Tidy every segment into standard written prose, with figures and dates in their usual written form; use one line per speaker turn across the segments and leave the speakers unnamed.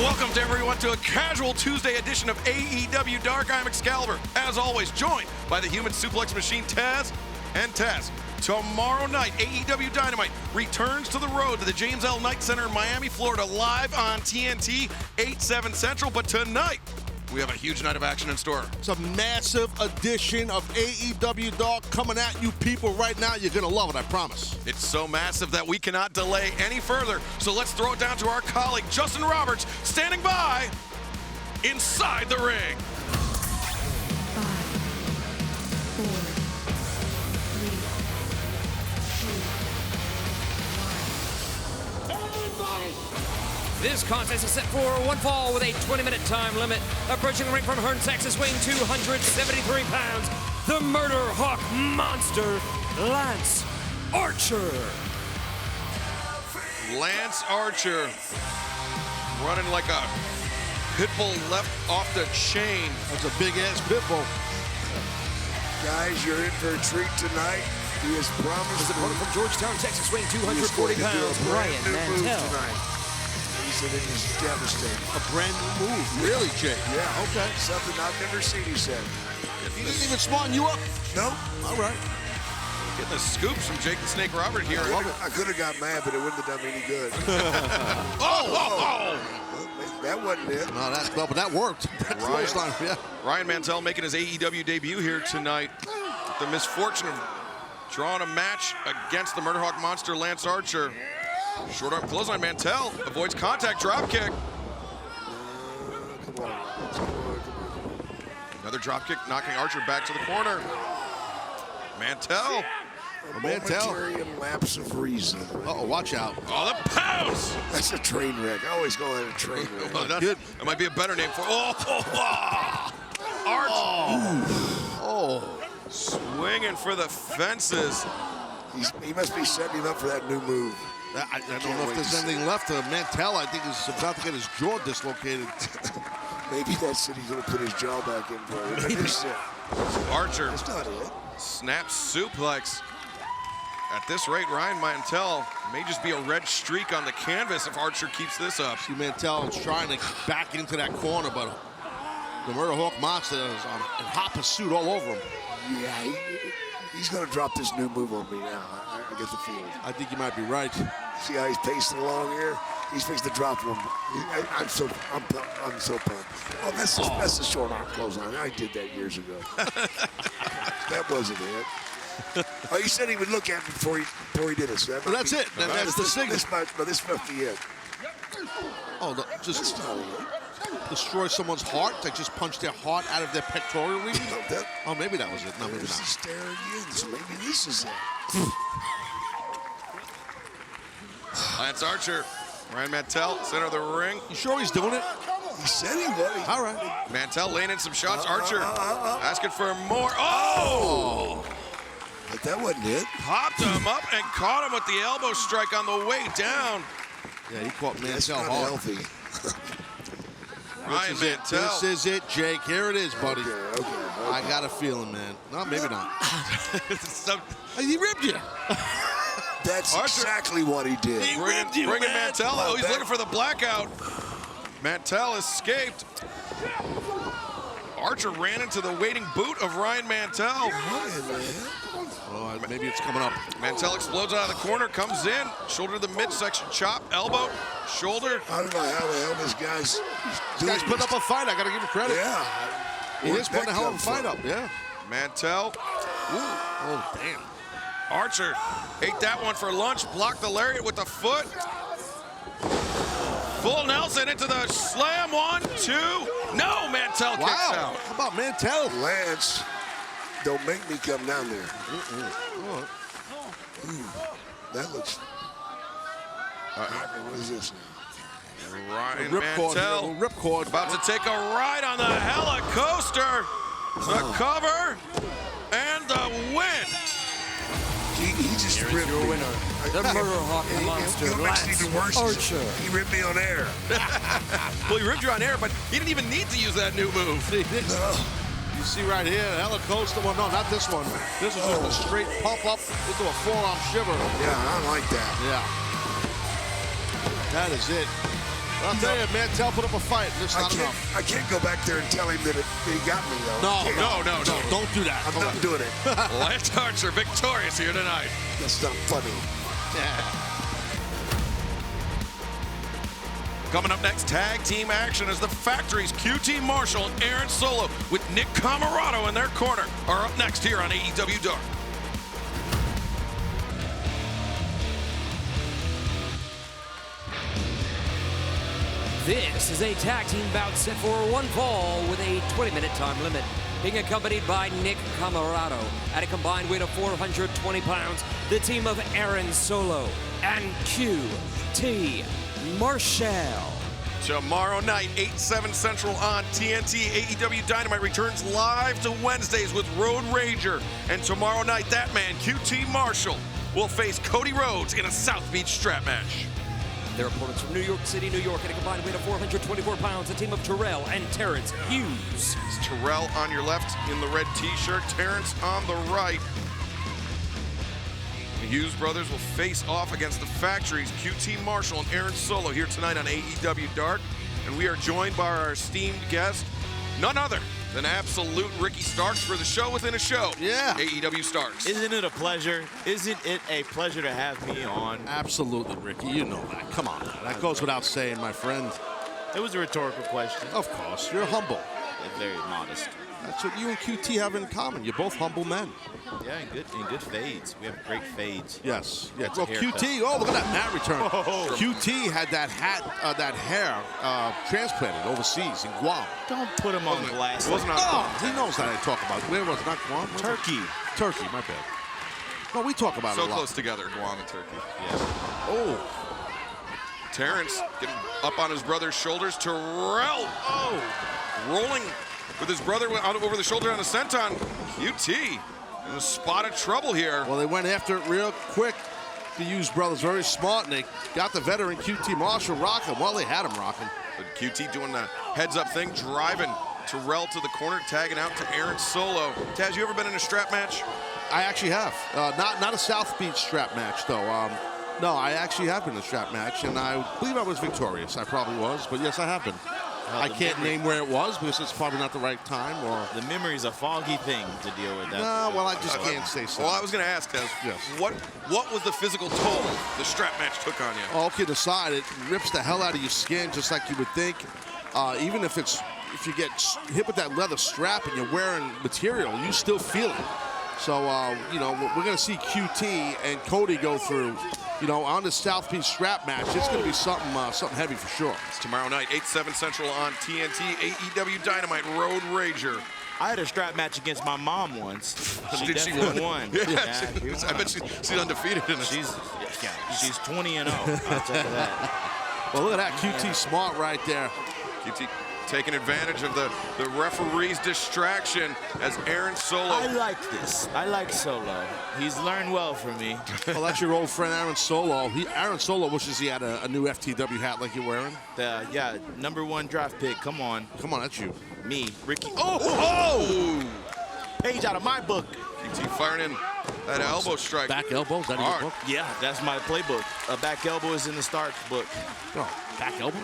Welcome to everyone to a casual Tuesday edition of AEW Dark. I'm Excalibur, as always, joined by the human suplex machine Taz and Taz. Tomorrow night, AEW Dynamite returns to the road to the James L. Knight Center in Miami, Florida, live on TNT, 8/7 Central. But tonight, we have a huge night of action in store.
It's a massive edition of AEW Dark coming at you people right now. You're going to love it, I promise.
It's so massive that we cannot delay any further. So let's throw it down to our colleague, Justin Roberts, standing by inside the ring.
5, 4, 3, 2, 1.
This contest is set for one fall with a 20-minute time limit. Approaching the ring from Hearn, Texas, weighing 273 pounds, the Murder Hawk Monster, Lance Archer.
Lance Archer running like a pit bull left off the chain.
That's a big-ass pit bull.
Guys, you're in for a treat tonight. He has promised.
The opponent from Georgetown, Texas, weighing 240 pounds, Ryan Mantell.
He said it is devastating.
A brand new move. Really, Jake?
Yeah.
Okay.
Something I've never seen, he said.
He didn't even smarten you up?
Nope.
All right.
Getting the scoops from Jake the Snake Robert here.
I could have got mad, but it wouldn't have done me any good.
Oh!
That wasn't it.
No, but that worked. That clothesline, yeah.
Ryan Mantell making his AEW debut here tonight. The misfortune of drawing a match against the Murder Hawk Monster, Lance Archer. Short arm clothesline, Mantell avoids contact, drop kick.
Come on.
Another drop kick, knocking Archer back to the corner. Mantell.
A momentary lapse of reason.
Uh-oh, watch out.
Oh, the pounce!
That's a train wreck. I always call that a train wreck.
Oh, that might be a better name for Archer.
Oh.
Swinging for the fences.
He must be setting him up for that new move.
I don't know if there's anything left. Mantell, I think, is about to get his jaw dislocated.
Maybe that's it. He's going to put his jaw back in for it. That's it.
Archer.
That's not it.
Snap suplex. At this rate, Ryan Mantell may just be a red streak on the canvas if Archer keeps this up.
See, Mantell's trying to back into that corner, but the Murder Hawk Monster is in hot pursuit all over him.
Yeah, he's going to drop this new move on me now. I get the feeling.
I think you might be right.
See how he's pacing along here? He's fixing to drop one. I'm so pumped. Oh, that's the short arm clothesline. I did that years ago. That wasn't it. Oh, he said he would look at me before he did it. So
That's it. That's the signal.
This must be it.
Oh, no, just
That's not it.
destroy someone's heart? Like just punch their heart out of their pectoral region? Oh, maybe that was it. No, maybe
There's
not.
the stare again, so maybe this is it.
Lance Archer, Ryan Mantell, center of the ring.
You sure he's doing it?
He said he would.
All right.
Mantell laying in some shots. Archer asking for more. Oh!
But that wasn't it.
Popped him up and caught him with the elbow strike on the way down.
Yeah, he caught
That's
Mantell
not
hard.
healthy.
Ryan Mantell.
This is it, Jake. Here it is, buddy.
Okay.
I got a feeling, man. No, maybe not.
So,
He ripped you.
That's
Archer.
exactly what he did.
bringing Mantell. Oh, he's looking for the blackout. Mantell escaped. Archer ran into the waiting boot of Ryan Mantell.
Oh, maybe it's coming up.
Mantell explodes out of the corner, comes in, shoulder to the midsection, chop, elbow, shoulder.
I don't know how the hell this guy's doing.
This guy's putting up a fight. I got to give him credit.
Yeah.
He is putting a hell of a
Where'd that
fight up.
come
Yeah.
Mantell.
Oh, damn.
Archer ate that one for lunch, blocked the lariat with the foot. Full Nelson into the slam, 1, 2. No, Mantell kicks
Wow.
out.
How about Mantell?
from? Lance, don't make me come down there. That looks. What is this now?
Ryan
Ripcord.
Mantell
Ripcord.
about to take a ride on the helicoaster. The cover and the win.
He just ripped
Your
me.
winner, the Murder Hawk Monster,
What makes it even worse
Lance
is
Archer.
he ripped me on air.
Well, he ripped you on air, but he didn't even need to use that new move.
You see right here, helicoaster. Well, no, not this one. This is just a straight pump up into a forearm shiver.
Yeah, I don't like that.
Yeah. That is it. I'll tell you, Mantell put up a fight. This not enough.
I can't go back there and tell him that he got me, though.
No.
Don't do that.
I'm not doing it.
Lance Archer victorious here tonight.
That's not funny.
Yeah.
Coming up next, tag team action as the Factory's QT Marshall and Aaron Solo with Nick Camarado in their corner are up next here on AEW Dark.
This is a tag team bout set for one fall with a 20-minute time limit. Being accompanied by Nick Camarado at a combined weight of 420 pounds, the team of Aaron Solo and QT Marshall.
Tomorrow night, 8/7 Central on TNT, AEW Dynamite returns live to Wednesdays with Road Rager. And tomorrow night, that man, QT Marshall, will face Cody Rhodes in a South Beach strap match.
Their opponents from New York City, New York, at a combined weight of 424 pounds, the team of Terrell and Terrence Hughes.
It's Terrell on your left in the red t-shirt, Terrence on the right. The Hughes brothers will face off against the Factory's QT Marshall and Aaron Solo here tonight on AEW Dark. And we are joined by our esteemed guest, none other than absolute Ricky Starks for the show within a show.
Yeah.
AEW Starks.
Isn't it a pleasure? Isn't it a pleasure to have me on?
Absolutely, Ricky. You know that. Come on. That goes without saying, my friend.
It was a rhetorical question.
Of course. You're humble.
Very modest.
That's what you and QT have in common. You're both humble men.
Yeah, in good fades. We have great fades.
Yes.
That's
Well,
a haircut.
QT. Oh, look at that mat return.
Oh.
QT had that hair transplanted overseas in Guam.
Don't put him on blast.
It wasn't on
He knows that I talk about. Where was it? Not Guam?
Turkey.
Turkey. My bad. No, we talk about it
So
a lot.
close together, Guam and Turkey.
Yeah.
Oh.
Terrence getting up on his brother's shoulders. Terrell, rolling with his brother out over the shoulder on the senton. QT in a spot of trouble here.
Well, they went after it real quick. The Hughes brothers very smart, and they got the veteran QT Marshall rocking. Well, they had him rocking.
But QT doing the heads-up thing, driving Terrell to the corner, tagging out to Aaron Solo. Taz, you ever been in a strap match?
I actually have. Not a South Beach strap match, though. No, I actually have been in a strap match, and I believe I was victorious. I probably was, but yes, I have been. I can't name where it was because it's probably not the right time. Or
The memory's a foggy thing to deal with. That.
no, well, I just can't say so.
Well, I was going to ask, Taz,
Yes.
what was the physical toll the strap match took on you?
All kidding aside, it rips the hell out of your skin, just like you would think. Even if you get hit with that leather strap and you're wearing material, you still feel it. So, we're going to see QT and Cody go through, on the South Beach strap match. It's going to be something heavy for sure.
It's tomorrow night, 8/7 Central on TNT, AEW Dynamite Road Rager.
I had a strap match against my mom once. She
Did she
definitely
win?
won.
Yeah, I bet she's undefeated in this.
She's 20-0. I'll tell you that.
Well, look at that. QT smart right there.
QT taking advantage of the referee's distraction as Aaron Solo.
I like this. I like Solo. He's learned well from me.
Well, that's your old friend Aaron Solo. Aaron Solo wishes he had a new FTW hat like you're wearing.
Yeah, #1 draft pick. Come on.
Come on, that's you.
Me, Ricky.
Oh!
Page out of my book.
QT firing in that elbow strike.
Back elbow? Is that in your
Hard.
book?
Yeah, that's my playbook. A back elbow is in the Starks book.
Oh, back elbow?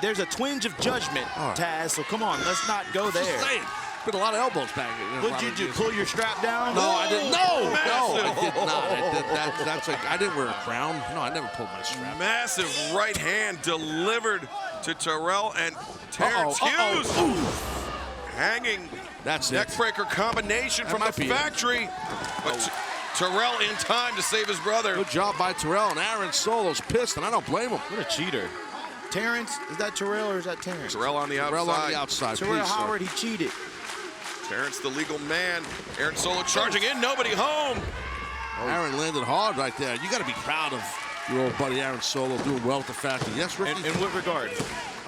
There's a twinge of judgment,
All right.
Taz, so come on, let's not go there.
Just saying. Been a lot of elbows back.
What did you do? Pull your strap down?
No, I didn't. No,
Massive.
I did not. That's like I didn't wear a crown. No, I never pulled my strap.
Massive right hand delivered to Terrell and Terrence Hughes. Hanging
That's it.
neckbreaker combination
That
from the
might be it.
Factory. But Terrell in time to save his brother.
Good job by Terrell, and Aaron Solo's pissed, and I don't blame him.
What a cheater. Terrence, is that Terrell or is that Terrence?
Terrell on the outside.
Terrell on the outside.
Terrell
Please, sir.
Howard, he cheated.
Terrence the legal man. Aaron Solo charging in, nobody home.
Aaron landed hard right there. You got to be proud of your old buddy Aaron Solo doing well with the Factory. Yes, Ricky?
In what regard?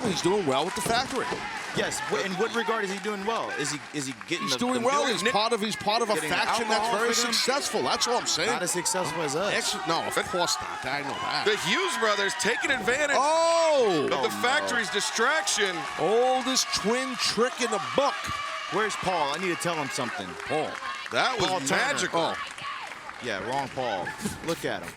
Well, he's doing well with the Factory.
Yes. In what regard is he doing well? Is he getting?
He's
the
doing well.
millions?
He's part of a
Getting
faction that's
alcohol
very
for them?
successful. That's all I'm saying.
Not as successful as us.
No, of course not. I know that.
The Hughes brothers taking advantage
Oh!
of the Factory's distraction.
Oldest twin trick in the book.
Where's Paul? I need to tell him something.
Paul.
That was
Paul Turner.
magical.
Oh.
Yeah, wrong Paul. Look at him.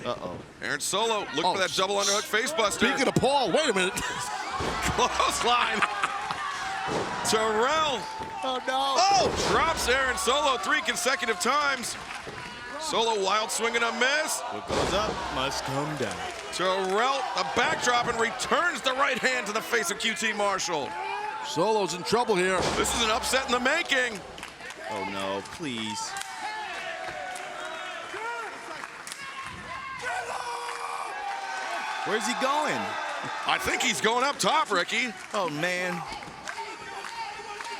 Uh-oh.
Aaron Solo, look for that double underhook facebuster.
Speaking of Paul, wait a minute.
Clothesline. Terrell.
Oh, no.
Oh, drops Aaron Solo 3 consecutive times. Solo wild swing and a miss.
What goes up must come down.
Terrell, a backdrop, and returns the right hand to the face of QT Marshall.
Solo's in trouble here.
This is an upset in the making.
Oh, no, please. Where's he going?
I think he's going up top, Ricky.
Oh, man.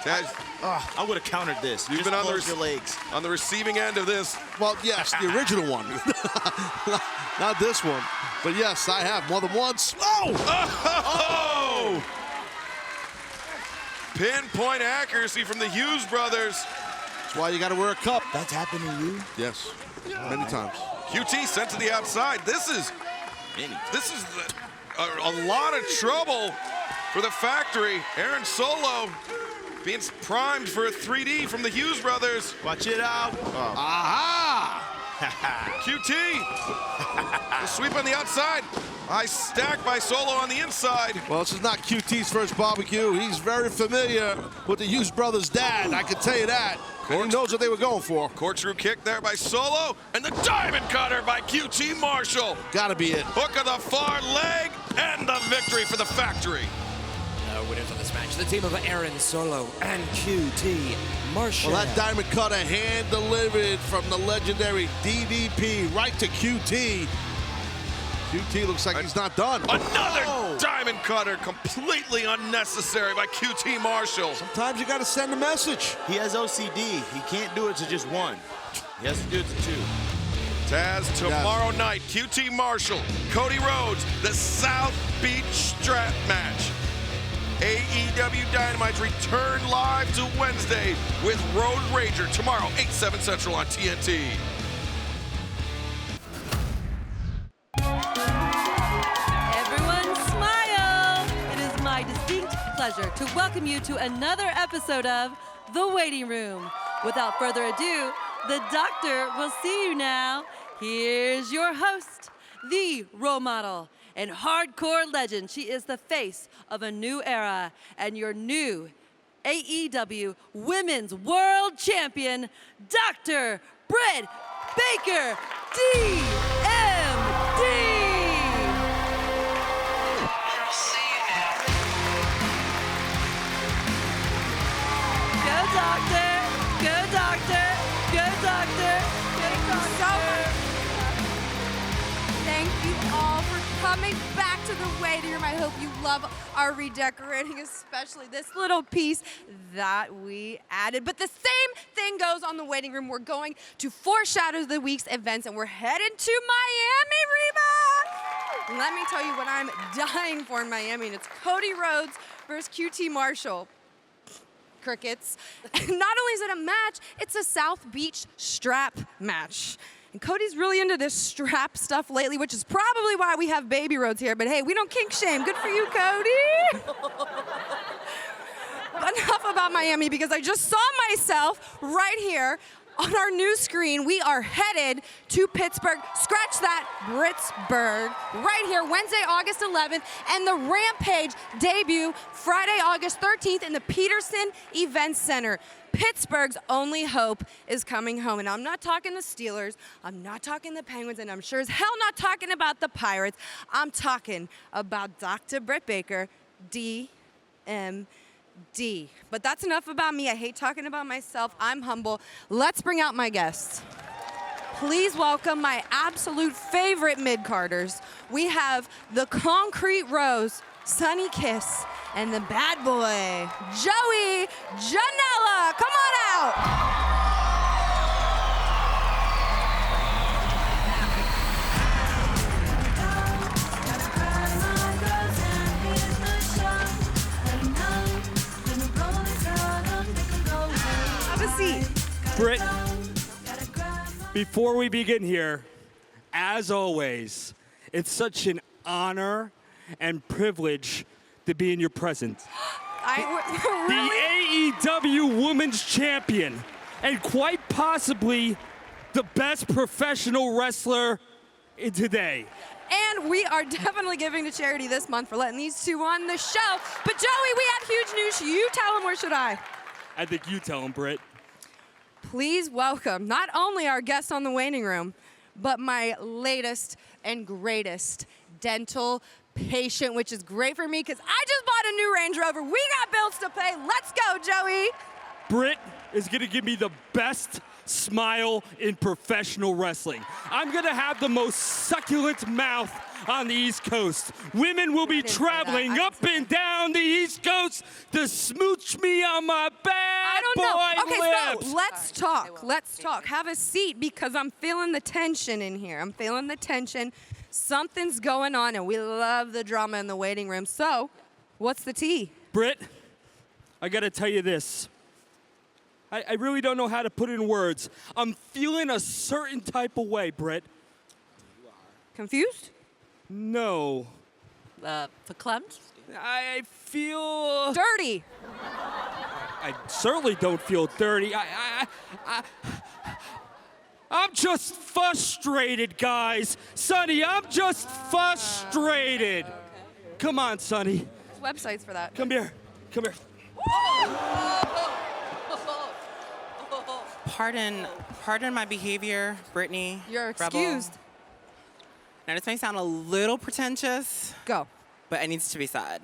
Taz,
I would have countered this. You
You've
just
been on
close your legs.
on the receiving end of this.
Well, yes, the original one. Not this one. But yes, I have more than once.
Oh! Pinpoint accuracy from the Hughes brothers.
That's why you got to wear a cup.
That's happened to you?
Yes, many times.
QT sent to the outside. This is a lot of trouble for the factory. Aaron Solo being primed for a 3D from the Hughes brothers.
Watch it out. Oh.
Aha!
QT. The sweep on the outside. High stack by Solo on the inside.
Well, this is not QT's first barbecue. He's very familiar with the Hughes brothers' dad, I can tell you that. And he knows what they were going for.
Corkscrew kick there by Solo, and the diamond cutter by QT Marshall.
Gotta be it.
Hook of the far leg, and the victory for the factory.
Winners of this match, the team of Aaron Solo and QT Marshall.
Well, that diamond cutter hand-delivered from the legendary DDP right to QT. QT looks like he's not done.
Another diamond cutter, completely unnecessary by QT Marshall.
Sometimes you gotta send a message.
He has OCD. He can't do it to just one. He has to do it to two.
Taz, tomorrow night, QT Marshall, Cody Rhodes, the South Beach Strap match. AEW Dynamite return live to Wednesday with Road Rager tomorrow, 8/7 Central on TNT.
Everyone smile! It is my distinct pleasure to welcome you to another episode of The Waiting Room. Without further ado, the doctor will see you now. Here's your host, the role model and hardcore legend. She is the face of a new era and your new AEW Women's World Champion, Dr. Britt Baker, DMD. Go, doctor. Go, doctor. Go, doctor. Go, doctor.
Thank you all for coming back to the waiting room. I hope you love our redecorating, especially this little piece that we added. But the same thing goes on the waiting room. We're going to foreshadow the week's events, and we're headed to Miami, Reba! Let me tell you what I'm dying for in Miami, and it's Cody Rhodes versus QT Marshall. Crickets. Not only is it a match, it's a South Beach strap match. And Cody's really into this strap stuff lately, which is probably why we have Baby Rhodes here. But hey, we don't kink shame. Good for you, Cody. Enough about Miami, because I just saw myself right here on our new screen. We are headed to Pittsburgh. Scratch that, Britsburg. Right here, Wednesday, August 11th. And the Rampage debut Friday, August 13th in the Peterson Events Center. Pittsburgh's only hope is coming home. And I'm not talking the Steelers, I'm not talking the Penguins, and I'm sure as hell not talking about the Pirates. I'm talking about Dr. Britt Baker, DMD. But that's enough about me. I hate talking about myself. I'm humble. Let's bring out my guests. Please welcome my absolute favorite mid-carders. We have the Concrete Rose, Sunny Kiss, and the bad boy, Joey Janela. Come on out. Have a seat.
Britt, before we begin here, as always, it's such an honor and privilege to be in your presence.
Really?
The AEW Women's Champion, and quite possibly the best professional wrestler today.
And we are definitely giving to charity this month for letting these two on the show. But Joey, we have huge news. You tell them, or should I?
I think you tell him, Britt.
Please welcome not only our guest on the waiting room, but my latest and greatest dental patient, which is great for me because I just bought a new Range Rover. We got bills to pay. Let's go, Joey.
Britt is going to give me the best smile in professional wrestling. I'm going to have the most succulent mouth on the East Coast. Women will be traveling up and down the East Coast to smooch me on my bad boy lips.
So let's talk. Let's talk. Have a seat because I'm feeling the tension in here. I'm feeling the tension. Something's going on, and we love the drama in the waiting room. So, what's the tea?
Britt, I got to tell you this. I really don't know how to put it in words. I'm feeling a certain type of way, Britt.
Confused?
No.
Verklempt?
I feel...
Dirty.
I certainly don't feel dirty. I'm just frustrated, guys. Sonny, I'm just frustrated.
Okay.
Come on, Sonny.
There's websites for that.
Come here. Come here.
Pardon my behavior, Brittany.
You're
Rebel.
excused.
Now, this may sound a little pretentious.
Go.
But it needs to be said.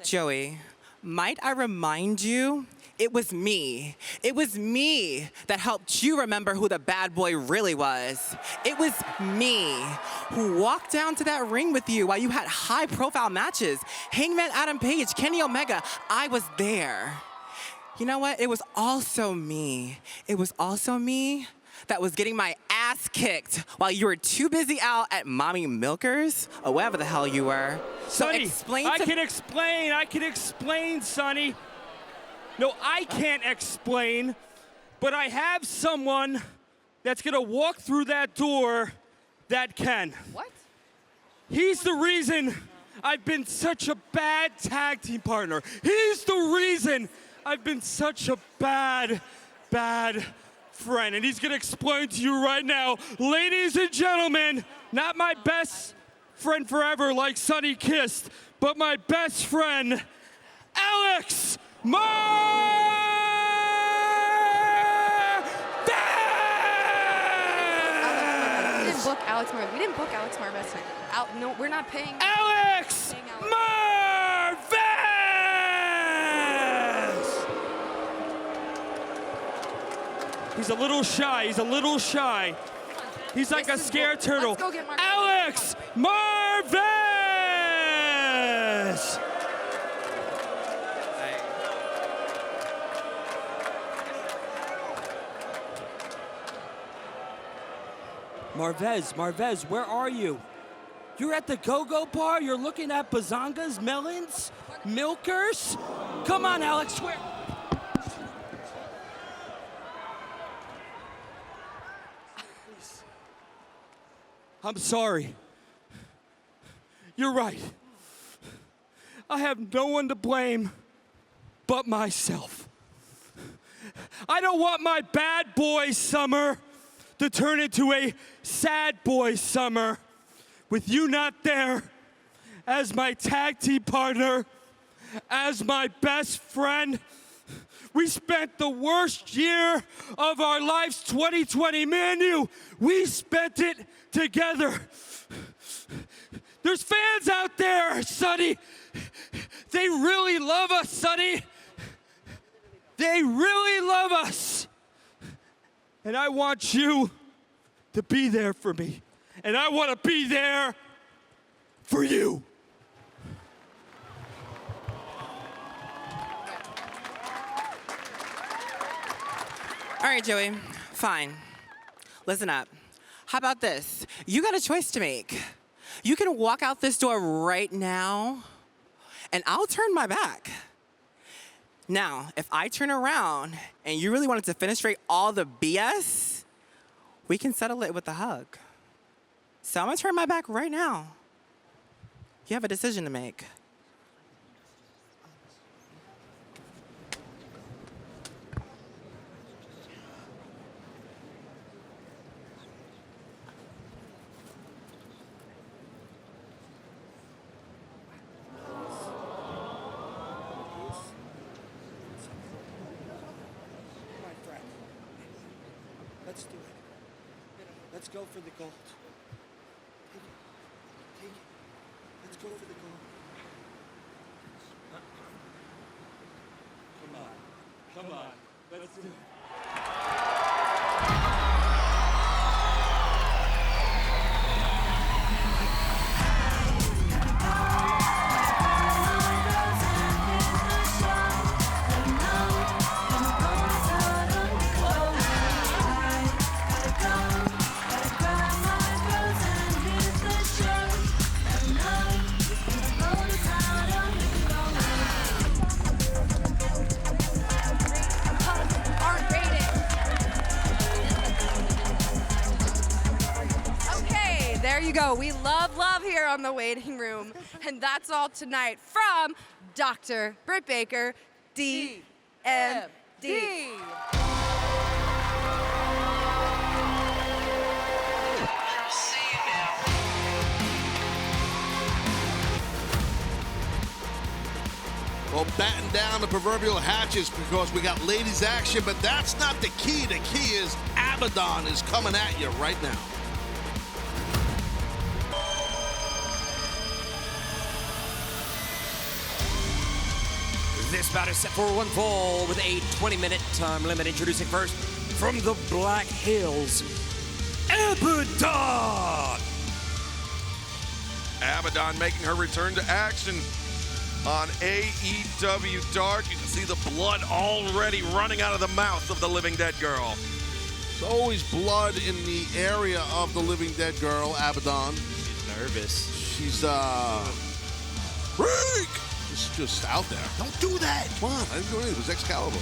Joey, might I remind you, it was me. It was me that helped you remember who the bad boy really was. It was me who walked down to that ring with you while you had high-profile matches. Hangman Adam Page, Kenny Omega, I was there. You know what? It was also me. It was also me that was getting my ass kicked while you were too busy out at Mommy Milkers or wherever the hell you were.
Sonny, I can explain, Sonny. No, I can't explain, but I have someone that's gonna walk through that door that can.
What?
He's the reason I've been such a bad tag team partner. He's the reason I've been such a bad friend, and he's gonna explain to you right now. Ladies and gentlemen, not my best friend forever like Sonny kissed, but my best friend, Alex Marvez!
We didn't book Alex Marvez. We didn't book Alex Marvez. No, we're not paying.
Alex Marvez! He's a little shy. He's a little shy. He's like a scared turtle.
Let's go get Mark.
Alex Marvez! Marvez, where are you? You're at the go-go bar? You're looking at bazongas, melons, milkers? Come on, Alex, where? I'm sorry. You're right. I have no one to blame but myself. I don't want my bad boy summer to turn into a sad boy summer with you not there as my tag team partner, as my best friend. We spent the worst year of our lives, 2020. Man, we spent it together. There's fans out there, Sonny. They really love us, Sonny. They really love us. And I want you to be there for me. And I want to be there for you.
All right, Joey, fine. Listen up. How about this? You got a choice to make. You can walk out this door right now, and I'll turn my back. Now, if I turn around and you really wanted to finish straight all the BS, we can settle it with a hug. So I'm gonna turn my back right now. You have a decision to make.
Let's do it. Let's go for the gold. Take it. Let's go for the gold. Come on. Come on. Let's do it.
There you go. We love here on the waiting room. And that's all tonight from Dr. Britt Baker, DMD.
Well, batten down the proverbial hatches because we got ladies action, but that's not the key. The key is Abaddon is coming at you right now.
This bout is set for one fall with a 20-minute time limit. Introducing first from the Black Hills, Abaddon.
Abaddon making her return to action on AEW Dark. You can see the blood already running out of the mouth of the Living Dead girl.
There's always blood in the area of the Living Dead girl, Abaddon.
She's nervous.
She's, Freak! It's just out there. Don't do that! Come on, I didn't do anything. It was Excalibur.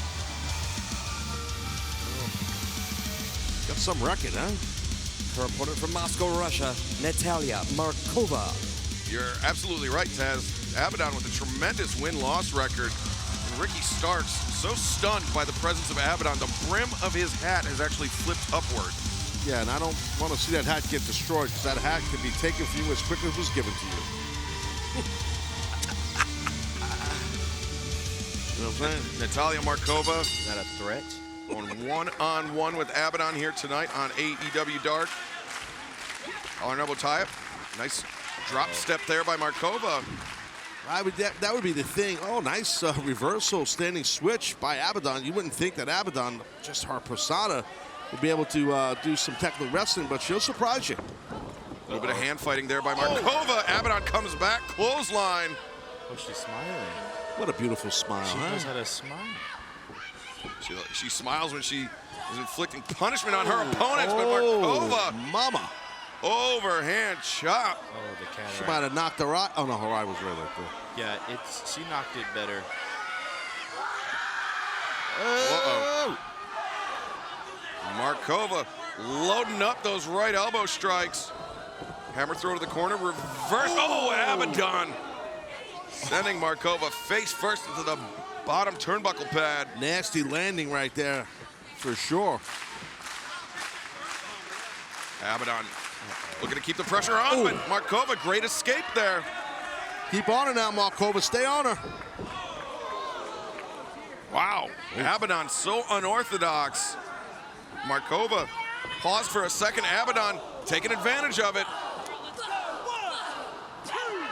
Got some record, huh?
Her opponent from Moscow, Russia, Natalia Markova.
You're absolutely right, Taz. Abaddon with a tremendous win-loss record. And Ricky Starks so stunned by the presence of Abaddon, the brim of his hat has actually flipped upward.
Yeah, and I don't want to see that hat get destroyed because that hat can be taken from you as quickly as it was given to you. You know what I'm saying?
Natalia Markova.
Is that a threat?
On one-on-one with Abaddon here tonight on AEW Dark. Collar elbow tie-up. Nice drop step there by Markova.
That would be the thing. Oh, nice reversal, standing switch by Abaddon. You wouldn't think that Abaddon, just her persona, would be able to do some technical wrestling, but she'll surprise you.
A little bit of hand fighting there by Markova. Abaddon comes back, clothesline.
Oh, she's smiling.
What a beautiful smile,
She
huh?
knows how to smile.
She smiles when she is inflicting punishment on her opponents, but Markova.
Mama.
Overhand chop.
Oh, the cataract.
She might have knocked her eye. Oh, no, her eye was right there.
Yeah, she knocked it better.
Uh-oh. Markova loading up those right elbow strikes. Hammer throw to the corner, reverse. Oh, Abaddon. Sending Markova face first into the bottom turnbuckle pad.
Nasty landing right there, for sure.
Abaddon looking to keep the pressure on, but Markova, great escape there.
Keep on her now, Markova. Stay on her.
Wow, Abaddon so unorthodox. Markova paused for a second. Abaddon taking advantage of it.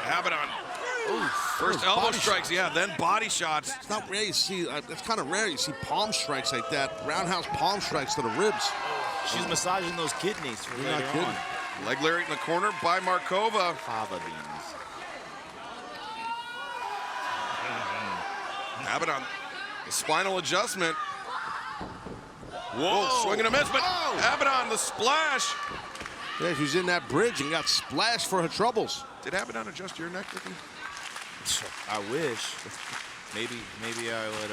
Abaddon. First elbow strikes, yeah, then body shots.
It's not rare you see, it's kind of rare you see palm strikes like that. Roundhouse palm strikes to the ribs.
She's massaging those kidneys for later on.
Leg lariat in the corner by Markova.
Fava beans.
Abaddon, the spinal adjustment. Whoa, swing and a miss, but Abaddon, the splash.
Yeah, she's in that bridge and got splashed for her troubles.
Did Abaddon adjust your neck, Ricky?
I wish. Maybe I would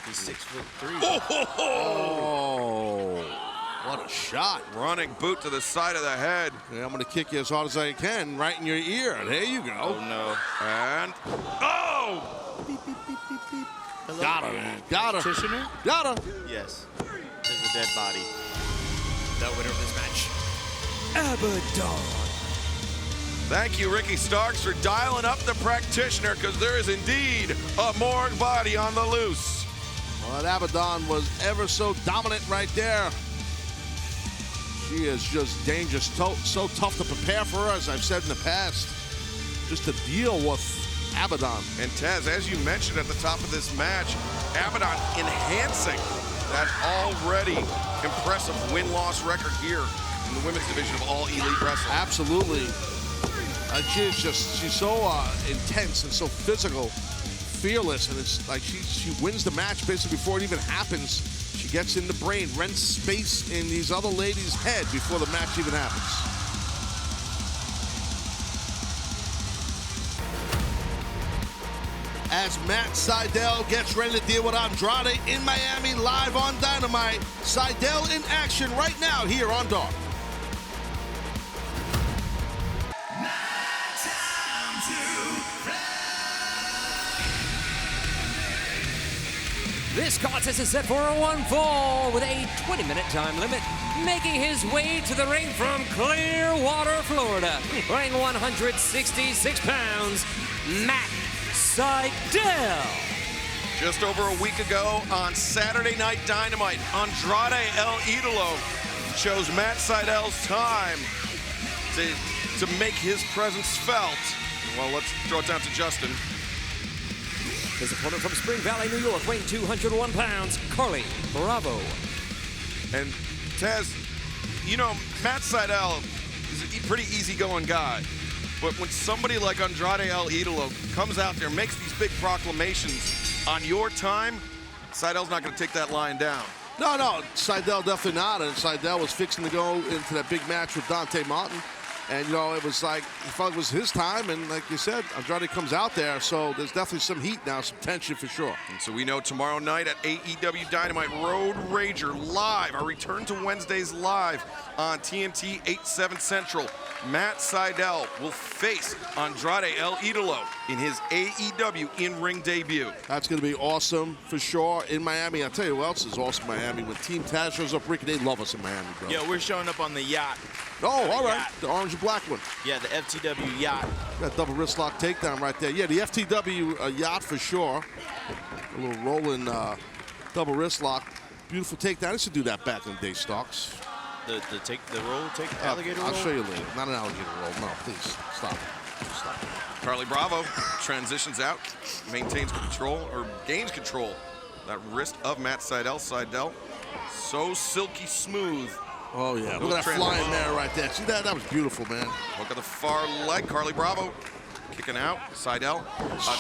be 6'3".
Oh, what a shot.
Running boot to the side of the head.
Yeah, I'm going to kick you as hard as I can, right in your ear. There you go.
Oh, no.
And, oh!
Beep, beep, beep, beep, beep. Hello?
Got her, man. Got her.
Practitioner?
Got her.
Yes. There's a dead body.
The winner of this match, Abaddon.
Thank you, Ricky Starks, for dialing up the practitioner, because there is indeed a morgue body on the loose.
Well, that Abaddon was ever so dominant right there. She is just dangerous, so tough to prepare for her, as I've said in the past, just to deal with Abaddon.
And Taz, as you mentioned at the top of this match, Abaddon enhancing that already impressive win-loss record here in the women's division of All Elite Wrestling.
Absolutely. She's so intense and so physical, fearless, and it's like she wins the match basically before it even happens. She gets in the brain, rents space in these other ladies' head before the match even happens. As Mattseidel gets ready to deal with Andrade in Miami live on Dynamite. Seidel in action right now here on Dark.
This contest is set for a one fall with a 20-minute time limit. Making his way to the ring from Clearwater, Florida, weighing 166 pounds, Mattseidel.
Just over a week ago on Saturday Night Dynamite, Andrade El Idolo chose Mattseidel's time to make his presence felt. Well, let's throw it down to Justin.
His opponent from Spring Valley, New York, weighing 201 pounds, Carly Bravo.
And Taz, you know, Mattseidel is a pretty easygoing guy. But when somebody like Andrade El Idolo comes out there, makes these big proclamations on your time, Seidel's not going to take that line down.
No, Seidel definitely not. And Seidel was fixing to go into that big match with Dante Martin. And, you know, it was like, he felt it was his time. And like you said, Andrade comes out there. So there's definitely some heat now, some tension for sure.
And so we know tomorrow night at AEW Dynamite, Road Rager live, our return to Wednesdays live on TNT 8/7 Central. Mattseidel will face Andrade El Idolo in his AEW in-ring debut.
That's going to be awesome for sure in Miami. I'll tell you what else is awesome in Miami. When Team Taz shows up, Ricky, they love us in Miami, bro.
Yeah, we're showing up on the yacht.
Oh, all right.
Yacht.
The orange and black one.
Yeah, the FTW yacht.
That double wrist lock takedown right there. Yeah, the FTW yacht for sure. A little rolling double wrist lock. Beautiful takedown. I used to do that back in the day, Starks.
The alligator roll?
I'll show you later. Not an alligator roll. No, please. Stop. Stop.
Carly Bravo transitions out, maintains control, or gains control. That wrist of Mattseidel. Seidel, so silky smooth.
Oh, yeah. Look at that flying there right there. See that? That was beautiful, man.
Look at the far leg. Carly Bravo kicking out. Seidel.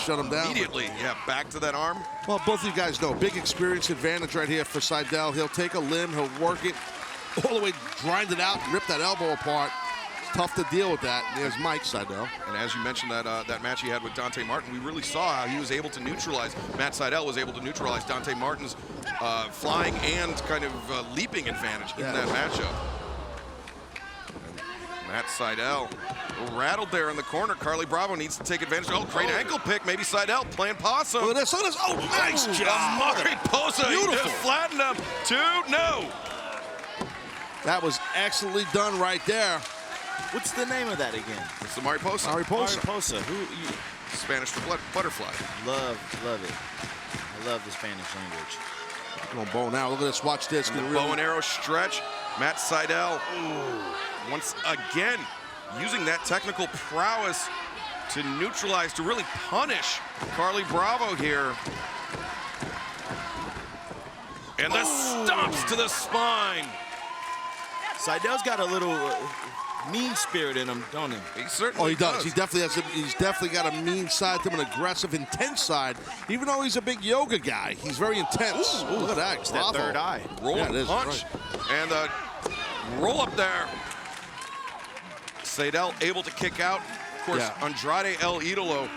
Shut him down.
Immediately, yeah, back to that arm.
Well, both of you guys know, big experience advantage right here for Seidel. He'll take a limb, he'll work it all the way, grind it out, rip that elbow apart. It's tough to deal with that. And there's Mike Seidel.
And as you mentioned, that match he had with Dante Martin, we really saw how he was able to neutralize, Mattseidel was able to neutralize Dante Martin's flying and kind of leaping advantage in that matchup. Mattseidel rattled there in the corner. Carly Bravo needs to take advantage. Oh, great ankle pick. Maybe Seidel playing possum.
Look at this. Look at this. Oh, nice job.
Mariposa.
Beautiful.
Flattened him. 2-0.
That was excellently done right there.
What's the name of that again?
It's the Mariposa.
Mariposa.
Mariposa.
Spanish for butterfly.
Love it. I love the Spanish language.
Going bow now. Look at this. Watch this.
The bow and arrow stretch. Mattseidel once again using that technical prowess to neutralize, to really punish Carly Bravo here. And the stomps to the spine.
Seidel's got a little mean spirit in him, don't he?
He certainly
he does. He definitely has. He's definitely got a mean side to him, an aggressive, intense side. Even though he's a big yoga guy, he's very intense. Ooh, look at that.
It's that third eye.
Rolling punch. Right. And the roll up there. Seidel able to kick out. Of course, Andrade El Idolo,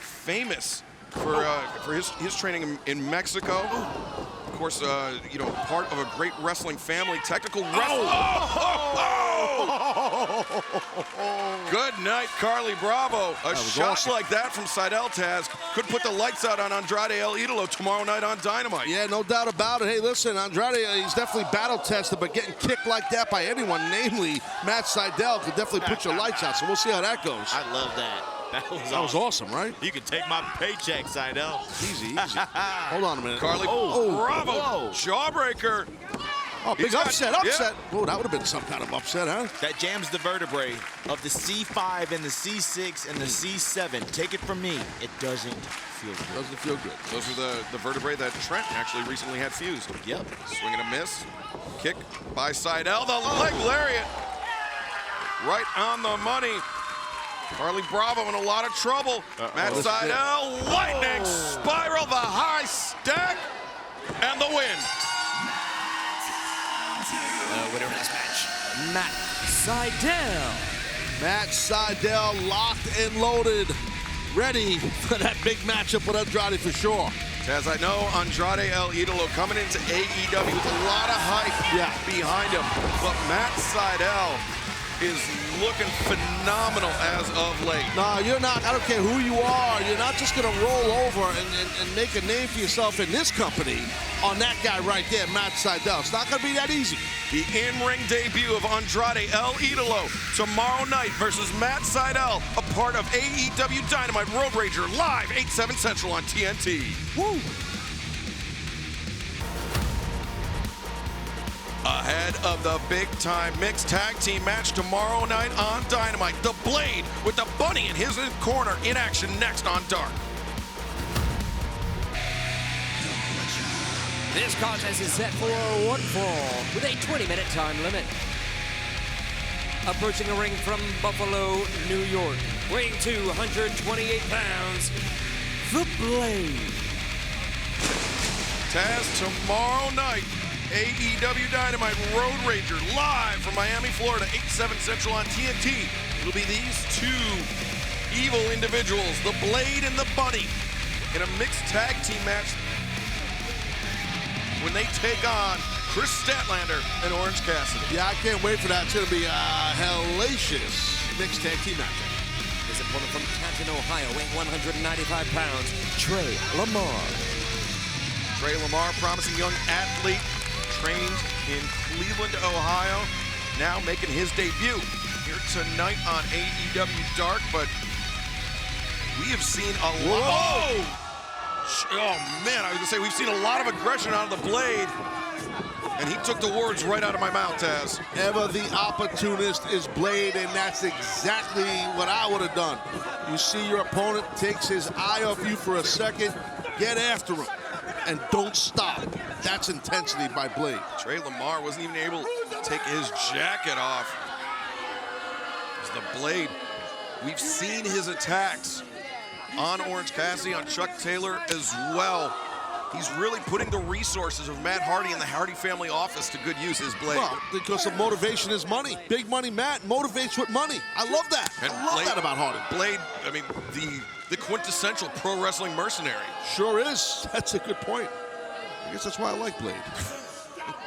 famous for his training in Mexico. Of course, you know, part of a great wrestling family. Technical wrestling. Good night, Carly Bravo. A shot awesome. Like that from Seidel, Taz could put the lights out on Andrade El Idolo tomorrow night on Dynamite.
Yeah, no doubt about it. Hey, listen, Andrade, he's definitely battle-tested, but getting kicked like that by anyone, namely Mattseidel, could definitely put your lights out. So we'll see how that goes.
I love that. That
was awesome, right?
You can take my paycheck, Seidel.
Easy. Hold on a minute.
Carly Bravo, jawbreaker.
Oh, big
He's got-
upset.
yeah.
Oh, that would have been some kind of upset, huh?
That jams the vertebrae of the C5 and the C6 and the C7. Take it from me, it doesn't feel good.
Doesn't feel good.
Those are the vertebrae that Trent actually recently had fused.
Yep.
Swing and a miss. Kick by Seidel. The leg lariat. Right on the money. Harley Bravo in a lot of trouble. Mattseidel, lightning spiral, the high stack, and the win.
Winner of this match, Mattseidel.
Mattseidel locked and loaded. Ready for that big matchup with Andrade for sure.
As I know, Andrade El Idolo coming into AEW with a lot of hype behind him. But Mattseidel is looking phenomenal as of late.
No, you're not. I don't care who you are. You're not just going to roll over and make a name for yourself in this company on that guy right there, Mattseidel. It's not going to be that easy.
The in-ring debut of Andrade El Idolo tomorrow night versus Mattseidel, a part of AEW Dynamite Road Rager live 8/7 Central on TNT.
Woo!
Ahead of the big-time mixed tag team match tomorrow night on Dynamite, The Blade with the Bunny in his corner in action next on Dark.
This contest is set for one fall with a 20-minute time limit. Approaching the ring from Buffalo, New York, weighing 228 pounds, The Blade.
Taz, tomorrow night, AEW Dynamite Road Rager live from Miami, Florida, 8/7 Central on TNT. It'll be these two evil individuals, The Blade and the Bunny, in a mixed tag team match when they take on Chris Statlander and Orange Cassidy.
Yeah, I can't wait for that. It's going to be a hellacious mixed tag team match.
His opponent from Canton, Ohio, weighing 195 pounds, Trey Lamar.
Trey Lamar, promising young athlete, trained in Cleveland, Ohio, now making his debut here tonight on AEW Dark, but we have seen a lot. Oh man, I was gonna say we've seen a lot of aggression out of the Blade, and he took the words right out of my mouth, Taz.
Ever the opportunist is Blade, and that's exactly what I would have done. You see your opponent takes his eye off you for a second, get after him, and don't stop. That's intensity by Blade.
Trey Lamar wasn't even able to take his jacket off. It's the Blade. We've seen his attacks on Orange Cassidy, on Chuck Taylor as well. He's really putting the resources of Matt Hardy and the Hardy family office to good use, his Blade.
Well, because the motivation is money. Big money Matt motivates with money. I love that.
And
I love that about Hardy.
Blade, I mean, the quintessential pro wrestling mercenary.
Sure is. That's a good point. I guess that's why I like Blade.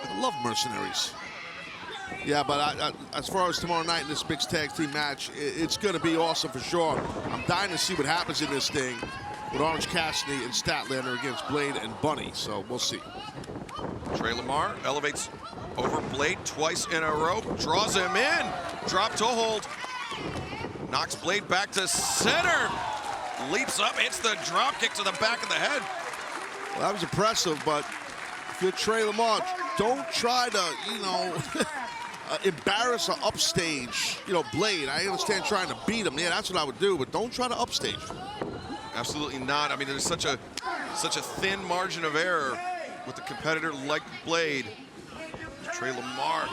I love mercenaries. Yeah, but as far as tomorrow night in this mixed tag team match, it's going to be awesome for sure. I'm dying to see what happens in this thing with Orange Cassidy and Statlander against Blade and Bunny, so we'll see.
Trey Lamar elevates over Blade twice in a row, draws him in, drop to hold, knocks Blade back to center, leaps up, hits the drop kick to the back of the head.
Well, that was impressive, but if you're Trey Lamar, don't try to, embarrass or upstage, Blade. I understand trying to beat him. Yeah, that's what I would do, but don't try to upstage him.
Absolutely not. I mean, there's such a thin margin of error with a competitor like Blade. Trey Lamar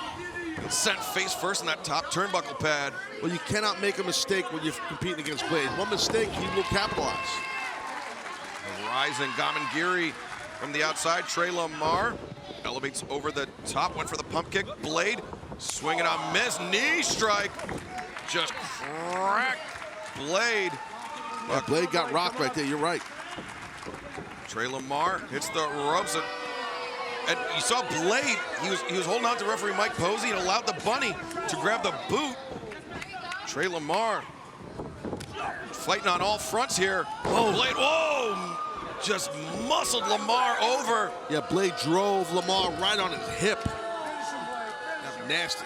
gets sent face first in that top turnbuckle pad.
Well, you cannot make a mistake when you're competing against Blade. One mistake, he will capitalize.
A rising Gamangiri from the outside. Trey Lamar elevates over the top, went for the pump kick. Blade swinging on miss, knee strike. Just cracked Blade.
Yeah, Blade got rocked right there, you're right.
Trey Lamar hits the ropes. And you saw Blade, he was holding on to referee Mike Posey and allowed the Bunny to grab the boot. Trey Lamar fighting on all fronts here. Whoa. Blade, whoa! Just muscled Lamar over.
Yeah, Blade drove Lamar right on his hip. That's nasty.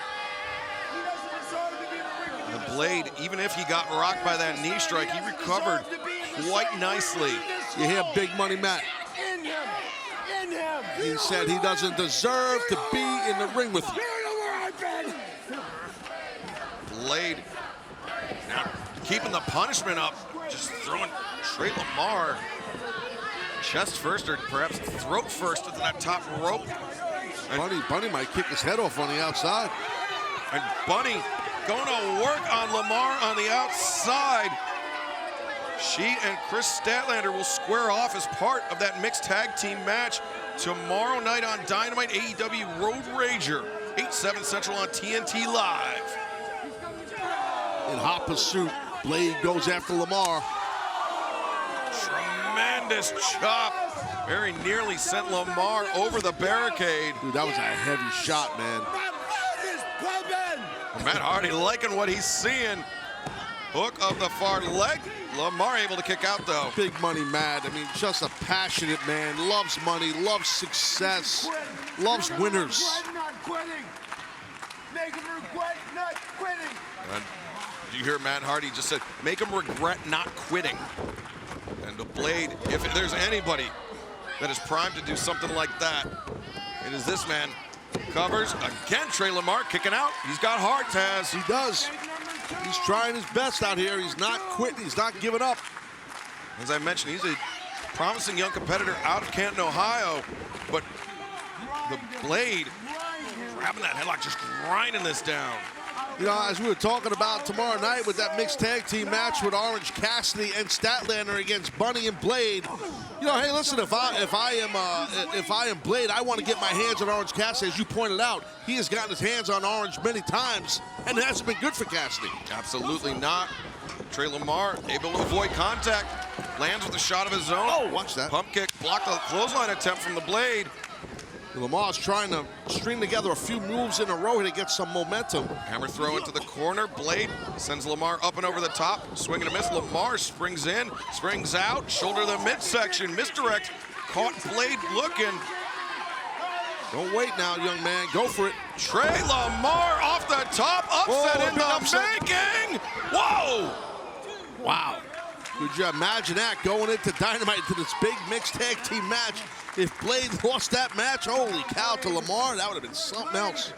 The Blade, even if he got rocked by that knee strike, he recovered quite nicely.
You hear Big Money Matt. He said he doesn't deserve to be in the ring with you.
Blade now keeping the punishment up, just throwing Trey Lamar chest first or perhaps throat first into that top rope.
Bunny might kick his head off on the outside.
And Bunny going to work on Lamar on the outside. She and Chris Statlander will square off as part of that mixed tag team match tomorrow night on Dynamite. AEW Road Rager, 8/7 Central on TNT Live.
In hot pursuit, Blade goes after Lamar.
Tremendous chop. Very nearly sent Lamar over the barricade.
Dude, that was a heavy shot, man.
Matt Hardy liking what he's seeing. Hook of the far leg. Lamar able to kick out, though.
Big money Matt. I mean, just a passionate man. Loves money, loves success, loves winners.
And you hear Matt Hardy just said, make him regret not quitting. And the Blade, if there's anybody that is primed to do something like that, it is this man. Covers again. Trey Lamar kicking out. He's got heart, Taz.
He does. He's trying his best out here. He's not quitting. He's not giving up.
As I mentioned, he's a promising young competitor out of Canton, Ohio. But the Blade grabbing that headlock, just grinding this down.
You know, as we were talking about tomorrow night with that mixed tag team match with Orange Cassidy and Statlander against Bunny and Blade. You know, hey, listen, if I am Blade, I want to get my hands on Orange Cassidy. As you pointed out, he has gotten his hands on Orange many times, and it hasn't been good for Cassidy.
Absolutely not. Trey Lamar able to avoid contact. Lands with a shot of his own.
Oh, watch that.
Pump kick, blocked the clothesline attempt from the Blade.
Lamar's trying to string together a few moves in a row here to get some momentum.
Hammer throw into the corner. Blade sends Lamar up and over the top. Swing and a miss. Lamar springs in, springs out. Shoulder to the midsection. Misdirect. Caught Blade looking.
Don't wait now, young man. Go for it.
Trey Lamar off the top. Upset into the making. Whoa.
Wow. Could you imagine that going into Dynamite to this big mixed tag team match? If Blade lost that match, holy cow, to Lamar, that would have been something else.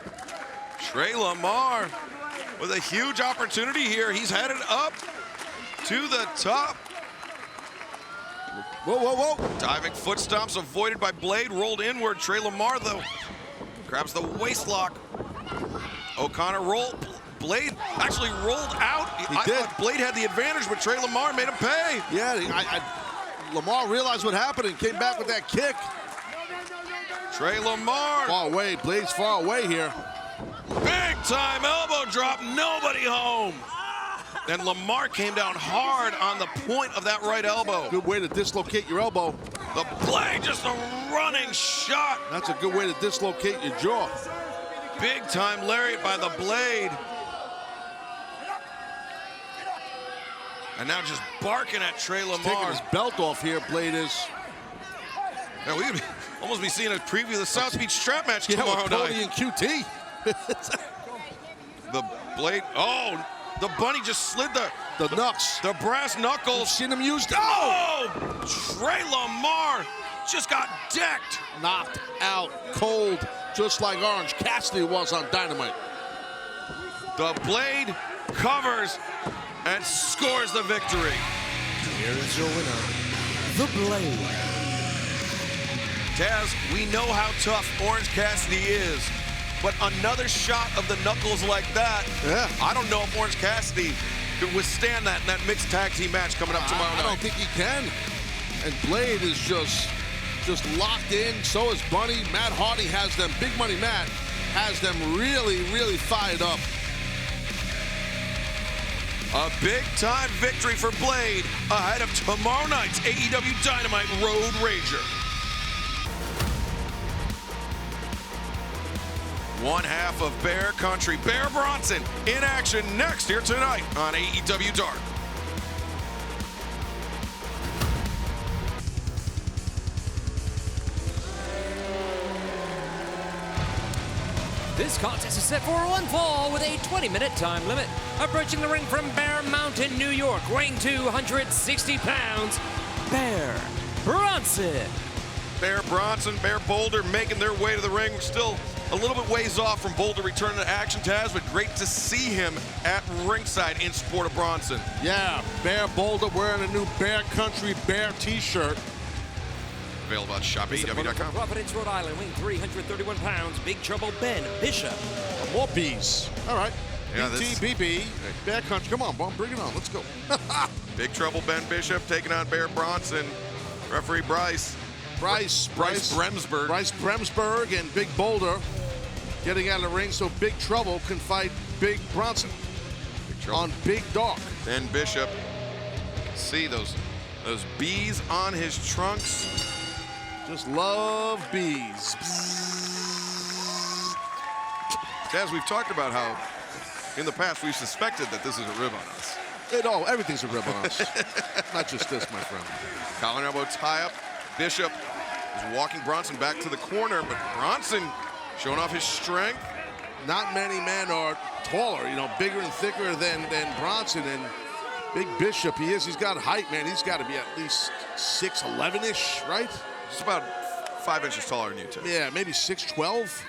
Trey Lamar with a huge opportunity here. He's headed up to the top.
Whoa, whoa, whoa.
Diving foot stomps avoided by Blade. Rolled inward. Trey Lamar, though, grabs the waist lock. O'Connor rolled. Blade actually rolled out. I thought Blade had the advantage, but Trey Lamar made him pay.
Yeah, Lamar realized what happened and came back with that kick.
Trey Lamar.
Far away. Blade's far away here.
Big time elbow drop. Nobody home. And Lamar came down hard on the point of that right elbow.
Good way to dislocate your elbow.
The Blade, just a running shot.
That's a good way to dislocate your jaw.
Big time lariat by the Blade. And now just barking at Trey Lamar.
He's taking his belt off here, Blade is.
Now we would almost be seeing a preview of the South Beach strap match tomorrow night.
Cody and QT.
The Blade, oh, the Bunny just slid
the knucks.
The brass knuckles.
You've seen him use that.
Oh! Trey Lamar just got decked.
Knocked out cold, just like Orange Cassidy was on Dynamite.
The Blade covers and scores the victory.
Here is your winner, the Blade.
Taz, we know how tough Orange Cassidy is, but another shot of the knuckles like that,
yeah.
I don't know if Orange Cassidy could withstand that in that mixed tag team match coming up tomorrow night.
I don't think he can. And Blade is just locked in. So is Bunny. Matt Hardy has them, Big Money Matt has them really, really fired up.
A big-time victory for Blade ahead of tomorrow night's AEW Dynamite Road Rager. One half of Bear Country. Bear Bronson in action next here tonight on AEW Dark.
This contest is set for one fall with a 20-minute time limit. Approaching the ring from Bear Mountain, New York, weighing 260 pounds, Bear Bronson.
Bear Bronson, Bear Boulder making their way to the ring. We're still a little bit ways off from Boulder returning to action, Taz, but great to see him at ringside in support of Bronson.
Yeah, Bear Boulder wearing a new Bear Country Bear t-shirt.
Available at shop.aew.com.
Providence, Rhode Island, weighing 331 pounds, Big Trouble Ben Bishop.
More bees. All right.
Yeah,
BTBB, Bear Country. Come on, Bum, bring it on. Let's go.
Big Trouble Ben Bishop taking on Bear Bronson. Referee Bryce Bremsberg.
Bryce Bremsberg and Big Boulder getting out of the ring so Big Trouble can fight Big Bronson on Big Dark.
Ben Bishop, see those bees on his trunks.
Just love bees.
Taz, we've talked about how in the past we've suspected that this is a rib on us.
Everything's a rib on us. Not just this, my friend.
Collar elbow tie up. Bishop is walking Bronson back to the corner, but Bronson showing off his strength.
Not many men are taller, bigger and thicker than Bronson. And Big Bishop, he's got height, man. He's got to be at least 6'11"-ish, right?
Just about 5 inches taller than you, Tim.
Yeah, maybe 6'12".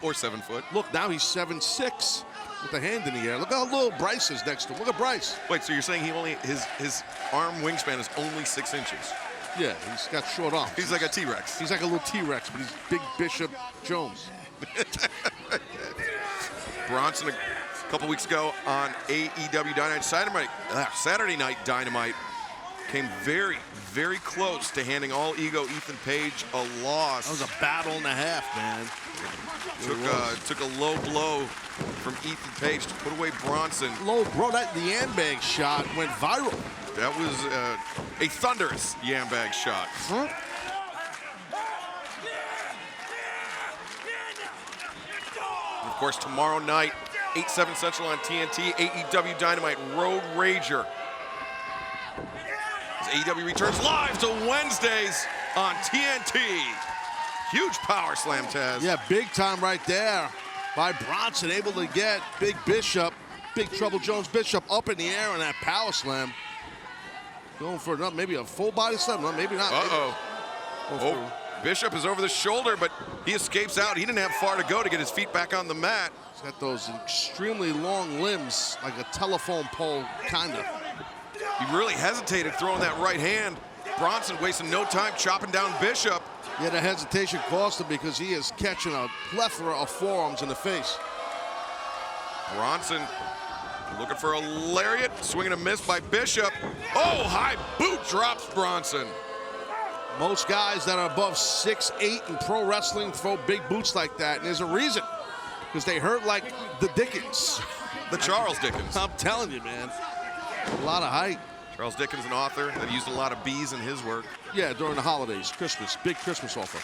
Or 7 foot.
Look, now he's 7'6". With the hand in the air. Look how little Bryce is next to him. Look at Bryce.
Wait, so you're saying his arm wingspan is only 6 inches?
Yeah, he's got short arms.
He's like a T-Rex.
He's like a little T-Rex, but he's Big Bishop Jones.
Bronson a couple weeks ago on AEW Dynamite Saturday Night Dynamite came very, very close to handing All Ego Ethan Page a loss.
That was a battle and a half, man.
Took a low blow from Ethan Page to put away Bronson.
Low blow, the Yambag shot went viral.
That was a thunderous Yambag shot.
Huh?
Of course, tomorrow night, 8/7 Central on TNT, AEW Dynamite Road Rager. As AEW returns live to Wednesdays on TNT. Huge power slam, Taz.
Yeah, big time right there by Bronson, able to get Big Bishop, Big Trouble Jones Bishop up in the air on that power slam. Going for maybe a full body slam, no, maybe not.
Oh, Bishop is over the shoulder, but he escapes out. He didn't have far to go to get his feet back on the mat.
He's got those extremely long limbs, like a telephone pole, kinda.
He really hesitated throwing that right hand. Bronson wasting no time chopping down Bishop.
Yeah, the hesitation cost him because he is catching a plethora of forearms in the face.
Bronson looking for a lariat, swinging a miss by Bishop. Oh, high boot drops Bronson.
Most guys that are above 6'8" in pro wrestling throw big boots like that, and there's a reason. Because they hurt like the Dickens.
The Charles Dickens.
I'm telling you, man. A lot of height.
Charles Dickens, an author that used a lot of bees in his work.
Yeah, during the holidays, Christmas, big Christmas offer.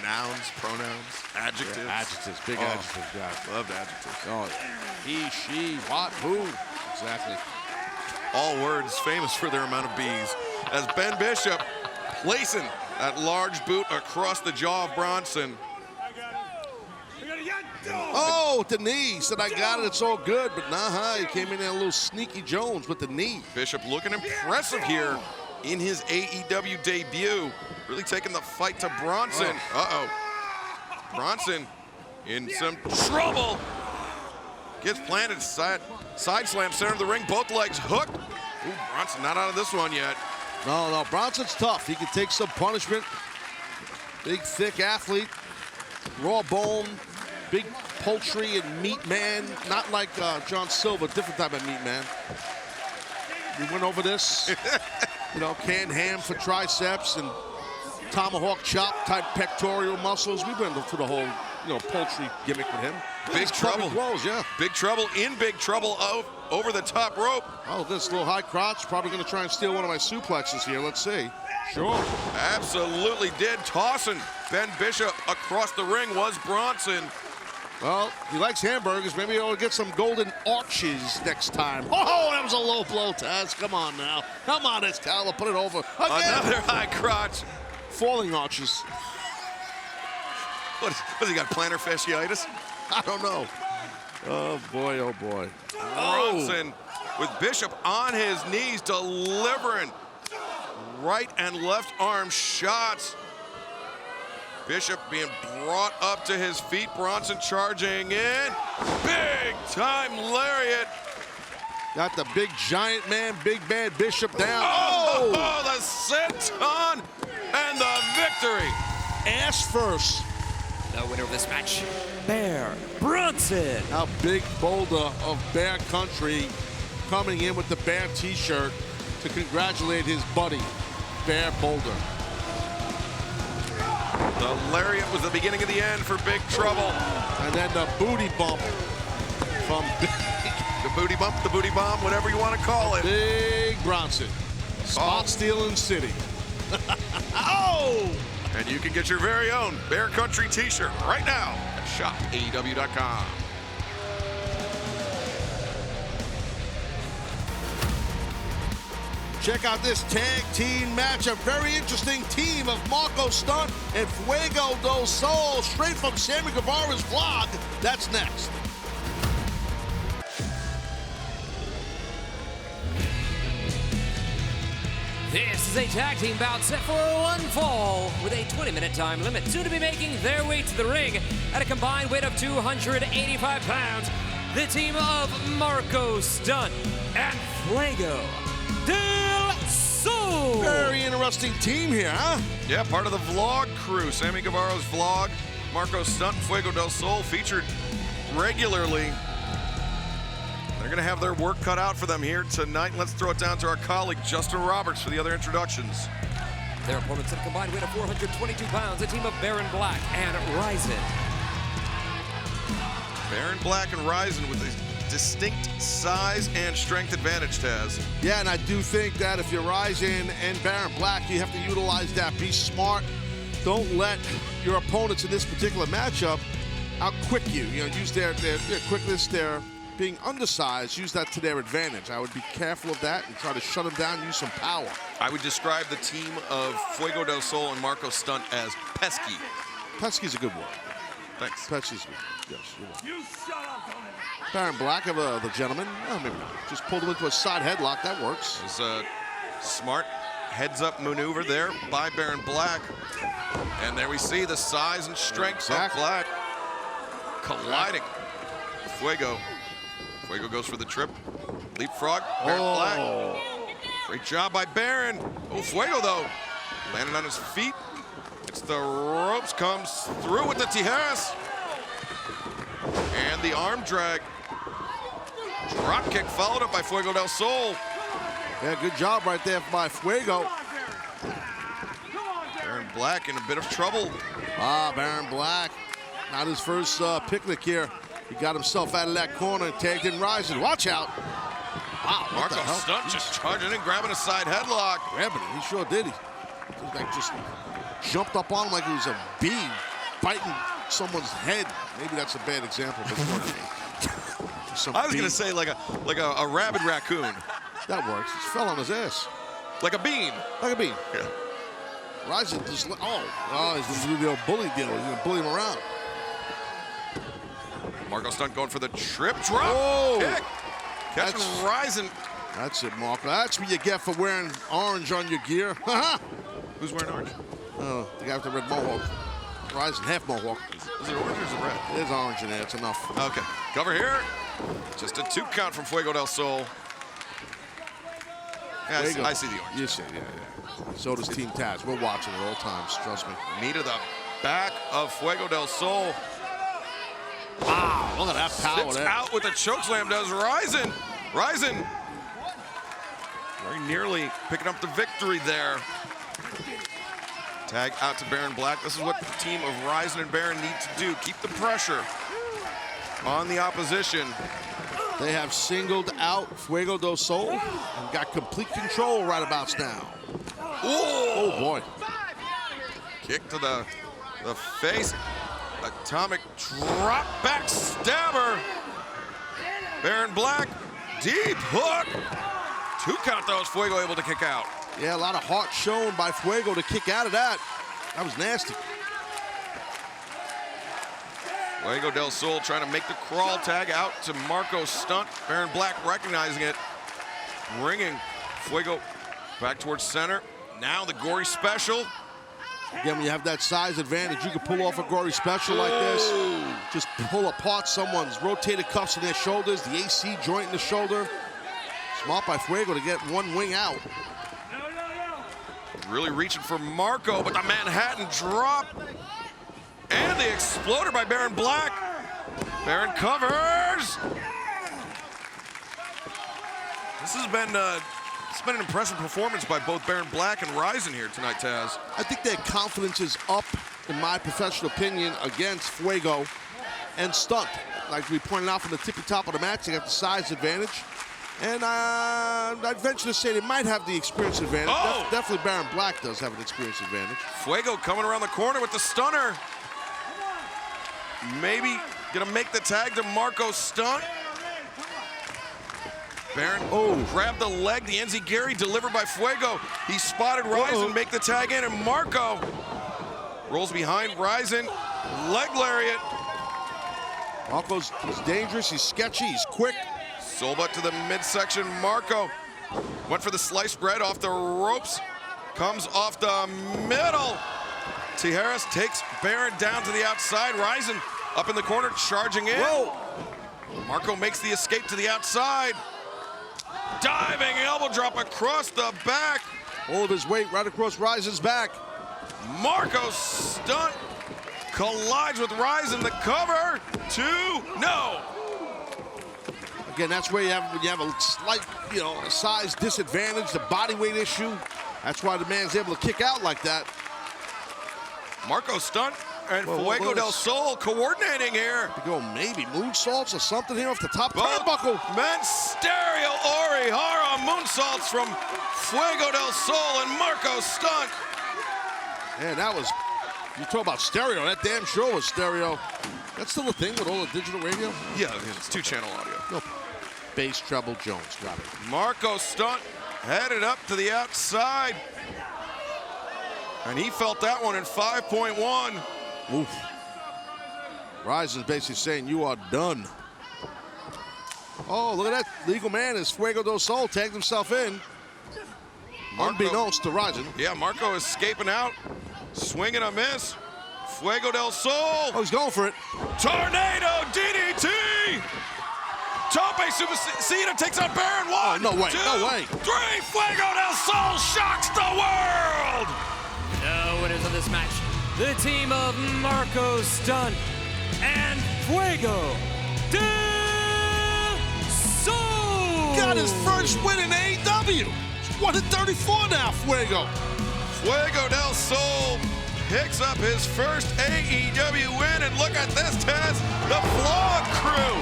Nouns, pronouns, adjectives.
Yeah, adjectives, big adjectives, guys.
Loved adjectives.
Oh, he, she, what, who. Exactly.
All words famous for their amount of bees. As Ben Bishop placing that large boot across the jaw of Bronson.
Oh, with the knee. He said, I got it, it's all good. But nah, he came in there a little sneaky Jones with the knee.
Bishop looking impressive here in his AEW debut. Really taking the fight to Bronson. Bronson in some trouble. Gets planted, side slam, center of the ring, both legs hooked. Ooh, Bronson not out of this one yet.
No, Bronson's tough. He can take some punishment. Big, thick athlete, raw bone, big poultry and meat man. Not like John Silver, different type of meat man. We went over this. Canned ham for triceps and tomahawk chop type pectoral muscles. We've been through the whole, poultry gimmick with him.
Big trouble.
Blows, yeah.
Big trouble in big trouble over the top rope.
Oh, this little high crotch. Probably going to try and steal one of my suplexes here. Let's see. Sure.
Absolutely did. Tossing Ben Bishop across the ring was Bronson.
Well, he likes hamburgers. Maybe he'll get some golden arches next time. Oh, that was a low blow, Taz. Come on now. Come on, Excalibur. Put it over. Again.
Another high crotch.
Falling arches.
What's he got, plantar fasciitis?
I don't know. Oh, boy, oh, boy.
Bronson with Bishop on his knees, delivering right and left arm shots. Bishop being brought up to his feet. Bronson charging in. Big time lariat.
Got the big giant man, big bad Bishop down.
Oh, the senton and the victory.
Ass first.
The winner of this match, Bear Bronson.
Now big boulder of Bear Country coming in with the Bear t-shirt to congratulate his buddy, Bear Boulder.
The lariat was the beginning of the end for Big Trouble.
And then the booty bump from Big.
The booty bump, the booty bomb, whatever you want to call it.
Big Bronson. Spot stealing city. Oh!
And you can get your very own Bear Country t-shirt right now at shopaew.com.
Check out this tag team match. A very interesting team of Marco Stunt and Fuego del Sol, straight from Sammy Guevara's vlog. That's next.
This is a tag team bout set for one fall with a 20-minute time limit. Soon to be making their way to the ring at a combined weight of 285 pounds. The team of Marco Stunt and Fuego del Sol.
Very interesting team here, huh?
Yeah, part of the vlog crew. Sammy Guevara's vlog. Marco Stunt and Fuego del Sol featured regularly. They're going to have their work cut out for them here tonight. Let's throw it down to our colleague, Justin Roberts, for the other introductions.
Their opponents at a combined weight of 422 pounds, a team of Baron Black and Ryzen.
Baron Black and Ryzen with a distinct size and strength advantage, Taz.
Yeah, and I do think that if you're Ryzen and Baron Black, you have to utilize that. Be smart. Don't let your opponents in this particular matchup out-quick you. You know, use their quickness, their being undersized, use that to their advantage. I would be careful of that and try to shut them down, use some power.
I would describe the team of Fuego del Sol and Marco Stunt as pesky.
Pesky's a good word.
Thanks.
Pesky's good. Yes, you're right. You shut up, Baron Black of the gentleman. Oh, maybe not. Just pulled him into a side headlock. That works.
It's a smart heads-up maneuver there by Baron Black. And there we see the size and strength of Black colliding. Fuego. Fuego goes for the trip. Leapfrog. Baron Black. Great job by Baron. Oh, Fuego, though, landed on his feet. It's the ropes, comes through with the Tijeras. And the arm drag. Drop kick followed up by Fuego del Sol.
Yeah, good job right there by Fuego.
Baron Black in a bit of trouble.
Baron Black. Not his first picnic here. He got himself out of that corner and tagged in Ryzen. Watch out. Wow,
Marco Stunt just charging in, grabbing a side headlock.
Grabbing it, he sure did. He just jumped up on him like he was a bee biting someone's head. Maybe that's a bad example.
I was going to say like a rabid raccoon.
That works. He fell on his ass.
Like a bean.
Like a bean.
Yeah.
Ryzen just, he's going to do the old bully deal. He's going to bully him around.
Marco Stunt going for the trip drop kick. Catching Ryzen.
That's it, Marco. That's what you get for wearing orange on your gear.
Who's wearing orange?
The guy with the red mohawk. Ryzen, half mohawk.
Is it orange or is it red?
There's orange in there. It's enough.
Okay. Cover here. Just a 2 count from Fuego del Sol. Yeah, I see the orange.
You see, yeah. So does Team Taz. We're watching at all times. Trust me.
Knee to the back of Fuego del Sol.
Wow, look at that power
Sits
there.
out with a chokeslam, does Ryzen. Ryzen very nearly picking up the victory there. Tag out to Baron Black. This is what the team of Ryzen and Baron need to do. Keep the pressure on the opposition.
They have singled out Fuego del Sol and got complete control right about now. Oh boy.
Kick to the face. Atomic drop back stabber. Baron Black, deep hook. 2 count those, Fuego able to kick out.
Yeah, a lot of heart shown by Fuego to kick out of that. That was nasty.
Fuego del Sol trying to make the crawl, tag out to Marco Stunt. Baron Black recognizing it. Bringing Fuego back towards center. Now the gory special.
Again, when you have that size advantage, you can pull off a gory special like this. Just pull apart someone's rotated cuffs in their shoulders, the AC joint in the shoulder. Smart by Fuego to get one wing out.
Really reaching for Marco, but the Manhattan drop. And the exploder by Baron Black. Baron covers. This has been it's been an impressive performance by both Baron Black and Ryzen here tonight, Taz.
I think their confidence is up, in my professional opinion, against Fuego and Stunt. Like we pointed out from the tippy top of the match, they got the size advantage. And I'd venture to say they might have the experience advantage.
Oh!
Definitely Baron Black does have an experience advantage.
Fuego coming around the corner with the stunner. Maybe gonna make the tag to Marco Stunt. Baron grabbed the leg, the Enziguri delivered by Fuego. He spotted Ryzen, make the tag in, and Marco rolls behind Ryzen. Leg lariat.
Marco's dangerous, he's sketchy, he's quick.
Soul butt to the midsection. Marco went for the sliced bread off the ropes. Comes off the middle. Tijeras takes Baron down to the outside. Ryzen up in the corner, charging in.
Whoa.
Marco makes the escape to the outside. Diving elbow drop across the back.
All of his weight right across Ryzen's back.
Marco Stunt collides with Ryzen. The cover. 2. No.
Again, that's where you have a slight, a size disadvantage, the body weight issue. That's why the man's able to kick out like that.
Marco Stunt and Fuego del Sol coordinating here.
To go maybe moonsaults or something here off the top turnbuckle.
Stereo Orihara moonsaults from Fuego del Sol and Marco Stunt.
Man, that was, you talk about stereo, that damn sure was stereo. That's still a thing with all the digital radio?
Yeah, it's 2-channel audio.
No. Bass, treble, Jones, got it.
Marco Stunt headed up to the outside. And he felt that one in 5.1.
Oof. Ryzen's basically saying you are done. Oh, look at that. Legal man as Fuego del Sol tagged himself in. Unbeknownst to Ryzen.
Yeah, Marco escaping out. Swinging a miss. Fuego del Sol.
Oh, he's going for it.
Tornado DDT. Tope Suicida takes on Baron. 1,
oh, no way,
2,
no way.
3. Fuego del Sol shocks the world.
The winners of this match, the team of Marco Stunt and Fuego del Sol.
Got his first win in AEW. He's 1-34 now, Fuego.
Fuego del Sol picks up his first AEW win, and look at this, Taz. The Flog Crew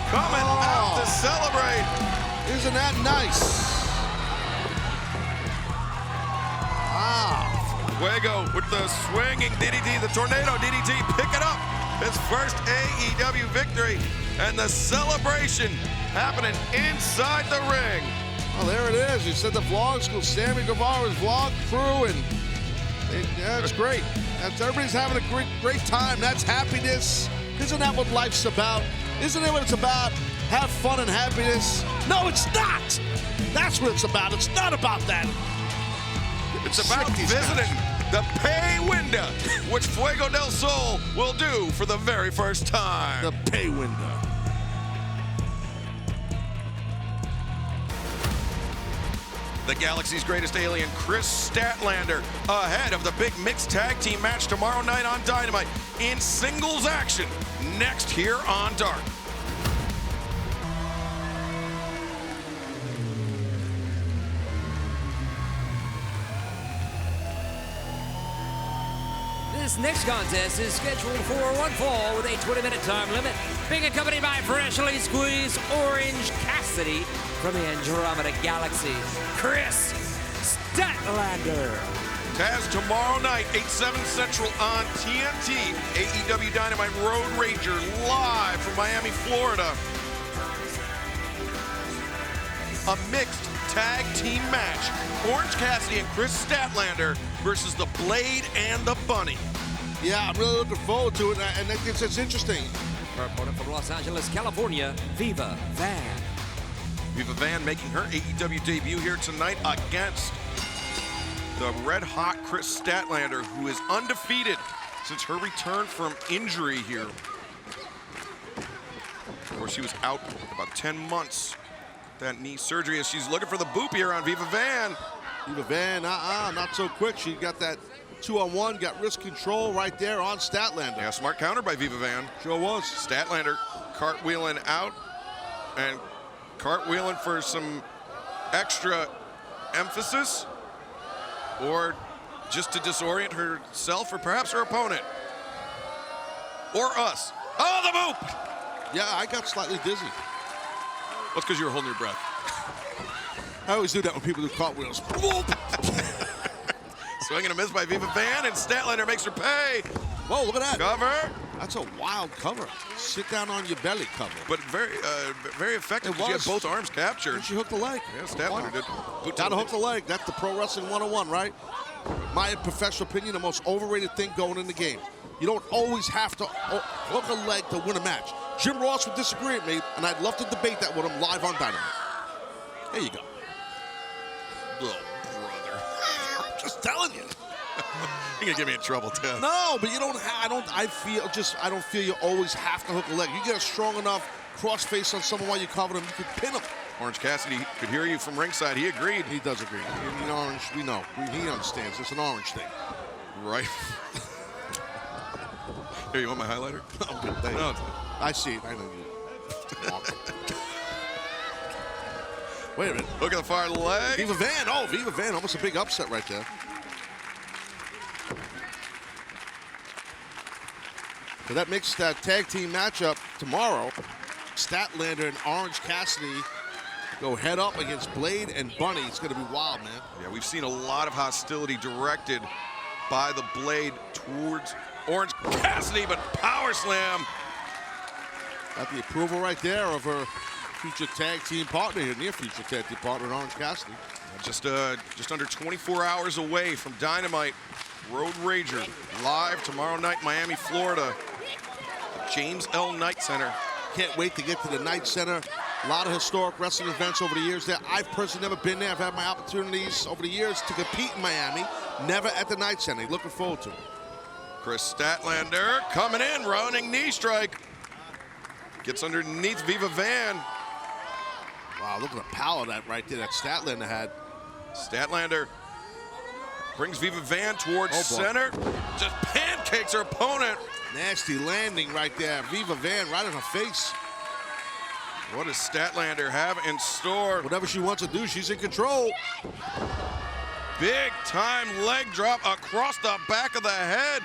coming out to celebrate.
Isn't that nice? Wow.
Fuego with the swinging DDT, the tornado DDT, picking up his first AEW victory, and the celebration happening inside the ring.
Well, there it is. You said the vlog school, Sammy Guevara's vlog crew, and that's great. Everybody's having a great time. That's happiness. Isn't that what life's about? Isn't that what it's about? Have fun and happiness? No, it's not. That's what it's about. It's not about that.
It's about visiting the pay window, which Fuego del Sol will do for the very first time.
The pay window.
The Galaxy's greatest alien, Chris Statlander, ahead of the big mixed tag team match tomorrow night on Dynamite in singles action, next here on Dark.
This next contest is scheduled for one fall with a 20-minute time limit, being accompanied by freshly squeezed orange Cassidy from the Andromeda Galaxy, Chris Statlander.
Taz, tomorrow night, 8/7 Central on TNT, AEW Dynamite Road Rager, live from Miami, Florida. A mixed tag team match. Orange Cassidy and Chris Statlander versus the Blade and the Bunny.
Yeah, I'm really looking forward to it, and I think it's interesting.
Our opponent from Los Angeles, California, Viva Van.
Viva Van making her AEW debut here tonight against the red-hot Chris Statlander, who is undefeated since her return from injury here. Of course, she was out about 10 months. That knee surgery as she's looking for the boop here on Viva Van.
Viva Van, not so quick. She got that 2-on-1, got wrist control right there on Statlander.
Yeah, smart counter by Viva Van.
Sure was.
Statlander cartwheeling out and cartwheeling for some extra emphasis, or just to disorient herself or perhaps her opponent. Or us. Oh, the boop!
Yeah, I got slightly dizzy.
That's because you were holding your breath.
I always do that when people do cartwheels.
Swing and a miss by Viva Van, and Statlander makes her pay.
Whoa, look at that.
Cover.
That's a wild cover. Sit down on your belly cover.
But very effective. She had both arms captured.
And she hooked the leg.
Yeah, Statlander did.
Gotta hook the leg. That's the pro wrestling 101, right? My professional opinion, the most overrated thing going in the game. You don't always have to hook a leg to win a match. Jim Ross would disagree with me, and I'd love to debate that with him live on Dynamite. There you go.
Little brother.
I'm just telling you.
You're gonna get me in trouble, Ted.
No, but you don't. I don't feel you always have to hook a leg. You get a strong enough cross face on someone while you cover them, you can pin them.
Orange Cassidy could hear you from ringside. He agreed.
He does agree. In Orange, we know. He understands. It's an Orange thing.
Right. Here, you want my highlighter?
I'm good. Thank you. I see it. I know you. Wait a minute.
Look at the far leg.
Viva Van. Oh, Viva Van. Almost a big upset right there. So that makes that tag team matchup tomorrow. Statlander and Orange Cassidy go head up against Blade and Bunny. It's going to be wild, man.
Yeah, we've seen a lot of hostility directed by the Blade towards Orange Cassidy, but power slam.
Got the approval right there of her future tag team partner here, near future tag team partner, Orange Cassidy.
Just under 24 hours away from Dynamite. Road Rager live tomorrow night, Miami, Florida. James L. Knight Center.
Can't wait to get to the Knight Center. A lot of historic wrestling events over the years there. I've personally never been there. I've had my opportunities over the years to compete in Miami. Never at the Knight Center. Looking forward to it.
Chris Statlander coming in, running knee strike. Gets underneath Viva Van.
Wow, look at the power that right there that Statlander had.
Statlander brings Viva Van towards center. Just pancakes her opponent.
Nasty landing right there. Viva Van right in her face.
What does Statlander have in store?
Whatever she wants to do, she's in control.
Big time leg drop across the back of the head.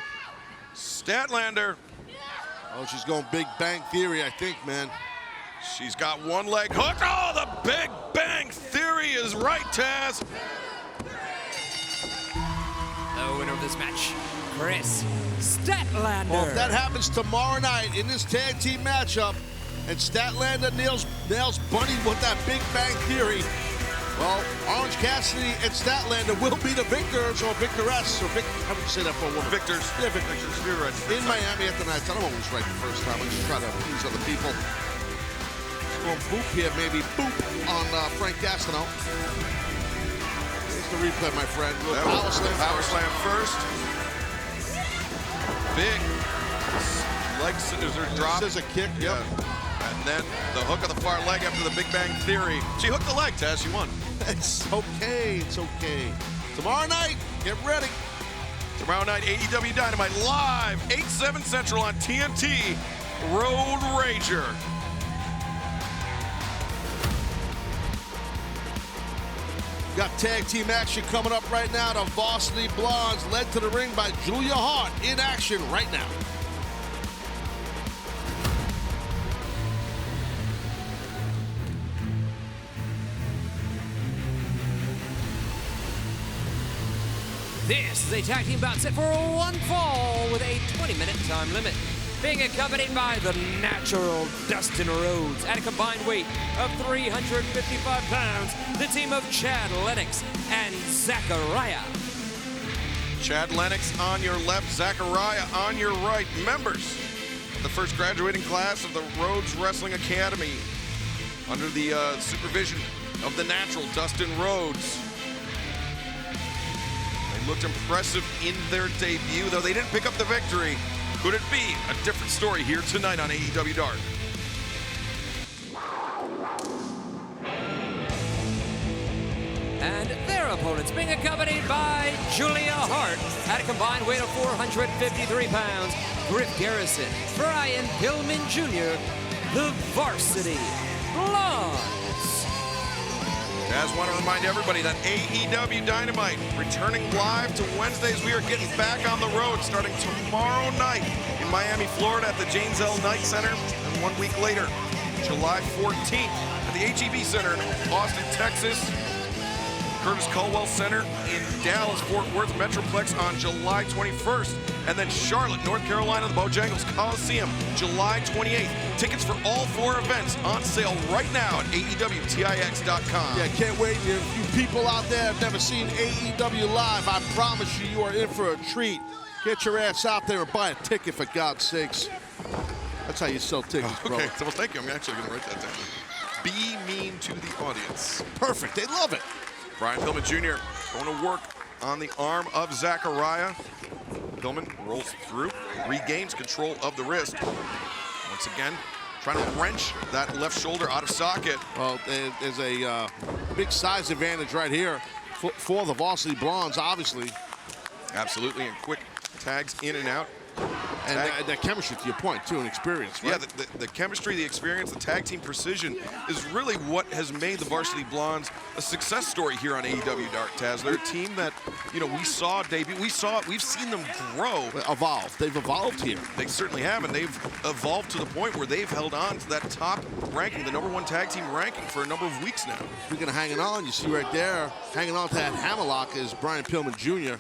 Statlander.
Oh, she's going Big Bang Theory, I think, man.
She's got one leg hooked. Oh, the Big Bang Theory is right, Taz.
The winner of this match, Chris Statlander.
Well, if that happens tomorrow night in this tag team matchup, and Statlander nails Bunny with that Big Bang Theory, well, Orange Cassidy and Statlander will be the victors or victoress. Or how would you say that for a woman?
Victors.
Yeah, victors.
You're right.
In Miami at the night. I don't always right the first time. I just try to please other people. Going boop here, maybe boop on Frank Gastineau. Here's the replay, my friend.
Power slam first. Big leg scissor drop.
Scissor kick, yep.
And then the hook of the far leg after the Big Bang Theory. She hooked the leg, Taz. She won.
It's okay. It's okay. Tomorrow night, get ready.
Tomorrow night, AEW Dynamite live, 8/7 Central on TNT. Road Rager.
Got tag team action coming up right now. The Varsity Blondes led to the ring by Julia Hart in action right now.
This is a tag team bout set for one fall with a 20-minute time limit. Being accompanied by the natural Dustin Rhodes at a combined weight of 355 pounds, the team of Chad Lennox and Zachariah.
Chad Lennox on your left, Zachariah on your right. Members of the first graduating class of the Rhodes Wrestling Academy under the supervision of the natural Dustin Rhodes. looked impressive in their debut, though they didn't pick up the victory. Could it be a different story here tonight on AEW Dark?
And their opponents being accompanied by Julia Hart at a combined weight of 453 pounds, Griff Garrison, Brian Pillman Jr., the Varsity Blondes.
I just want to remind everybody that AEW Dynamite returning live to Wednesdays. We are getting back on the road starting tomorrow night in Miami, Florida at the James L. Knight Center. And 1 week later, July 14th at the HEB Center in Austin, Texas. Curtis Culwell Center in Dallas, Fort Worth Metroplex on July 21st. And then Charlotte, North Carolina, the Bojangles Coliseum, July 28th. Tickets for all 4 events on sale right now at AEWTIX.com.
Yeah, can't wait. You people out there have never seen AEW live. I promise you, you are in for a treat. Get your ass out there and buy a ticket, for God's sakes. That's how you sell tickets, bro.
Okay, so thank you. I'm actually going to write that down. Be mean to the audience.
Perfect. They love it.
Brian Pillman Jr. going to work on the arm of Zachariah. Pillman rolls through, regains control of the wrist. Once again, trying to wrench that left shoulder out of socket.
Well, there's a big size advantage right here for the Varsity Blondes, obviously.
Absolutely, and quick tags in and out.
And that chemistry, to your point, too, and experience, right?
Yeah, the chemistry, the experience, the tag team precision is really what has made the Varsity Blondes a success story here on AEW Dark, Taz. They're a team that, you know, we saw debut. We've seen them grow.
Evolve. They've evolved here.
They certainly have, and they've evolved to the point where they've held on to that top ranking, the #1 tag team ranking for a number of weeks now.
Speaking of hanging on, you see right there, hanging on to that hammerlock is Brian Pillman Jr.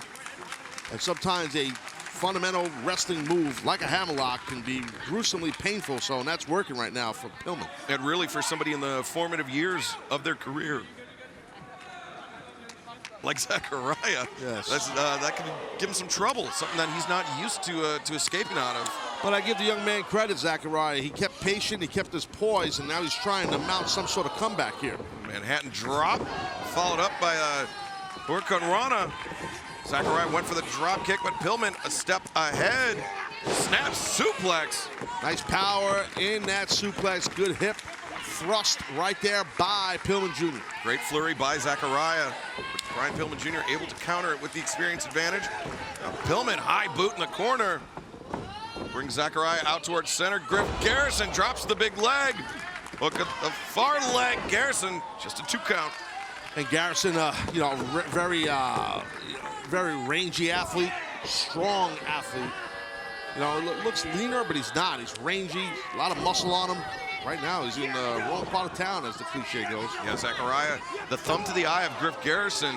And sometimes a fundamental wrestling move like a hammerlock can be gruesomely painful, so and that's working right now for Pillman.
And really for somebody in the formative years of their career, like Zachariah,
yes.
That can give him some trouble, something that he's not used to escaping out of.
But I give the young man credit, Zachariah. He kept patient, he kept his poise, and now he's trying to mount some sort of comeback here.
Manhattan drop, followed up by Hurricane Rana. Zachariah went for the drop kick, but Pillman a step ahead. Snap suplex.
Nice power in that suplex. Good hip thrust right there by Pillman Jr.
Great flurry by Zachariah. Brian Pillman Jr. able to counter it with the experience advantage. Now Pillman, high boot in the corner. Brings Zachariah out towards center. Griff Garrison drops the big leg. Look at the far leg. Garrison, just a 2 count.
And Garrison, you know, very rangy athlete, strong athlete. You know, looks leaner, but he's not. He's rangy, a lot of muscle on him. Right now, he's in the wrong part of town, as the cliche goes.
Yeah, Zachariah, the thumb to the eye of Griff Garrison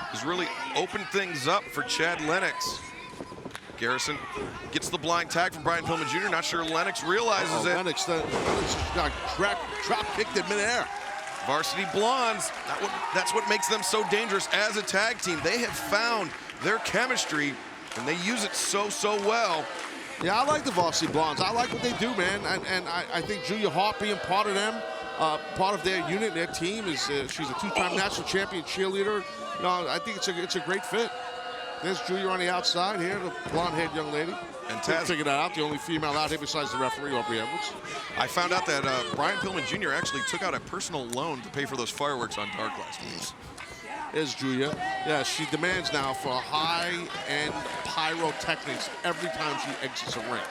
has really opened things up for Chad Lennox. Garrison gets the blind tag from Brian Pillman Jr. Not sure Lennox realizes it.
Lennox got drop kicked in midair.
Varsity Blondes, that's what makes them so dangerous as a tag team. They have found their chemistry, and they use it so well.
Yeah, I like the Varsity Blondes. I like what they do, man. And I think Julia Hart being part of them, part of their unit, their team, is she's a 2-time national champion cheerleader. You know, I think it's a great fit. There's Julia on the outside here, the blonde-haired young lady.
And Taz,
figured that out, the only female out here besides the referee, Aubrey Edwards.
I found out that Brian Pillman Jr. actually took out a personal loan to pay for those fireworks on Dark last week.
There's Julia. Yeah, she demands now for high-end pyrotechnics every time she exits a ring.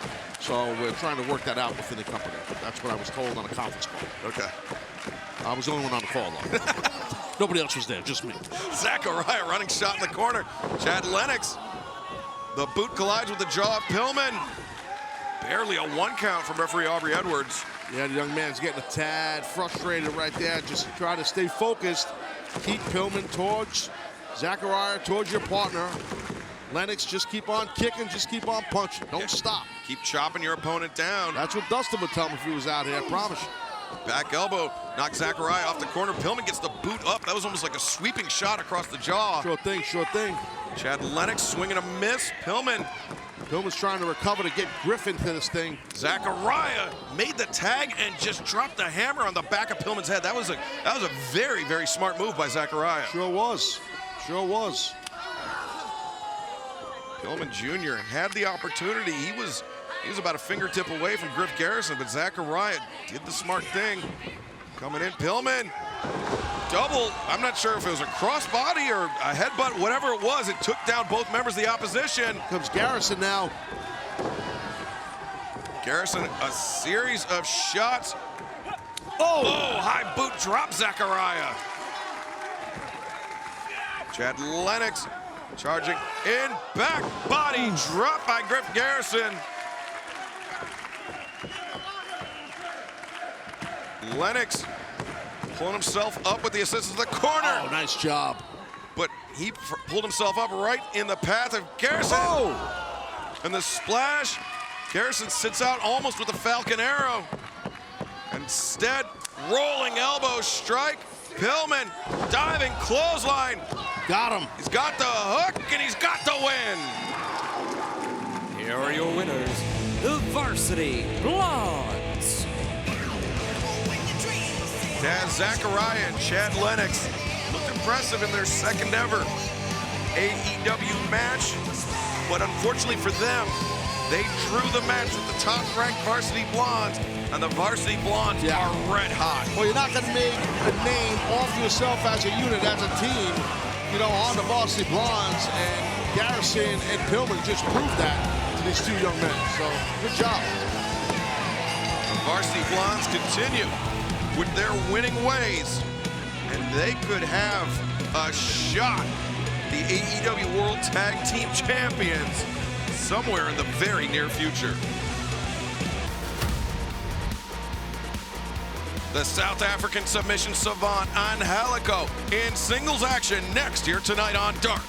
So we're trying to work that out within the company. That's what I was told on a conference call.
Okay.
I was the only one on the call, though. Nobody else was there, just me.
Zachariah running shot in the corner. Chad Lennox. The boot collides with the jaw of Pillman. Barely a 1 count from referee Aubrey Edwards.
Yeah, the young man's getting a tad frustrated right there. Just try to stay focused. Keep Pillman towards Zachariah, towards your partner. Lennox, just keep on kicking, just keep on punching. Don't stop.
Keep chopping your opponent down.
That's what Dustin would tell him if he was out here, I promise you.
Back elbow, knocks Zachariah off the corner. Pillman gets the boot up. That was almost like a sweeping shot across the jaw.
Sure thing, sure thing.
Chad Lennox swinging a miss.
Pillman's trying to recover to get Griff into this thing.
Zachariah made the tag and just dropped the hammer on the back of Pillman's head. That was a very, very smart move by Zachariah.
Sure was. Sure was.
Pillman Jr. had the opportunity. He was about a fingertip away from Griff Garrison, but Zachariah did the smart thing. Coming in, Pillman. Double, I'm not sure if it was a crossbody or a headbutt, whatever it was, it took down both members of the opposition.
Comes Garrison now.
Garrison, a series of shots. Oh, high boot drop, Zachariah. Chad Lennox charging in, back body drop by Griff Garrison. Lennox pulling himself up with the assistance of the corner.
Oh, nice job.
But he pulled himself up right in the path of Garrison.
Oh!
And the splash, Garrison sits out almost with a Falcon Arrow. Instead, rolling elbow strike. Pillman diving clothesline.
Got him.
He's got the hook and he's got the win.
Here are your winners, the Varsity Blondes.
Taz Zachariah and Chad Lennox looked impressive in their second ever AEW match, but unfortunately for them, they drew the match with the top-ranked Varsity Blondes, and the Varsity Blondes are red hot.
Well, you're not going to make a name off yourself as a unit, as a team, you know, on the Varsity Blondes, and Garrison and Pillman just proved that to these two young men. So, good job.
The Varsity Blondes continue with their winning ways, and they could have a shot at the AEW World Tag Team Champions somewhere in the very near future. The South African submission savant Angelico in singles action next here tonight on Dark.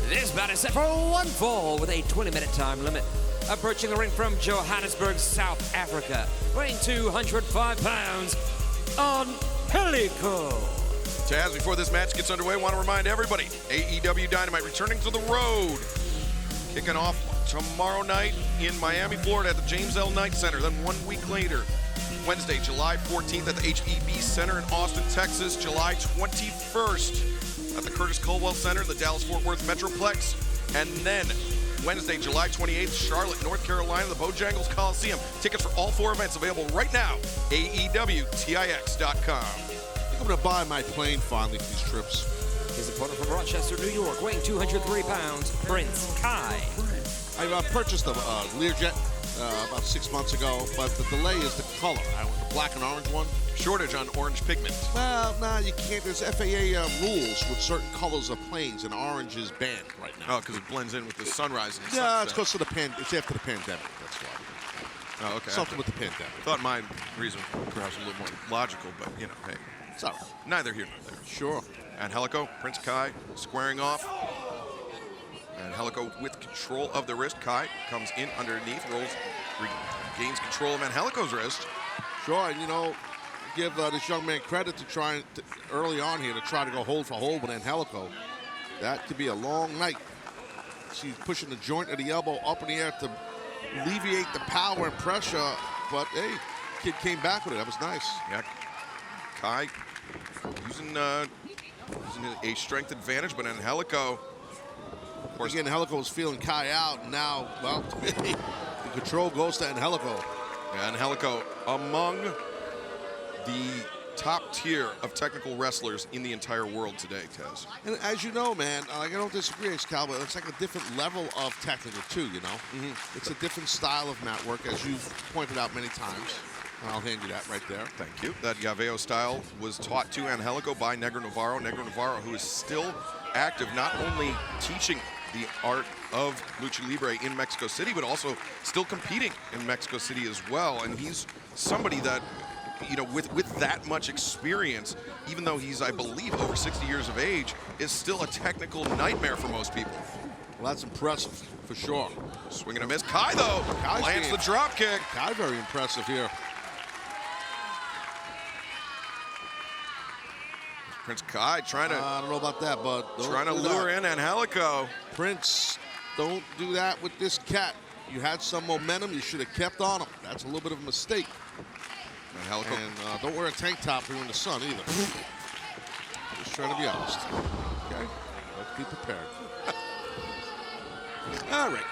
This bout is set for one fall with a 20-minute time limit. Approaching the ring from Johannesburg, South Africa, weighing 205 pounds, Angelico.
Taz, before this match gets underway, I want to remind everybody, AEW Dynamite returning to the road. Kicking off tomorrow night in Miami, Florida at the James L. Knight Center. Then 1 week later, Wednesday, July 14th at the HEB Center in Austin, Texas. July 21st at the Curtis Culwell Center in the Dallas-Fort Worth Metroplex. And then Wednesday, July 28th, Charlotte, North Carolina, the Bojangles Coliseum. Tickets for all 4 events available right now, AEWTIX.com.
I think I'm going to buy my plane finally for these trips.
His opponent from Rochester, New York, weighing 203 pounds, Prince Kai.
I purchased a Learjet about 6 months ago, but the delay is the color. I want the black and orange one.
Shortage on orange pigment.
Well, no, you can't. There's FAA rules with certain colors of planes, and orange is banned right now.
Oh, because it blends in with the sunrise and
Yeah,
sunset.
it's because of the it's after the pandemic. That's why.
Oh, okay.
Something with the pandemic.
Thought my reason perhaps a little more logical, but you know, hey,
It's all right.
neither here nor there.
Sure.
Angelico, Prince Kai squaring off. Angelico with control of the wrist. Kai comes in underneath, regains control of Angelico's wrist.
Sure, and you know, give this young man credit to trying early on here to try to go hold for hold with Angelico. That could be a long night. She's pushing the joint of the elbow up in the air to alleviate the power and pressure, but hey, kid came back with it. That was nice.
Yeah, Kai using a strength advantage, but Angelico, of course,
again, Angelico was feeling Kai out, and now, well, the control goes to Angelico.
Yeah, Angelico among the top tier of technical wrestlers in the entire world today, Tez.
And as you know, man, I don't disagree, Cal, but it's like a different level of technical too, you know? It's a different style of mat work, as you've pointed out many times. And I'll hand you that right there.
Thank you. That Yaveo style was taught to Angelico by Negro Navarro. Negro Navarro, who is still active, not only teaching the art of Lucha Libre in Mexico City, but also still competing in Mexico City as well. And he's somebody that, you know, with that much experience, even though he's, I believe, over 60 years of age, is still a technical nightmare for most people.
Well, that's impressive, for sure.
Swing and a miss. Kai, though, lands the drop kick.
Kai very impressive here.
Prince Kai trying to...
I don't know about that, but...
Trying to lure in Angelico.
Prince, don't do that with this cat. You had some momentum. You should have kept on them. That's a little bit of a mistake.
And Helico.
And don't wear a tank top when you're in the sun either. Just trying to be honest. Okay? Let's be prepared. All right.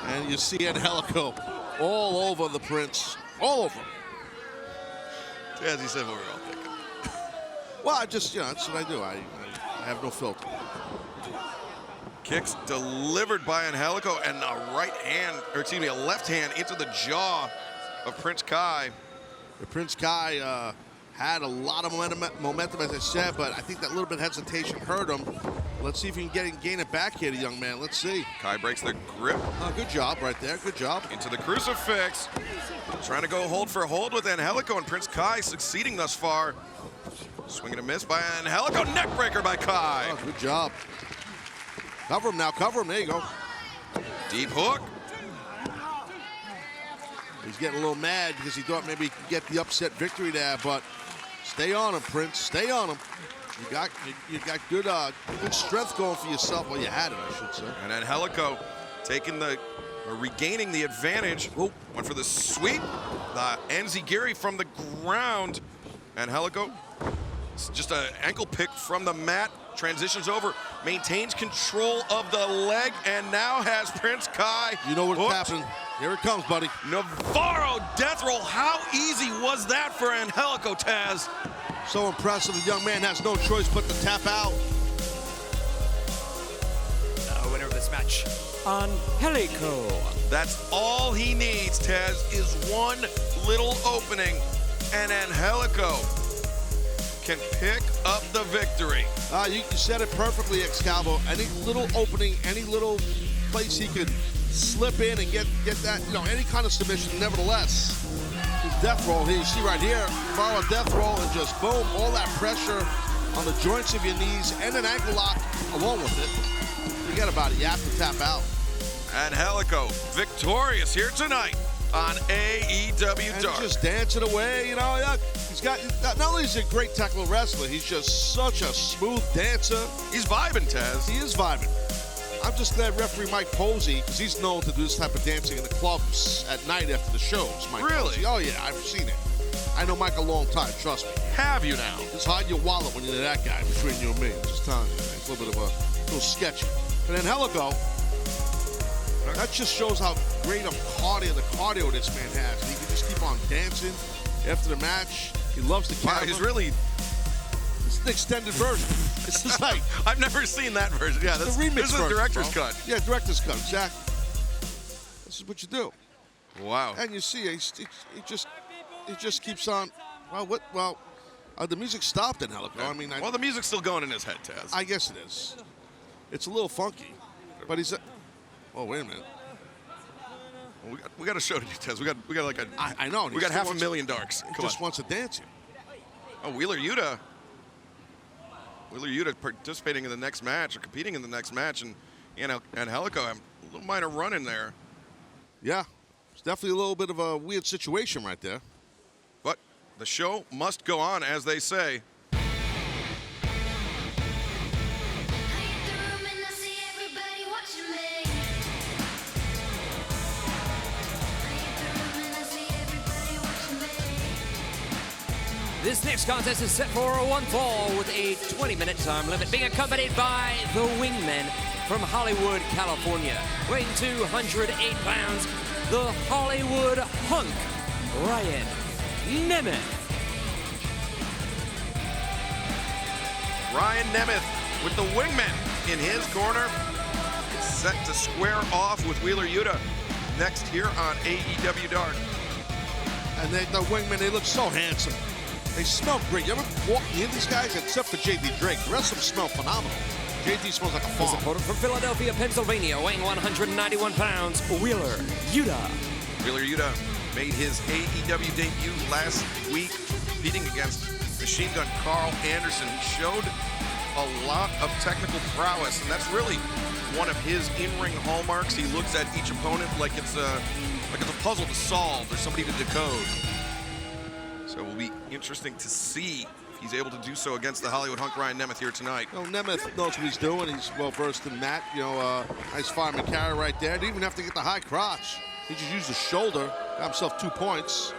And you see Angelico all over the Prince. All over him.
As he said, what we're all thinking.
Well, I just, that's what I do. I have no filter.
Kicks delivered by Angelico, and a left hand into the jaw of Prince Kai.
The Prince Kai had a lot of momentum, as I said, but I think that little bit of hesitation hurt him. Let's see if he can gain it back here, the young man. Let's see.
Kai breaks the grip.
Good job right there. Good job.
Into the crucifix. Trying to go hold for hold with Angelico, and Prince Kai succeeding thus far. Swing and a miss by Angelico. Neckbreaker by Kai.
Oh, good job. Cover him now. Cover him. There you go.
Deep hook.
He's getting a little mad because he thought maybe he could get the upset victory there, but stay on him, Prince. Stay on him. You got good strength going for yourself. Well, you had it, I should say.
And Angelico regaining the advantage. Went for the sweep. The Enziguri from the ground. Angelico, just an ankle pick from the mat. Transitions over, maintains control of the leg, and now has Prince Kai.
You know what's happening. Here it comes, buddy.
Navarro death roll. How easy was that for Angelico, Taz?
So impressive. The young man has no choice but to tap out.
The winner of this match, Angelico.
That's all he needs, Taz, is one little opening, and Angelico can pick up the victory.
You said it perfectly, Excalibur. Any little opening, any little place he could slip in and get that, any kind of submission. Nevertheless, his death roll here, you see right here, follow a death roll and just boom, all that pressure on the joints of your knees and an ankle lock along with it. Forget about it. You have to tap out.
Angelico victorious here tonight on AEW
and
Dark.
Just dancing away, he's got, not only is he a great technical wrestler, he's just such a smooth dancer.
He's vibing, Taz.
He is vibing. I'm just glad referee Mike Posey, because he's known to do this type of dancing in the clubs at night after the shows. Mike
Really?
Posey. Oh yeah, I've seen it. I know Mike a long time, trust me.
Have you now?
Just hide your wallet when you're that guy between you and me. I'm just telling you, man. It's a little bit of a little sketchy. But then Angelico, that just shows how great of cardio this man has. He can just keep on dancing after the match. He loves the camera.
Wow, he's really...
This is the extended version. This is like...
I've never seen that version. Yeah, that's
the remix
this is the
version,
director's
bro.
cut.
Yeah, director's cut, exactly. This is what you do.
Wow.
And you see, he just keeps on... Well, the music stopped in Angelico. I mean...
the music's still going in his head, Taz.
I guess it is. It's a little funky. But he's... Oh, wait a minute.
Well, we got a show to do, Tez. We got like a.
I know.
We got $500,000 Darks.
He just wants to dance here.
Oh, Wheeler Yuta participating in the next match or competing in the next match, and Angelico, a little minor run in there.
Yeah, it's definitely a little bit of a weird situation right there.
But the show must go on, as they say.
This next contest is set for one fall with a 20-minute time limit, being accompanied by the Wingmen from Hollywood, California. Weighing 208 pounds, the Hollywood Hunk, Ryan Nemeth.
Ryan Nemeth with the Wingmen in his corner, set to square off with Wheeler Yuta next here on AEW Dark.
And the Wingmen, they look so handsome. They smell great. You ever walk near these guys? Except for J.D. Drake. The rest of them smell phenomenal. J.D. smells like a farm.
His opponent from Philadelphia, Pennsylvania, weighing 191 pounds, Wheeler Yuta.
Wheeler Yuta made his AEW debut last week, competing against Machine Gun Carl Anderson. He showed a lot of technical prowess, and that's really one of his in-ring hallmarks. He looks at each opponent like it's a puzzle to solve or somebody to decode. So it will be interesting to see if he's able to do so against the Hollywood Hunk Ryan Nemeth here tonight.
You know, Nemeth knows what he's doing. He's well versed in that. You know, nice fireman carry right there. Didn't even have to get the high crotch. He just used the shoulder, got himself 2 points.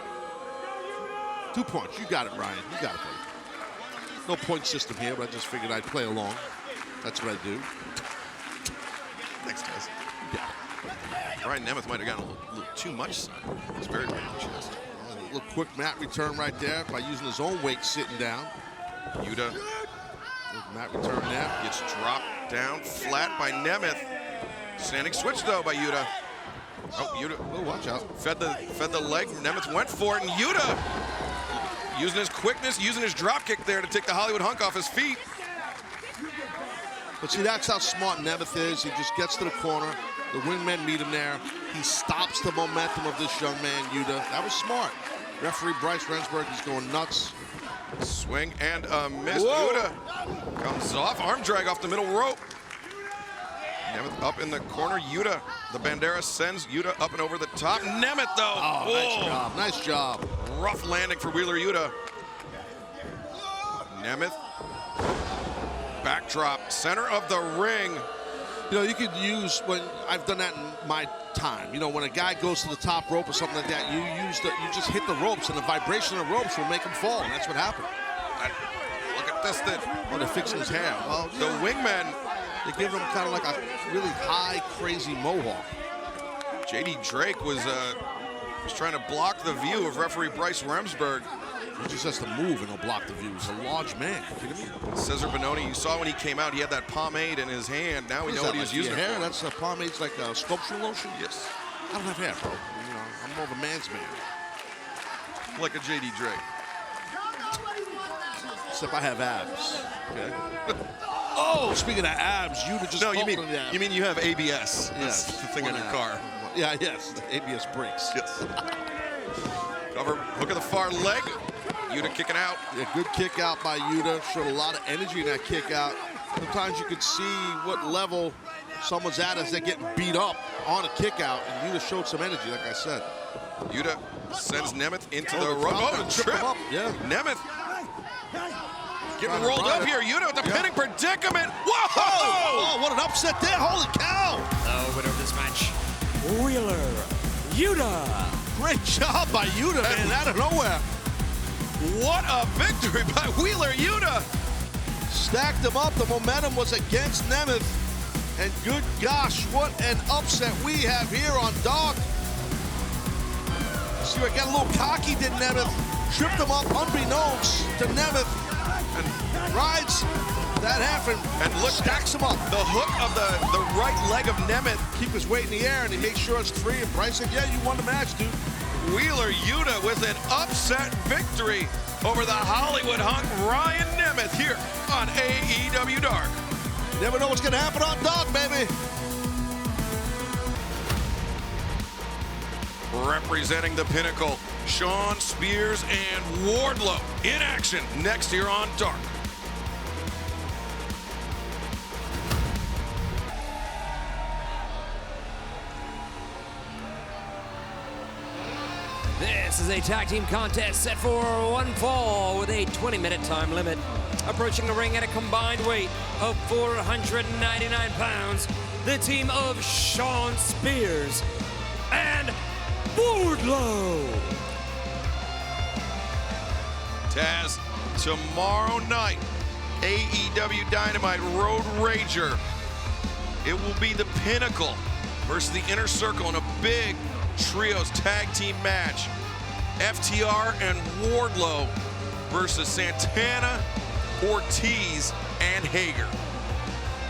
2 points. You got it, Ryan. You got it, buddy. No point system here, but I just figured I'd play along. That's what I do.
Thanks, guys. Yeah. Ryan Nemeth might have gotten a little too much sun. It's very right on the chest.
A little quick mat return right there by using his own weight sitting down.
Yuta.
Mat return there.
Gets dropped down flat by Nemeth. Standing switch though by Yuta. Oh, Yuta.
Oh, watch out.
Fed the leg. Nemeth went for it, and Yuta using his quickness, using his drop kick there to take the Hollywood Hunk off his feet.
But see, that's how smart Nemeth is. He just gets to the corner. The wingmen meet him there. He stops the momentum of this young man, Yuta. That was smart. Referee Bryce Rensburg is going nuts.
Swing and a miss.
Whoa.
Yuta comes off. Arm drag off the middle rope. Nemeth up in the corner. Yuta, the Bandera sends Yuta up and over the top. Nemeth, though.
Oh, nice job. Nice job.
Rough landing for Wheeler Yuta. Nemeth. Backdrop. Center of the ring.
You know, you could use, when I've done that in my time, you know, when a guy goes to the top rope or something like that, you just hit the ropes, and the vibration of the ropes will make him fall, and that's what happened.
Look at this thing.
Oh, they're fixing his hair. Well,
the wingmen,
they give him kind of like a really high, crazy mohawk.
J.D. Drake was trying to block the view of referee Bryce Remsburg.
He just has to move and he'll block the view. He's a large man. You kidding me?
Cesar Bononi, you saw when he came out, he had that pomade in his hand. Now we know what he was using.
Hair? That's a pomade's like a sculpture lotion?
Yes.
I don't have hair, bro. You know, I'm more of a man's man.
Like a J.D. Drake.
Except I have abs. Okay. Oh, speaking of abs, you just
you mean you have ABS?
Yes.
That's the thing on your car.
Yeah, yes. ABS brakes.
Yes. Cover, hook of the far leg. Yuta kicking out.
Yeah, good kick out by Yuta. Showed a lot of energy in that kick out. Sometimes you could see what level someone's at as they're getting beat up on a kick out, and Yuta showed some energy, like I said.
Yuta sends Nemeth into the rope. Oh, trip.
Up. Yeah.
Nemeth getting rolled up here. Yuta with the pinning predicament. Whoa!
Oh, what an upset there. Holy cow.
The winner of this match, Wheeler Yuta.
Great job by Yuta, man, out of nowhere.
What a victory by Wheeler Yuta.
Stacked him up. The momentum was against Nemeth. And good gosh, what an upset we have here on Dark. See, I got a little cocky, did Nemeth. Tripped him up unbeknownst to Nemeth. And rides that half and
look,
stacks him up.
The hook of the right leg of Nemeth.
Keep his weight in the air, and he makes sure it's free. And Bryce said, yeah, you won the match, dude.
Wheeler Yuta with an upset victory over the Hollywood Hunk Ryan Nemeth here on AEW Dark.
Never know what's going to happen on Dark, baby.
Representing the Pinnacle, Shawn Spears and Wardlow in action next year on Dark.
This is a tag team contest set for one fall with a 20-minute time limit. Approaching the ring at a combined weight of 499 pounds, the team of Shawn Spears and Wardlow.
Taz, tomorrow night, AEW Dynamite Road Rager. It will be the Pinnacle versus the Inner Circle in a big trios tag team match. FTR and Wardlow versus Santana, Ortiz, and Hager.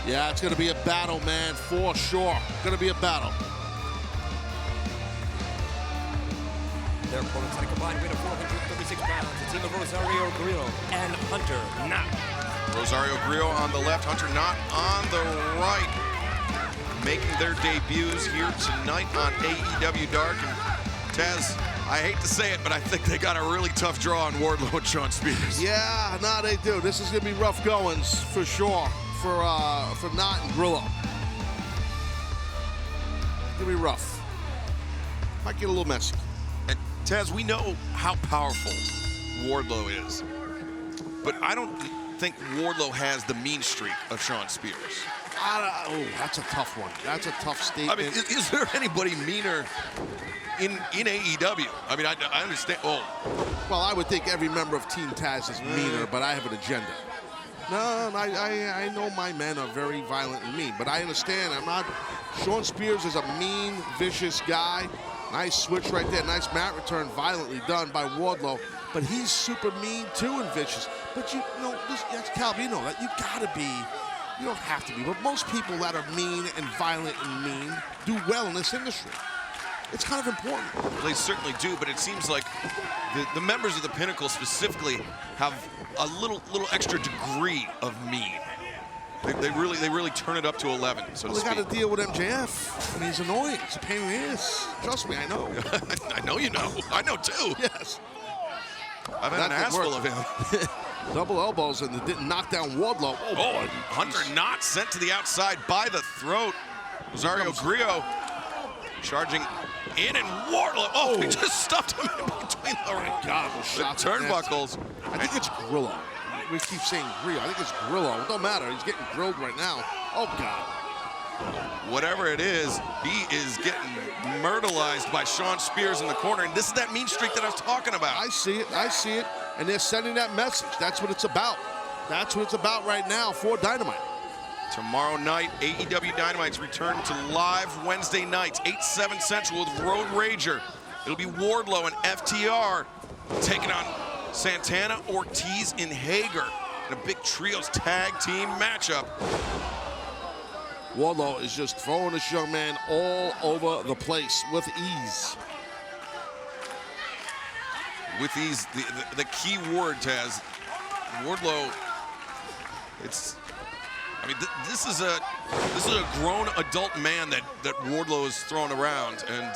Yeah, it's going to be a battle, man, for sure. Going to be a battle.
Their opponents at a combined weight of 436 pounds, the team of Rosario Grillo and Hunter Knott.
Rosario Grillo on the left, Hunter Knott on the right. Making their debuts here tonight on AEW Dark. And Taz, I hate to say it, but I think they got a really tough draw on Wardlow and Shawn Spears.
Yeah, no, they do. This is going to be rough goings for sure for Knott and Grillo. It's going to be rough. Might get a little messy.
And Taz, we know how powerful Wardlow is. but I don't think Wardlow has the mean streak of Sean Spears.
That's a tough one. That's a tough statement.
I mean, is there anybody meaner in AEW? I mean, I understand. Oh,
well, I would think every member of Team Taz is meaner, but I have an agenda. No, I know my men are very violent and mean, but I understand. I'm not. Sean Spears is a mean, vicious guy. Nice switch right there. Nice mat return, violently done by Wardlow. But he's super mean too and vicious. But you know, that's Calvin. You know that you gotta be. You don't have to be, but most people that are mean and violent and mean do well in this industry. It's kind of important.
Well, they certainly do, but it seems like the members of the Pinnacle specifically have a little extra degree of mean. They really turn it up to 11, so to speak.
They got to deal with MJF, and he's annoying. It's a pain in the ass. Trust me, I know.
I know you know. I know too.
Yes.
I've had an ass full of him.
Double elbows and it didn't knock down Wardlow.
Oh, Hunter not sent to the outside by the throat. Rosario Grillo charging in, and Wardlow. He just stuffed him in between the turnbuckles.
I think it's Grillo. We keep saying Grillo. I think it's Grillo. It don't matter. He's getting grilled right now. Oh, God.
Whatever it is, he is getting myrtleized by Sean Spears in the corner, and this is that mean streak that I was talking about.
I see it. I see it. And they're sending that message. That's what it's about. That's what it's about right now for Dynamite.
Tomorrow night, AEW Dynamite's return to live Wednesday nights, 8/7 Central with Road Rager. It'll be Wardlow and FTR taking on Santana, Ortiz, and Hager in a big trios tag team matchup.
Wardlow is just throwing this young man all over the place with ease.
With these, the key word, Taz, Wardlow. This is a grown adult man that Wardlow is throwing around, and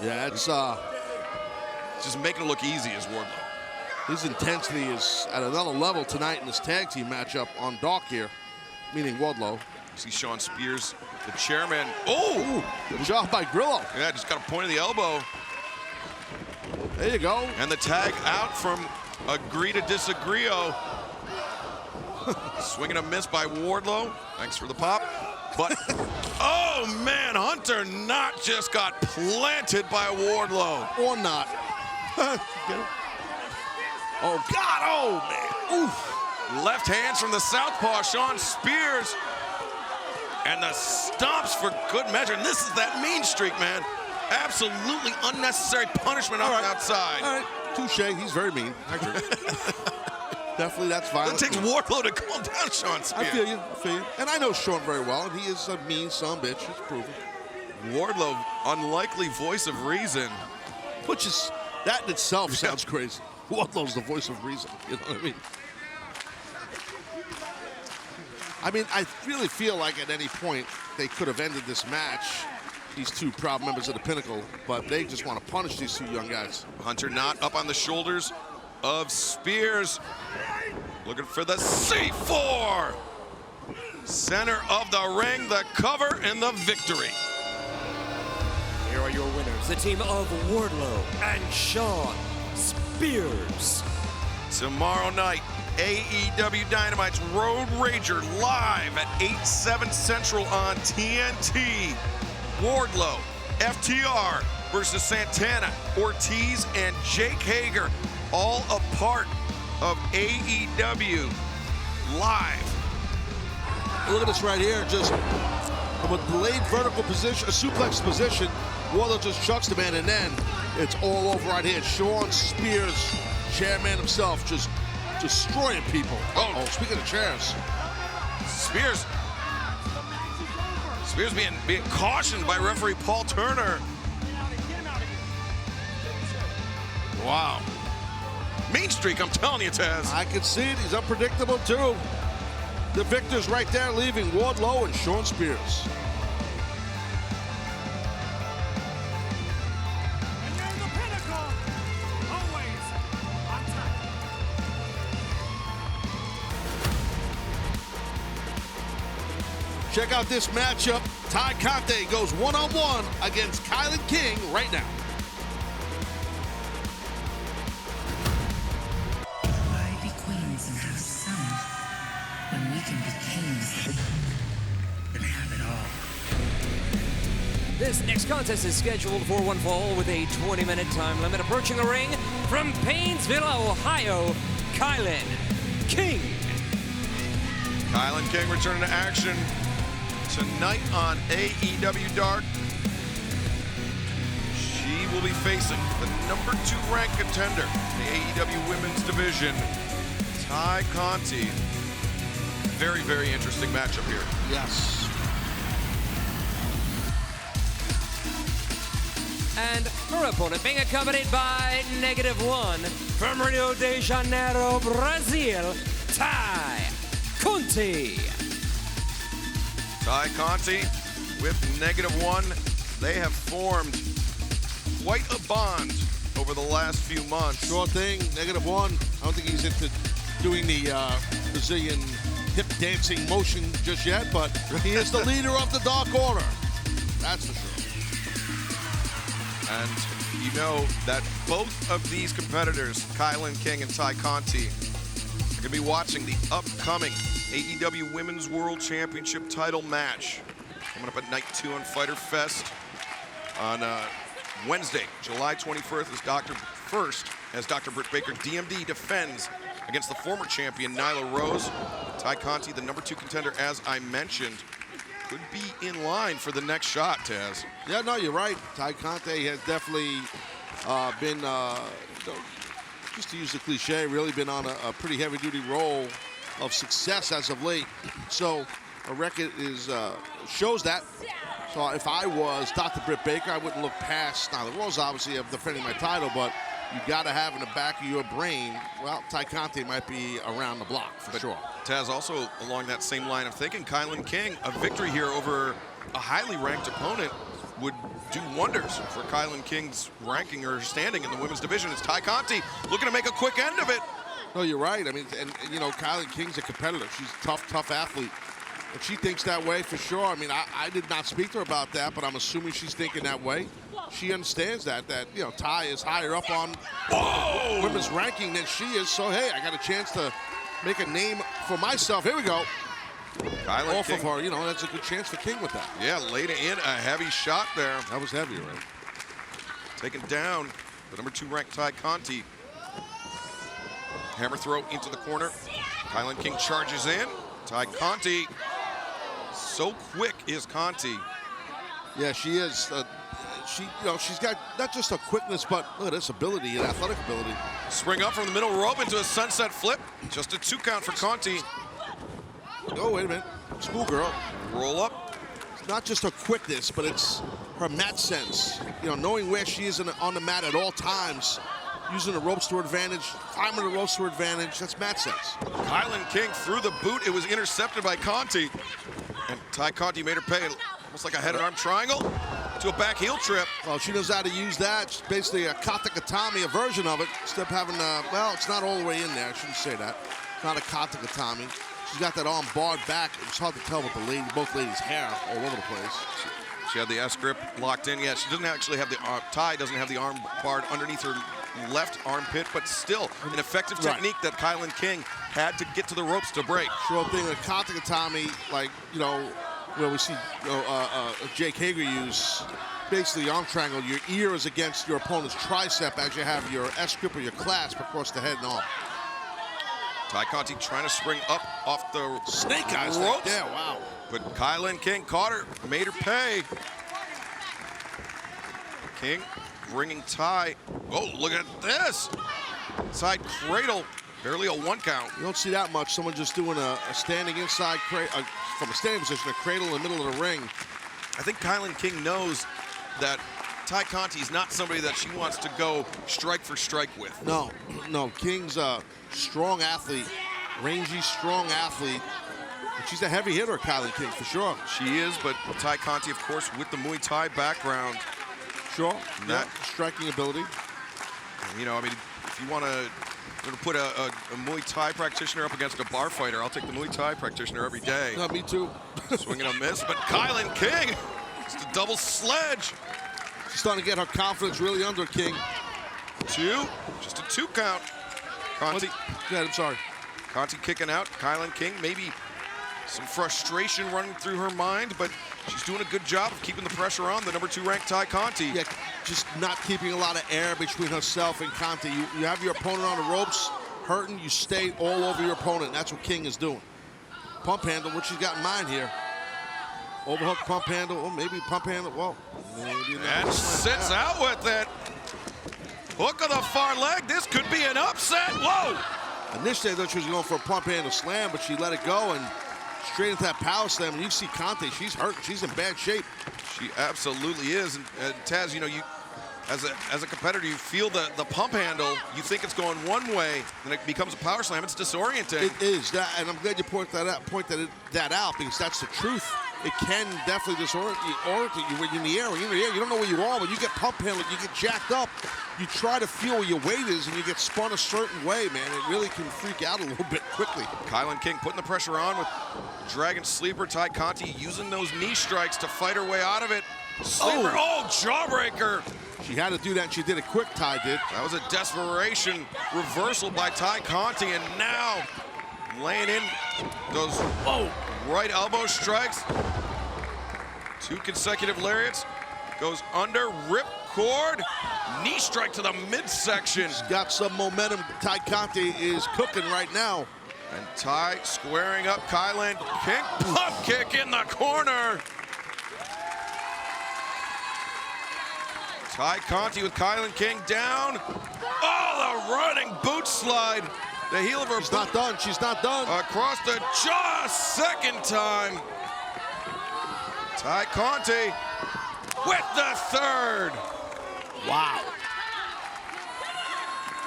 yeah, it's
just making it look easy as Wardlow.
His intensity is at another level tonight in this tag team matchup on Dark here, meaning Wardlow.
You see Sean Spears, the chairman. Oh,
good job by Grillo.
Yeah, just got a point of the elbow.
There you go.
And the tag out from Agree to Disagree. Swinging a miss by Wardlow. Thanks for the pop. But, oh man, Hunter not just got planted by Wardlow.
Or not. Oh, God, oh, man.
Oof. Left hands from the southpaw, Sean Spears. And the stomps for good measure. And this is that mean streak, man. Absolutely unnecessary punishment on the outside.
All right, touche. He's very mean. I agree. Definitely, that's violent.
It takes Wardlow to calm down Sean Spears.
I feel you. And I know Sean very well, and he is a mean son of a bitch. He's proven.
Wardlow, unlikely voice of reason.
Which is, that in itself sounds crazy. Wardlow's the voice of reason. You know what I mean? I really feel like at any point they could have ended this match, these two proud members of the Pinnacle, but they just want to punish these two young guys.
Hunter not up on the shoulders of Spears. Looking for the C4. Center of the ring, the cover, and the victory.
Here are your winners, the team of Wardlow and Sean Spears.
Tomorrow night, AEW Dynamite's Road Rager live at 8/7 Central on TNT. Wardlow, FTR versus Santana, Ortiz, and Jake Hager, all a part of AEW Live.
Look at this right here, just from a delayed vertical position, a suplex position, Wardlow just chucks the man, and then it's all over right here. Sean Spears, chairman himself, just destroying people. Oh, speaking of chairs.
Spears being cautioned by referee Paul Turner. Wow. Mean streak, I'm telling you, Taz.
I can see it. He's unpredictable, too. The victors right there, leaving Wardlow and Sean Spears. Check out this matchup. Ty Conte goes one-on-one against Kylan King right now.
Ivy Queen's in house.
we can be kings and have it all.
This next contest is scheduled for one fall with a 20-minute time limit. Approaching the ring from Paynesville, Ohio, Kylan King.
Kylan King returning to action tonight on AEW Dark. She will be facing the number 2 ranked contender in the AEW Women's Division, Ty Conti. Very, very interesting matchup here.
Yes.
And her opponent being accompanied by -1 from Rio de Janeiro, Brazil, Ty Conti.
Ty Conti with -1. They have formed quite a bond over the last few months.
Sure thing, -1. I don't think he's into doing the Brazilian hip dancing motion just yet, but he is the leader of the Dark Order. That's for sure.
And you know that both of these competitors, Kylan King and Ty Conti, are going to be watching the upcoming AEW Women's World Championship title match coming up at Night 2 on Fyter Fest on Wednesday, July 21st, as Dr. Britt Baker, DMD, defends against the former champion, Nyla Rose. Ty Conti, the number 2 contender, as I mentioned, could be in line for the next shot, Taz.
Yeah, no, you're right. Ty Conti has definitely been, just to use the cliche, really been on a pretty heavy-duty role of success as of late. So a record is shows that. So if I was Dr. Britt Baker, I wouldn't look past Nyla Rose, obviously, of defending my title, but you got to have in the back of your brain, well, Ty Conti might be around the block for sure.
Taz, also along that same line of thinking, Kylan King, a victory here over a highly ranked opponent would do wonders for Kylan King's ranking or standing in the women's division. It's Ty Conti looking to make a quick end of it.
No, you're right. I mean, and you know, Kylan King's a competitor. She's a tough athlete. If she thinks that way, for sure. I mean, I did not speak to her about that, but I'm assuming she's thinking that way. She understands that you know, Ty is higher up on women's ranking than she is. So, hey, I got a chance to make a name for myself. Here we go.
Kylan
Off
King.
of her, you know, that's a good chance for King with that.
Yeah, laid in a heavy shot there.
That was heavy, right?
Taking down the number 2 ranked Ty Conti. Hammer throw into the corner. Kylan King charges in. Ty Conti. So quick is Conti.
Yeah, she is. She's got not just a quickness, but look at this ability and athletic ability.
Spring up from the middle rope into a sunset flip. Just a 2 count for Conti.
Oh, wait a minute. Schoolgirl.
Roll up.
It's not just her quickness, but it's her mat sense. You know, knowing where she is on the mat at all times, using the ropes to her advantage, climbing the ropes to her advantage. That's mat sense.
Kylan King threw the boot. It was intercepted by Conti. And Ty Conti made her pay. Almost like a head and arm triangle to a back heel trip.
Well, she knows how to use that. It's basically a kata katami, a version of it. Instead of having, well, it's not all the way in there. I shouldn't say that. It's not a kata katami. She's got that arm barred back. It's hard to tell with both ladies' hair all over the place.
She had the S grip locked in. Yeah, she doesn't actually have the arm. Ty doesn't have the arm barred underneath her left armpit, but still an effective technique that Kylan King had to get to the ropes to break.
Sure thing. With kata katami, like, you know, where we see Jake Hager use basically arm triangle. Your ear is against your opponent's tricep as you have your S grip or your clasp across the head and arm.
Ty Conti trying to spring up off the
snake eyes
ropes.
Yeah, wow.
But Kylan King caught her, made her pay. King bringing Ty. Oh, look at this. Side cradle, barely a 1 count.
You don't see that much. Someone just doing a standing inside from a standing position, a cradle in the middle of the ring.
I think Kylan King knows that Ty Conti is not somebody that she wants to go strike for strike with.
No. King's a strong athlete, rangy, strong athlete. And she's a heavy hitter, Kylan King, for sure.
She is, but Ty Conti, of course, with the Muay Thai background.
Sure. That striking ability.
You know, I mean, if you want to put a Muay Thai practitioner up against a bar fighter, I'll take the Muay Thai practitioner every day.
No, me too.
Swing and a miss, but Kylan King, just a double sledge.
She's starting to get her confidence really under King.
Just a 2 count. Conti.
Yeah, I'm sorry.
Conti kicking out. Kylan King maybe Some frustration running through her mind, but she's doing a good job of keeping the pressure on the number 2 ranked Ty Conti.
Yeah, just not keeping a lot of air between herself and Conti. You have your opponent on the ropes, hurting, you stay all over your opponent. That's what King is doing. Pump handle, what she's got in mind here. Overhook pump handle, or maybe pump handle, well, maybe not.
And sits out with it. Hook of the far leg, this could be an upset, whoa!
Initially, I thought she was going for a pump handle slam, but she let it go and straight into that power slam. And you see Conti, she's hurt, she's in bad shape.
She absolutely is, and Taz, you know, you as a competitor, you feel the pump handle, you think it's going one way, then it becomes a power slam, it's disorienting.
It is, and I'm glad you pointed that out, because that's the truth. It can definitely disorient you when you're in the air. When you're in the air, you don't know where you are. When you get pump handled, you get jacked up. You try to feel where your weight is, and you get spun a certain way, man. It really can freak out a little bit quickly.
Kylan King putting the pressure on with Dragon Sleeper. Ty Conti using those knee strikes to fight her way out of it. Sleeper, oh, jawbreaker.
She had to do that, and she did it quick, Ty did.
That was a desperation reversal by Ty Conti, and now laying in those right elbow strikes. 2 consecutive lariats. Goes under, rip cord, knee strike to the midsection.
She's got some momentum. Ty Conti is cooking right now.
And Ty squaring up Kylan King, pump kick in the corner. Ty Conti with Kylan King down. Oh, the running boot slide. The heel of her
She's not done, she's not done.
Across the jaw, second time. Ty Conti with the third.
Wow.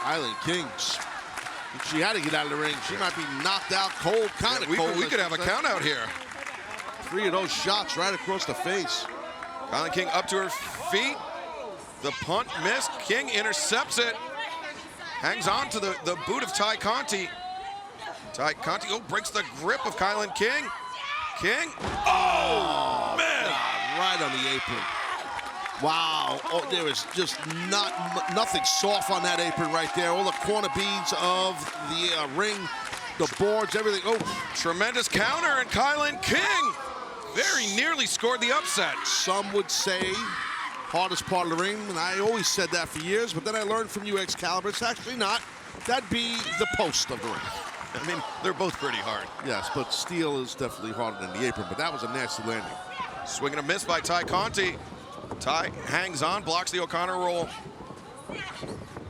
Kylan King, she had to get out of the ring. She might be knocked out cold, kind of cold.
We could have a count out here.
3 of those shots right across the face.
Kylan King up to her feet. The punt missed. King intercepts it. Hangs on to the boot of Ty Conti. Ty Conti, breaks the grip of Kylan King. King, man.
God, right on the apron. Wow, there is just nothing soft on that apron right there. All the corner beads of the ring, the boards, everything.
Tremendous counter, and Kylan King very nearly scored the upset.
Some would say hardest part of the ring, and I always said that for years, but then I learned from you, Excalibur, it's actually not. That'd be the post of the ring.
I mean, they're both pretty hard.
Yes, but steel is definitely harder than the apron, but that was a nasty landing.
Swing and a miss by Ty Conti. Ty hangs on, blocks the O'Connor roll.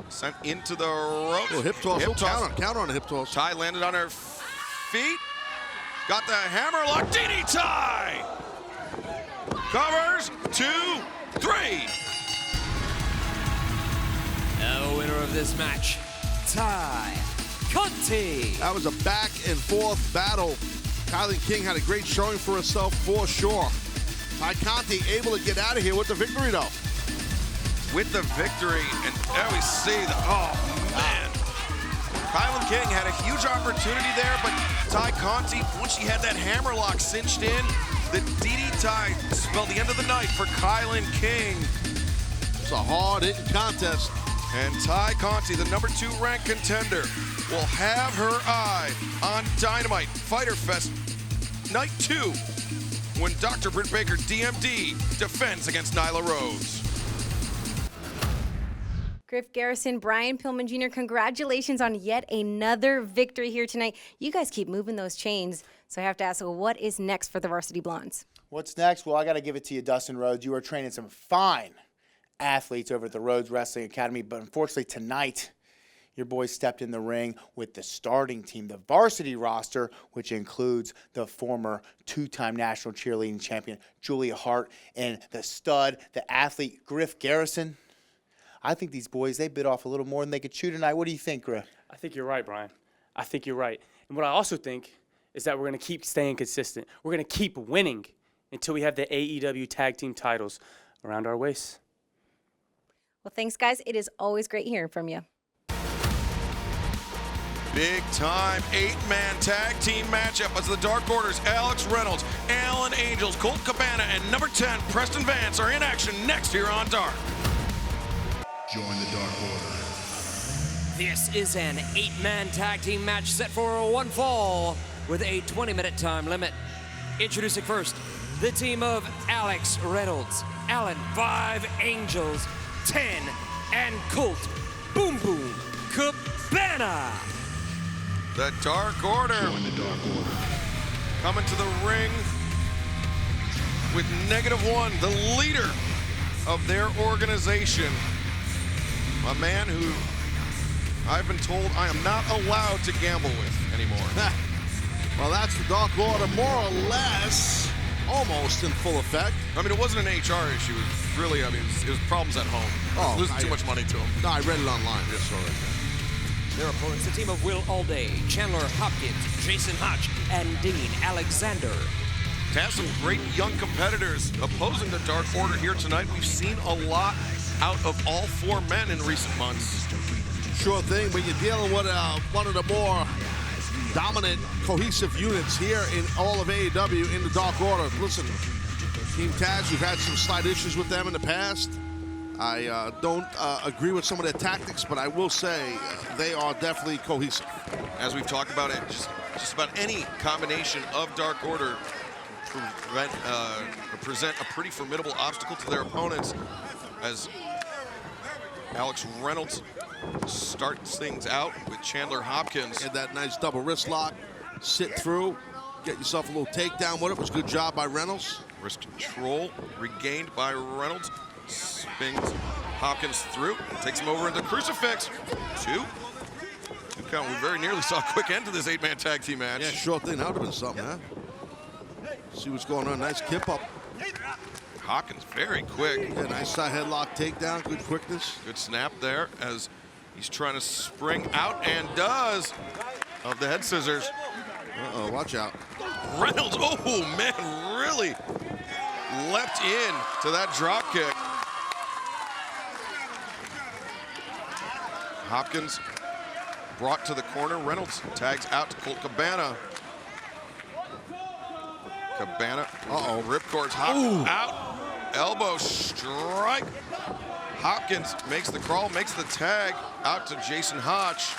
Sent into the ropes.
Hip toss. Counter on the hip toss.
Ty landed on her feet. Got the hammerlock. DD Ty. Covers. 2, 3.
The winner of this match, Ty Conti.
That was a back and forth battle. Kylan King had a great showing for herself for sure. Ty Conti able to get out of here with the victory though.
With the victory, and there we see man. Kylan King had a huge opportunity there, but Ty Conti, once she had that hammerlock cinched in, the DD Ty spelled the end of the night for Kylan King.
It's a hard-hitting contest.
And Ty Conti, the number 2 ranked contender, will have her eye on Dynamite Fighter Fest Night 2 when Dr. Britt Baker, DMD, defends against Nyla Rhodes.
Griff Garrison, Brian Pillman Jr., congratulations on yet another victory here tonight. You guys keep moving those chains, so I have to ask, what is next for the Varsity Blondes?
What's next? Well, I got to give it to you, Dustin Rhodes. You are training some fine athletes over at the Rhodes Wrestling Academy, but unfortunately tonight, your boys stepped in the ring with the starting team, the varsity roster, which includes the former 2-time national cheerleading champion, Julia Hart, and the stud, the athlete, Griff Garrison. I think these boys, they bit off a little more than they could chew tonight. What do you think, Griff?
I think you're right, Brian. I think you're right. And what I also think is that we're going to keep staying consistent. We're going to keep winning until we have the AEW tag team titles around our waists.
Well, thanks, guys. It is always great hearing from you.
Big time 8-man tag team matchup as the Dark Order's Alex Reynolds, Alan Angels, Colt Cabana, and number 10, Preston Vance are in action next here on Dark.
Join the Dark Order.
This is an 8-man tag team match set for one fall. with a 20-minute time limit. Introducing first, the team of Alex Reynolds, Allen 5 Angels, 10, and Colt Boom Boom Cabana.
The Dark Order. Coming to the ring with -1, the leader of their organization. A man who I've been told I am not allowed to gamble with anymore.
Well, that's the Dark Order, more or less, almost in full effect.
I mean, it wasn't an HR issue. It was really, I mean, it was problems at home.
Oh,
losing too much money to him.
No, I read it online. Just saw it.
Their opponents, the team of Will Alday, Chandler Hopkins, Jason Hotch, and Dean Alexander.
To have some great young competitors opposing the Dark Order here tonight. We've seen a lot out of all 4 men in recent months.
Sure thing, but you're dealing with one of the more dominant, cohesive units here in all of AEW in the Dark Order. Listen, Team Taz, we've had some slight issues with them in the past. I don't agree with some of their tactics, but I will say they are definitely cohesive.
As we've talked about it, just about any combination of Dark Order present a pretty formidable obstacle to their opponents, as Alex Reynolds starts things out with Chandler Hopkins.
Had that nice double wrist lock, sit through, get yourself a little takedown with it. Was a good job by Reynolds.
Wrist control regained by Reynolds. Spins Hopkins through, takes him over into crucifix. 2 count. We very nearly saw a quick end to this 8-man tag team match.
Yeah, sure thing. That would have been something, huh? See what's going on. Nice kip up.
Hopkins very quick.
Yeah, nice side headlock takedown. Good quickness.
Good snap there as he's trying to spring out, and does, of the head scissors.
Uh-oh, watch out.
Reynolds, oh man, really leapt in to that drop kick. Hopkins brought to the corner. Reynolds tags out to Colt Cabana. Cabana, ripcords out. Elbow strike. Hopkins makes the crawl, makes the tag out to Jason Hotch.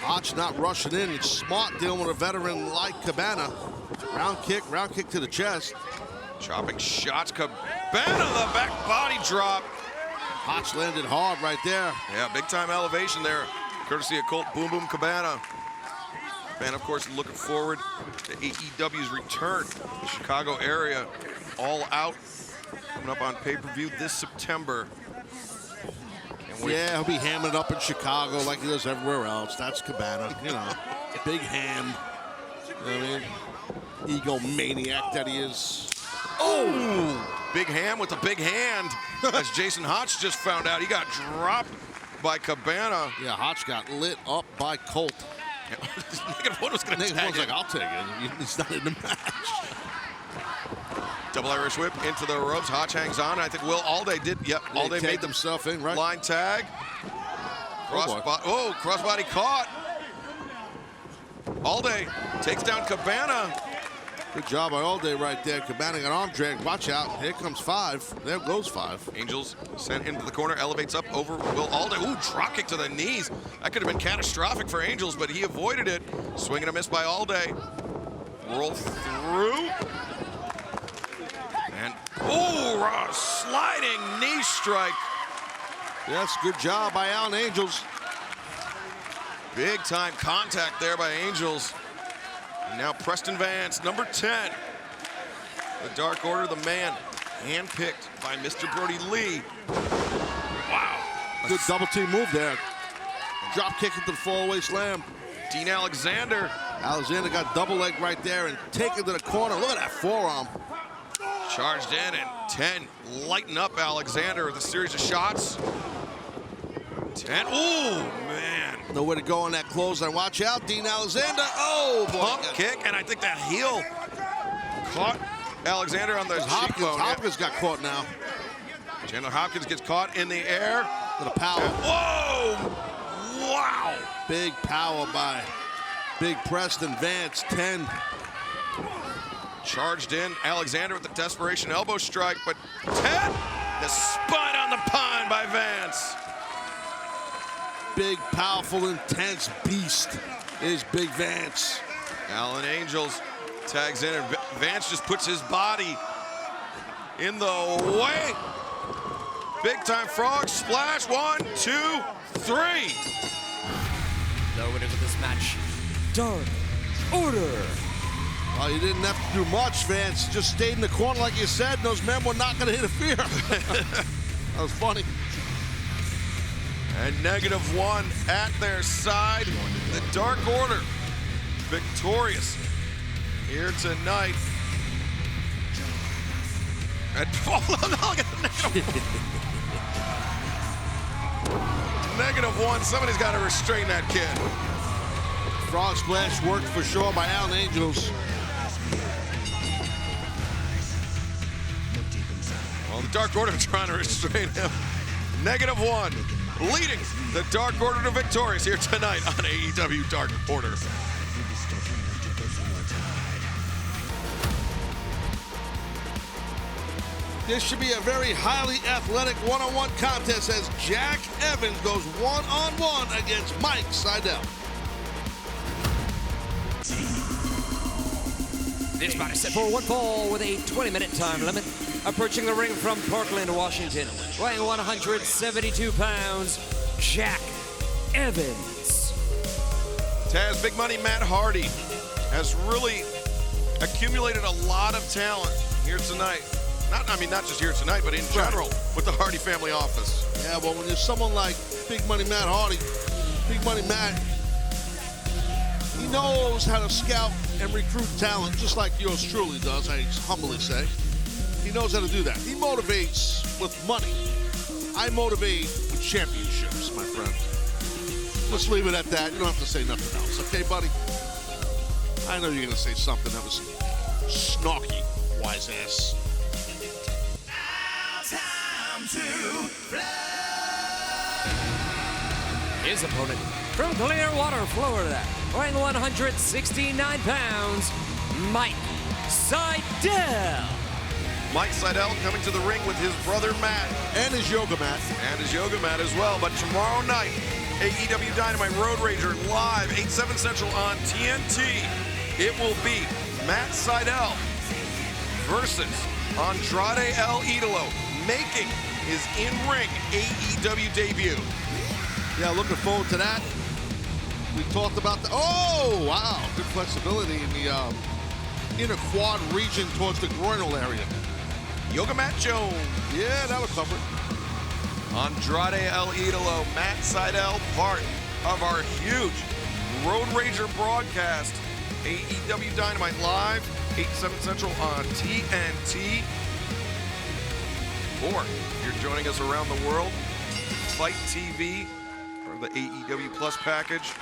Hotch not rushing in. It's smart dealing with a veteran like Cabana. Round kick to the chest.
Chopping shots. Cabana, the back body drop.
Hotch landed hard right there.
Yeah, big time elevation there, courtesy of Colt Boom Boom Cabana. And of course, looking forward to AEW's return to the Chicago area. All Out, coming up on pay-per-view this September.
Yeah, he'll be hamming it up in Chicago like he does everywhere else. That's Cabana, you know. Big ham. You know what I mean? Egomaniac that he is.
Oh! Big ham with a big hand. As Jason Hotch just found out, he got dropped by Cabana.
Yeah, Hotch got lit up by Colt.
-1 was going to tag
Negative 1's like, I'll take it. He's not in the match.
Double Irish whip into the ropes. Hotch hangs on. I think Will Alday did. Yep,
Yeah,
Alday made
himself in, right?
Line tag. Crossbody caught. Alday takes down Cabana.
Good job by Alday right there. Cabana got arm drag. Watch out. Here comes 5. There goes 5.
Angels sent into the corner, elevates up over Will Alday. Ooh, drop kick to the knees. That could have been catastrophic for Angels, but he avoided it. Swing and a miss by Alday. Roll through. And, ooh, sliding knee strike.
Yes, good job by Allen Angels.
Big time contact there by Angels. And now Preston Vance, number 10. The Dark Order, the man handpicked by Mr. Brody Lee. Wow.
Good double team move there. Drop kick into the fallaway slam.
Dean Alexander.
Alexander got double leg right there and taken to the corner. Look at that forearm.
Charged in, and 10 lighten up Alexander with a series of shots. 10, ooh, man.
Nowhere to go on that clothesline. Watch out, Dean Alexander. Oh, boy.
Pump kick, and I think that heel caught Alexander on the cheekbone.
Hopkins got caught now.
Chandler Hopkins gets caught in the air.
With a power.
Whoa! Wow!
Big power by Big Preston Vance, 10.
Charged in, Alexander with the desperation elbow strike, but 10, the spine on the pine by Vance.
Big, powerful, intense beast is Big Vance.
Alan Angels tags in, and Vance just puts his body in the way. Big time frog splash. 1, 2, 3.
The winners of this match, Dark Order.
Well, you didn't have to do much, Vance. Just stayed in the corner like you said, and those men were not going to interfere. That was funny.
And -1 at their side. The Dark Order victorious here tonight. And look at the -1. Somebody's got to restrain that kid.
Frog splash worked for sure by Alan Angels.
Well, the Dark Order trying to restrain him. -1, leading the Dark Order to victorious here tonight on AEW Dark Order.
This should be a very highly athletic one-on-one contest as Jack Evans goes one-on-one against Mattseidel.
This bout is set for one fall with a 20-minute time limit. Approaching the ring from Parkland, Washington, weighing 172 pounds, Jack Evans.
Taz, Big Money Matt Hardy has really accumulated a lot of talent here tonight. Not just here tonight, but in general with the Hardy family office.
Yeah, well, when there's someone like Big Money Matt Hardy, Big Money Matt, he knows how to scout and recruit talent just like yours truly does, I humbly say. He knows how to do that. He motivates with money. I motivate with championships, my friend. Let's leave it at that. You don't have to say nothing else, okay, buddy? I know you're going to say something that was snarky, wise ass.
His opponent from Clearwater, Florida, weighing 169 pounds, Mattseidel.
Mattseidel coming to the ring with his brother Matt.
And his yoga mat.
And his yoga mat as well. But tomorrow night, AEW Dynamite Road Rager live, 8/7 Central on TNT. It will be Mattseidel versus Andrade El Idolo, making his in-ring AEW debut.
Yeah, looking forward to that. We talked about the, oh, wow, good flexibility in the inner quad region towards the groinal area.
Yoga Mat Jones.
Yeah, that would cover it.
Andrade El Idolo, Mattseidel, part of our huge Road Rager broadcast. AEW Dynamite live, 8/7 Central on TNT. Or if you're joining us around the world, Fight TV or the AEW Plus package.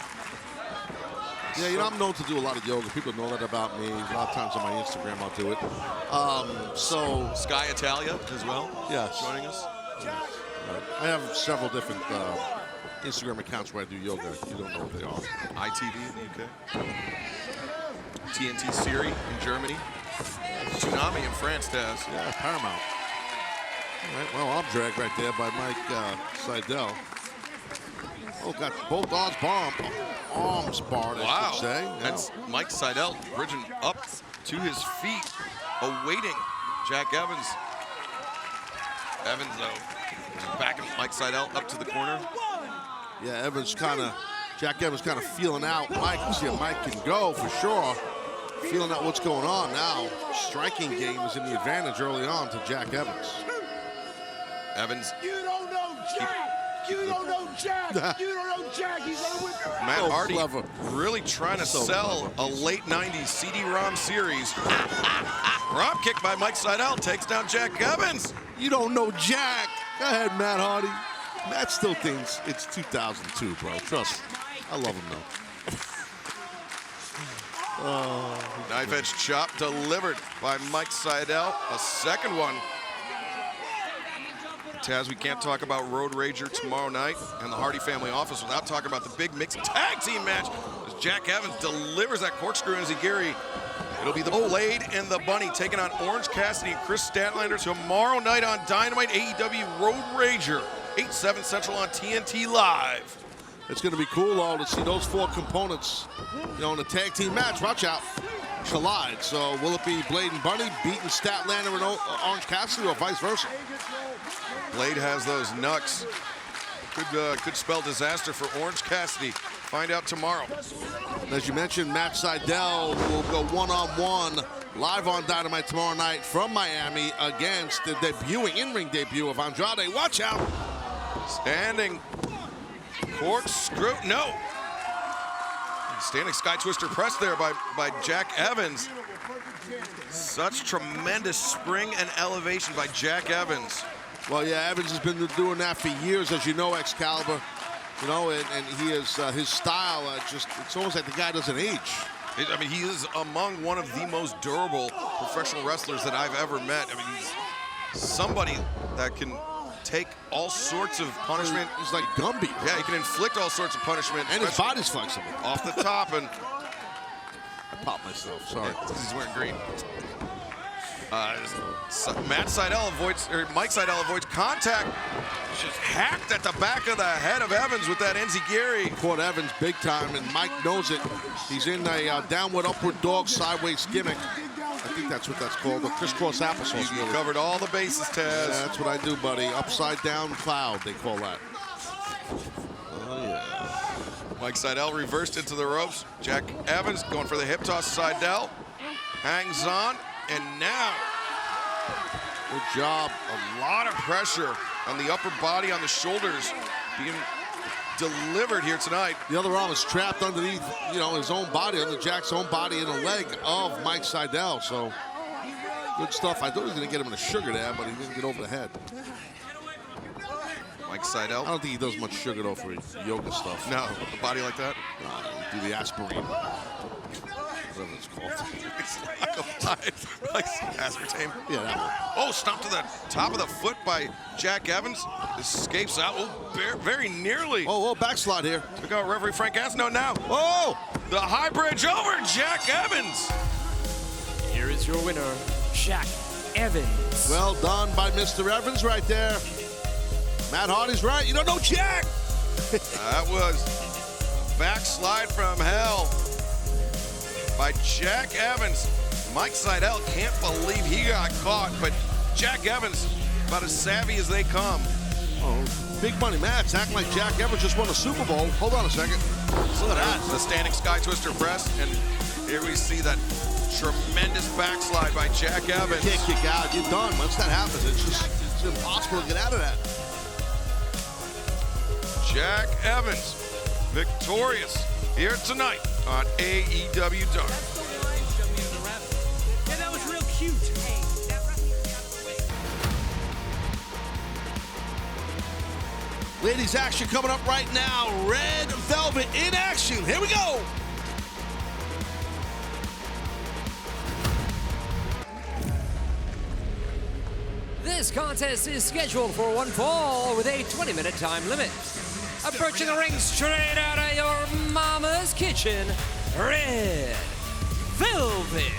Yeah, you know, I'm known to do a lot of yoga. People know that about me. A lot of times on my Instagram, I'll do it. So
Sky Italia as well.
Yes.
Joining us.
I have several different Instagram accounts where I do yoga. You don't know what they are.
ITV in the UK. TNT Siri in Germany. Tsunami in France, Taz.
Yeah, Paramount. All right, well, I'm dragged right there by Mattseidel. Oh, got both arms barred, I should say. Yeah.
That's Mattseidel bridging up to his feet, awaiting Jack Evans. Evans, though, backing Mattseidel up to the corner.
Yeah, Jack Evans kind of feeling out Mike. See if Mike can go for sure. Feeling out what's going on now. Striking game was in the advantage early on to Jack Evans.
Evans.
You don't know Jack. You don't know Jack. You don't know Jack. He's gonna whip your ass.
Matt Hardy really trying to sell a late 90s CD-ROM series. Drop kick by Mattseidel takes down Jack Evans.
You don't know Jack. Go ahead, Matt Hardy. Matt still thinks it's 2002, bro. Trust me. I love him, though.
Knife edge chop delivered by Mattseidel. A second one. Taz, we can't talk about Road Rager tomorrow night and the Hardy family office without talking about the big mixed tag team match as Jack Evans delivers that corkscrew enziguri. It'll be the Blade and the Bunny taking on Orange Cassidy and Chris Statlander tomorrow night on Dynamite AEW Road Rager, 8/7 Central on TNT Live.
It's going to be cool, though, to see those 4 components, in a tag team match. Watch out. Collide. So will it be Blade and Bunny beating Statlander and Orange Cassidy, or vice versa?
Blade has those knucks. Could spell disaster for Orange Cassidy. Find out tomorrow.
As you mentioned, Mattseidel will go one-on-one live on Dynamite tomorrow night from Miami against the in-ring debut of Andrade. Watch out.
Standing corkscrew. No. Standing sky twister press there by Jack Evans. Such tremendous spring and elevation by Jack Evans.
Well, yeah, Evans has been doing that for years, as you know, Excalibur. And he is his style. It's almost like the guy doesn't age.
I mean, he is among one of the most durable professional wrestlers that I've ever met. I mean, he's somebody that can take all sorts of punishment.
He's like Gumby.
Yeah, he can inflict all sorts of punishment.
And his body's flexible.
Off the top, and
I popped myself, sorry.
Yeah, he's wearing green. Mike Seidel avoids contact. Just hacked at the back of the head of Evans with that enziguri.
Caught Evans big time, and Mike knows it. He's in a downward, upward dog, sideways gimmick. I think that's what that's called, the crisscross applesauce.
You covered all the bases, Taz.
Yeah, that's what I do, buddy. Upside down cloud, they call that. Oh, yeah.
Mike Seidel reversed into the ropes. Jack Evans going for the hip toss. Seidel hangs on, and now, good job. A lot of pressure on the upper body, on the shoulders, being delivered here tonight.
The other arm is trapped underneath, his own body, under Jack's own body, and the leg of Mike Seidel. So, good stuff. I thought he was going to get him in a sugar there, but he didn't get over the head.
Mike Seidel.
I don't think he does much sugar, though, for his yoga stuff.
No, with a body like that?
Do the aspirin. Whatever it's called.
Like aspartame.
Yeah, that one.
Oh, stomped to the top of the foot by Jack Evans. Escapes out. Oh, very nearly.
Oh, backslide here.
Look out, referee Frank Asno now.
Oh!
The high bridge over Jack Evans.
Here is your winner, Jack Evans.
Well done by Mr. Evans right there. Matt Hardy's right. You don't know Jack.
That was a backslide from hell by Jack Evans. Mike Seidel can't believe he got caught, but Jack Evans, about as savvy as they come.
Oh, big money Matt's acting like Jack Evans just won a Super Bowl. Hold on a second.
Look at that, the standing sky twister press, and here we see that tremendous backslide by Jack Evans.
You can't kick out, you're done. Once that happens, it's impossible to get out of that.
Jack Evans, victorious here tonight on AEW Dark.
Yeah, that was real cute.
Ladies, action coming up right now. Red Velvet in action. Here we go.
This contest is scheduled for one fall with a 20-minute time limit. Approaching the ring straight out of your mama's kitchen, Red Velvet.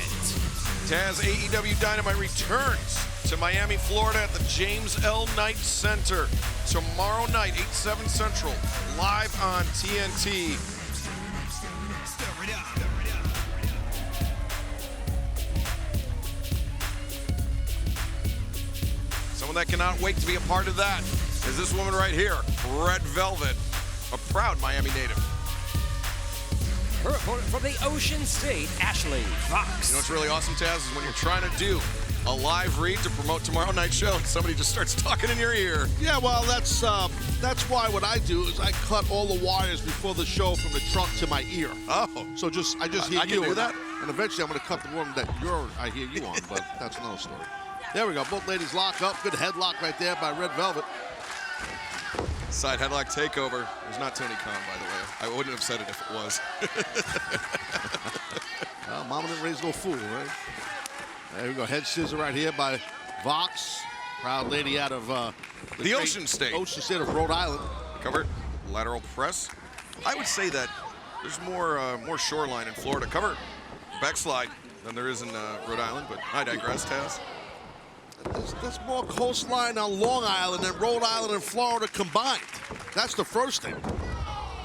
Taz, AEW Dynamite returns to Miami, Florida at the James L. Knight Center tomorrow night, 8/7 Central, live on TNT. Someone that cannot wait to be a part of that is this woman right here, Red Velvet, a proud Miami native.
Her opponent from the Ocean State, Ashley Fox.
You know what's really awesome, Taz, is when you're trying to do a live read to promote tomorrow night's show and somebody just starts talking in your ear.
Yeah, well, that's why what I do is I cut all the wires before the show from the trunk to my ear.
Oh.
So I just hear
I
you.
can do that.
And eventually I'm going to cut the one that I hear you on, but that's another story. There we go. Both ladies lock up. Good headlock right there by Red Velvet.
Side headlock takeover. It was not Tony Khan, by the way. I wouldn't have said it if it was.
Well, Mama didn't raise no fool, right? There we go. Head scissor right here by Vox. Proud lady out of
the Ocean State.
Ocean State of Rhode Island.
Cover. Lateral press. I would say that there's more shoreline in Florida. Cover. Backslide than there is in Rhode Island, but I digress, Taz.
There's more coastline on Long Island than Rhode Island and Florida combined. That's the first thing.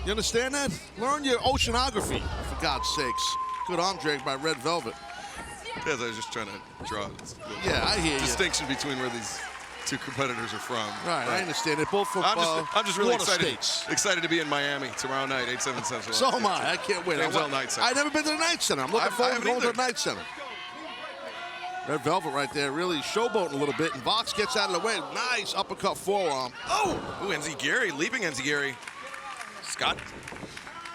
You understand that? Learn your oceanography, for God's sakes. Good arm drag by Red Velvet.
Yes, I was just trying to draw
I hear you.
distinction between where these two competitors are from.
Right, I understand it. Both from
I'm just really
water
excited.
states.
Excited to be in Miami tomorrow night, 8/7 Central.
So am I. I can't wait.
James L. Night Center.
I've never been to the Night Center. I'm looking forward to going to the Night Center. Red Velvet right there, really showboating a little bit, and Vox gets out of the way. Nice uppercut forearm.
Oh! Ooh, Enziguri, leaping Enziguri. Scott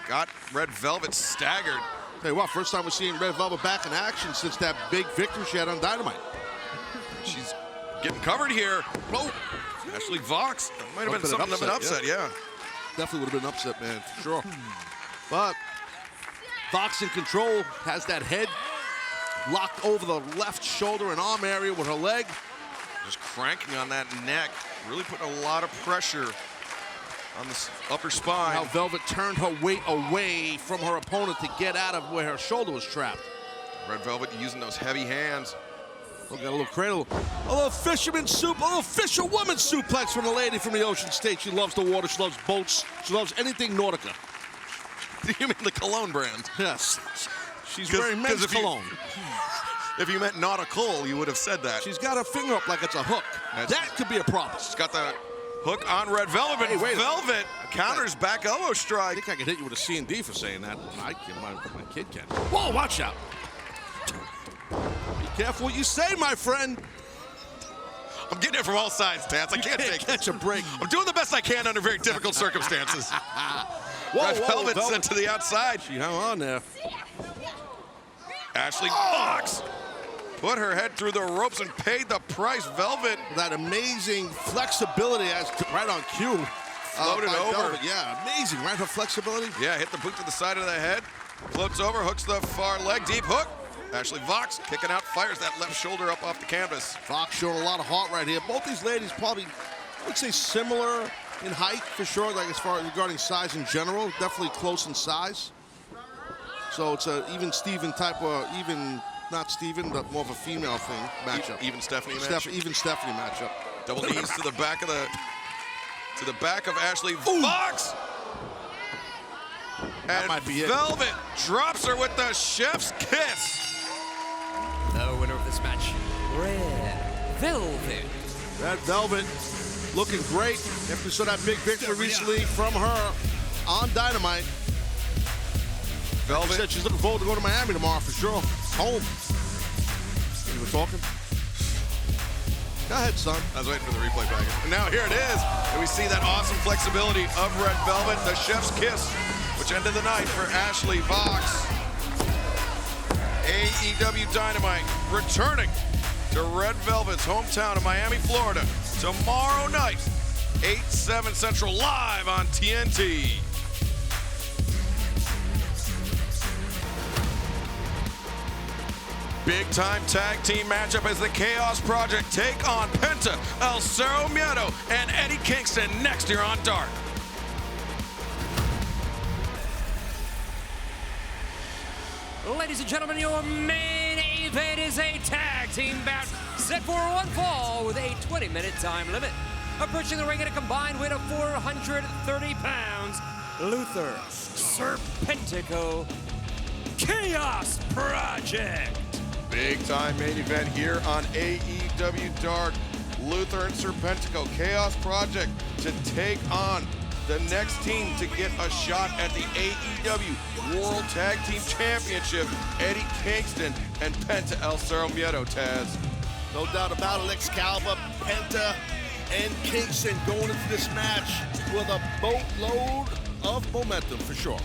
got Red Velvet staggered.
Tell you what, first time we're seeing Red Velvet back in action since that big victory she had on Dynamite.
She's getting covered here. Whoa! Ashley Vox. That might have been something of an upset, yeah.
Definitely would have been an upset, man, for sure. But Vox in control, has that head locked over the left shoulder and arm area with her leg.
Just cranking on that neck. Really putting a lot of pressure on the upper spine.
Now Velvet turned her weight away from her opponent to get out of where her shoulder was trapped.
Red Velvet using those heavy hands.
Look at a little cradle. A little fisherman soup, a little fisherwoman suplex from the lady from the Ocean State. She loves the water, she loves boats, she loves anything Nautica.
You mean the cologne brand?
Yes. She's wearing men's cologne.
If you meant nautical, you would have said that.
She's got her finger up like it's a hook. That could be a problem.
She's got the hook on Red Velvet.
Hey, wait.
Velvet counters back elbow strike.
I think I could hit you with a C&D for saying that. My kid can. Whoa, watch out. Be careful what you say, my friend.
I'm getting it from all sides, Taz. I can't take
catch a break.
I'm doing the best I can under very difficult circumstances. Red Velvet sent to the outside.
She hung on there.
Ashley Vox put her head through the ropes and paid the price. Velvet.
That amazing flexibility as right on cue.
Floated over.
Velvet. Yeah, amazing, right? Her flexibility.
Yeah, hit the boot to the side of the head. Floats over, hooks the far leg, deep hook. Ashley Vox kicking out, fires that left shoulder up off the canvas.
Vox showing a lot of heart right here. Both these ladies probably, I would say, similar in height for sure, like as far as regarding size in general. Definitely close in size. So it's a even Steven type of, even not Steven, but more of a female thing matchup.
Even Stephanie matchup.
Even Stephanie matchup.
Double knees to the back of Ashley Vox.
That
And
might be it.
Velvet drops her with the chef's kiss.
The winner of this match, Red Velvet.
Red Velvet looking great after we saw that big victory recently from her on Dynamite.
Velvet
said she's looking forward to going to Miami tomorrow for sure. Home. You were talking? Go ahead, son.
I was waiting for the replay package. And now here it is. And we see that awesome flexibility of Red Velvet, the chef's kiss, which ended the night for Ashley Vox. AEW Dynamite returning to Red Velvet's hometown of Miami, Florida, tomorrow night, 8/7 Central, live on TNT. Big-time tag team matchup as the Chaos Project take on Penta, El Cerro Miedo, and Eddie Kingston next here on Dark.
Ladies and gentlemen, your main event is a tag team bout set for one fall with a 20-minute time limit. Approaching the ring at a combined weight of 430 pounds, Luther Serpentico, Chaos Project.
Big-time main event here on AEW Dark. Luther and Serpentico, Chaos Project, to take on the next team to get a shot at the AEW World Tag Team Championship, Eddie Kingston and Penta El Cerro Miedo, Taz.
No doubt about it, Excalibur, Penta, and Kingston going into this match with a boatload of momentum for sure.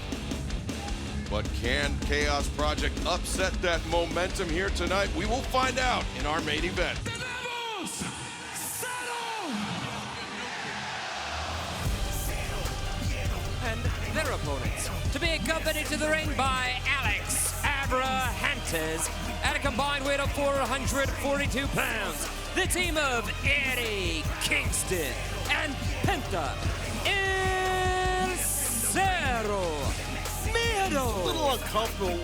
But can Chaos Project upset that momentum here tonight? We will find out in our main event.
And their opponents, to be accompanied to the ring by Alex Abrahantes at a combined weight of 442 pounds. The team of Eddie Kingston and Penta El Cerro Miedo.
A little uncomfortable,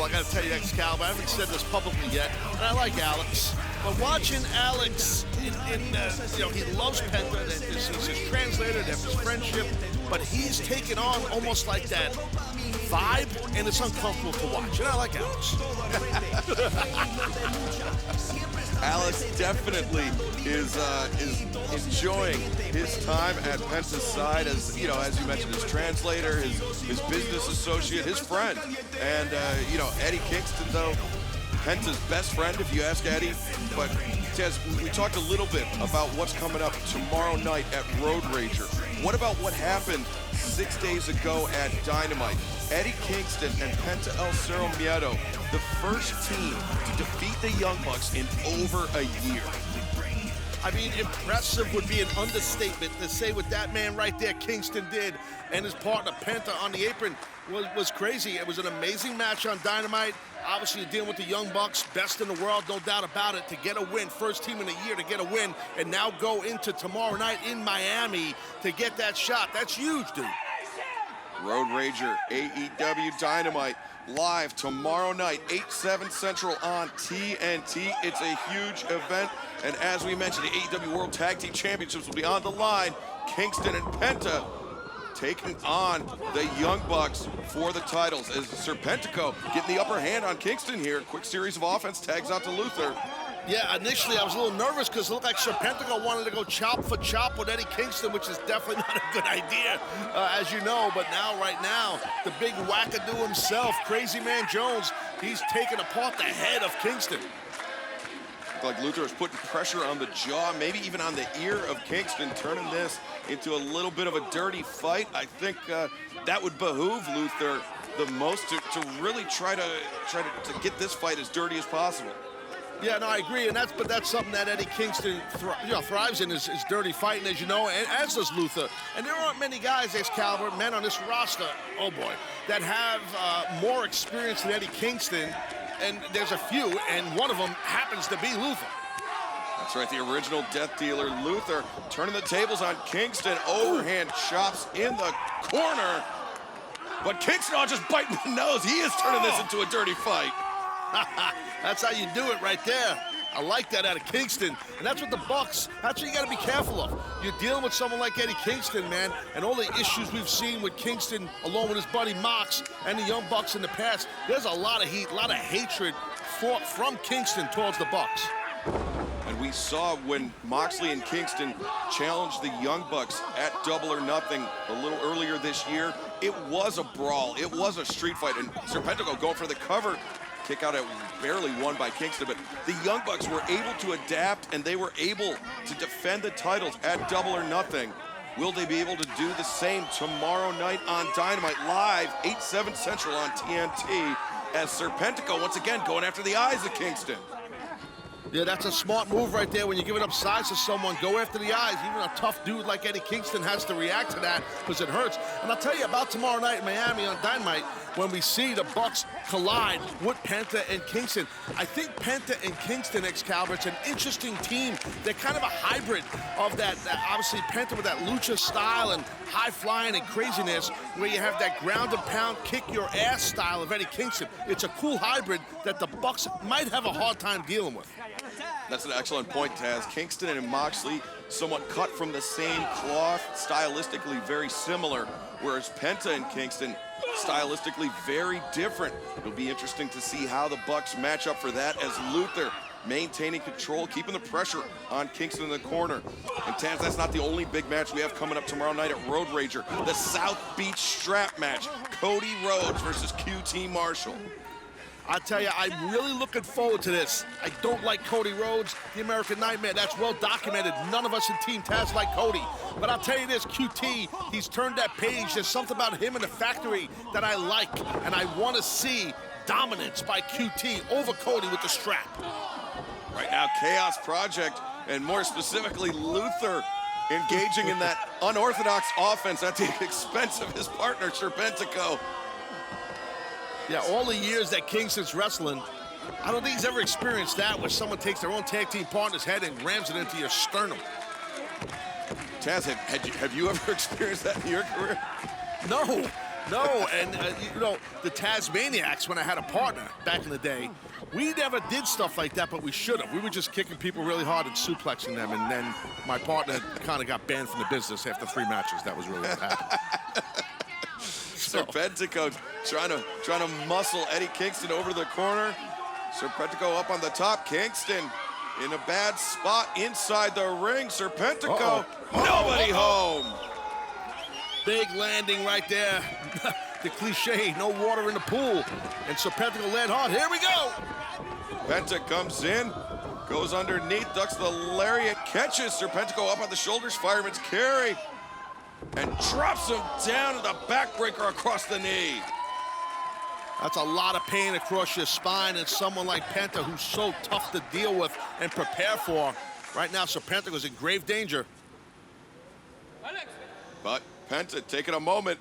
I gotta tell you, Excalibur. I haven't said this publicly yet, and I like Alex. But watching Alex, he loves Penta, and he's his translator, they have his friendship. but he's taken on almost like that vibe, and it's uncomfortable to watch. And I like Alex.
Alex definitely is enjoying his time at Penta's side as, you know, as you mentioned, his translator, his business associate, his friend. And, you know, Eddie Kingston, though, Penta's best friend, if you ask Eddie. But, Taz, we talked a little bit about what's coming up tomorrow night at Road Rager. What about what happened 6 days ago at Dynamite? Eddie Kingston and Penta El Cero Miedo, the first team to defeat the Young Bucks in over a year.
I mean, impressive would be an understatement to say what that man right there, Kingston, did, and his partner Penta on the apron was crazy. It was an amazing match on Dynamite. Obviously, you're dealing with the Young Bucks, best in the world, no doubt about it, to get a win, first team in a year to get a win, and now go into tomorrow night in Miami to get that shot. That's huge, dude.
Road Rager, AEW Dynamite, live tomorrow night, 8/7 Central on TNT. It's a huge event, and as we mentioned, the AEW World Tag Team Championships will be on the line. Kingston and Penta taking on the Young Bucks for the titles, as Serpentico getting the upper hand on Kingston here. Quick series of offense, tags out to Luther.
Yeah, initially I was a little nervous because it looked like Serpentico wanted to go chop for chop with Eddie Kingston, which is definitely not a good idea, as you know. But now, right now, the big wackadoo himself, Crazy Man Jones, he's taking apart the head of Kingston.
Like Luther is putting pressure on the jaw, maybe even on the ear of Kingston, turning this into a little bit of a dirty fight. I think that would behoove Luther the most to really try to get this fight as dirty as possible.
Yeah, no, I agree, and that's something that Eddie Kingston thrives in is dirty fighting, as you know, and as does Luther. And there aren't many guys, Excalibur, men on this roster, oh boy, that have more experience than Eddie Kingston. And there's a few, and one of them happens to be Luther.
That's right, the original death dealer, Luther, turning the tables on Kingston. Overhand chops in the corner. But Kingston just biting the nose. He is turning this into a dirty fight.
That's how you do it right there. I like that out of Kingston. And that's what the Bucks, that's what you got to be careful of. You're dealing with someone like Eddie Kingston, man, and all the issues we've seen with Kingston along with his buddy Mox and the Young Bucks in the past. There's a lot of heat, a lot of hatred from Kingston towards the Bucks.
And we saw when Moxley and Kingston challenged the Young Bucks at Double or Nothing a little earlier this year, it was a brawl. It was a street fight. And Serpentico going for the cover. Kick out at barely won by Kingston, but the Young Bucks were able to adapt and they were able to defend the titles at Double or Nothing. Will they be able to do the same tomorrow night on Dynamite live, 8/7 Central on TNT, as Serpentico once again going after the eyes of Kingston?
Yeah, that's a smart move right there. When you're giving up size to someone, go after the eyes. Even a tough dude like Eddie Kingston has to react to that because it hurts. And I'll tell you about tomorrow night in Miami on Dynamite when we see the Bucks collide with Penta and Kingston. I think Penta and Kingston, Excalibur, it's an interesting team. They're kind of a hybrid of that obviously Penta with that lucha style and high flying and craziness, where you have that ground and pound, kick your ass style of Eddie Kingston. It's a cool hybrid that the Bucks might have a hard time dealing with.
That's an excellent point, Taz. Kingston and Moxley somewhat cut from the same cloth, stylistically very similar, whereas Penta and Kingston stylistically very different. It'll be interesting to see how the Bucks match up for that, as Luther maintaining control, keeping the pressure on Kingston in the corner. And Taz, that's not the only big match we have coming up tomorrow night at Road Rager, the South Beach strap match, Cody Rhodes versus QT Marshall.
I tell you, I'm really looking forward to this. I don't like Cody Rhodes, the American Nightmare. That's well documented. None of us in Team Taz like Cody. But I'll tell you this, QT, he's turned that page. There's something about him in the factory that I like, and I want to see dominance by QT over Cody with the strap.
Right now, Chaos Project, and more specifically, Luther, engaging in that unorthodox offense at the expense of his partner, Serpentico.
Yeah, all the years that Kingston's wrestling, I don't think he's ever experienced that, where someone takes their own tag team partner's head and rams it into your sternum.
Taz, have you ever experienced that in your career?
No, No, and the Tasmaniacs, when I had a partner back in the day, we never did stuff like that, but we should have. We were just kicking people really hard and suplexing them, and then my partner kind of got banned from the business after 3 matches. That was really what happened.
Serpentico trying to muscle Eddie Kingston over to the corner. Serpentico up on the top. Kingston in a bad spot inside the ring. Serpentico, nobody home.
Big landing right there. The cliche, no water in the pool. And Serpentico land hard. Here we go.
Penta comes in, goes underneath, ducks the lariat, catches Serpentico up on the shoulders, fireman's carry, and drops him down to the backbreaker across the knee.
That's a lot of pain across your spine, and someone like Penta who's so tough to deal with and prepare for. Right now, Serpentico's in grave danger.
But Penta taking a moment,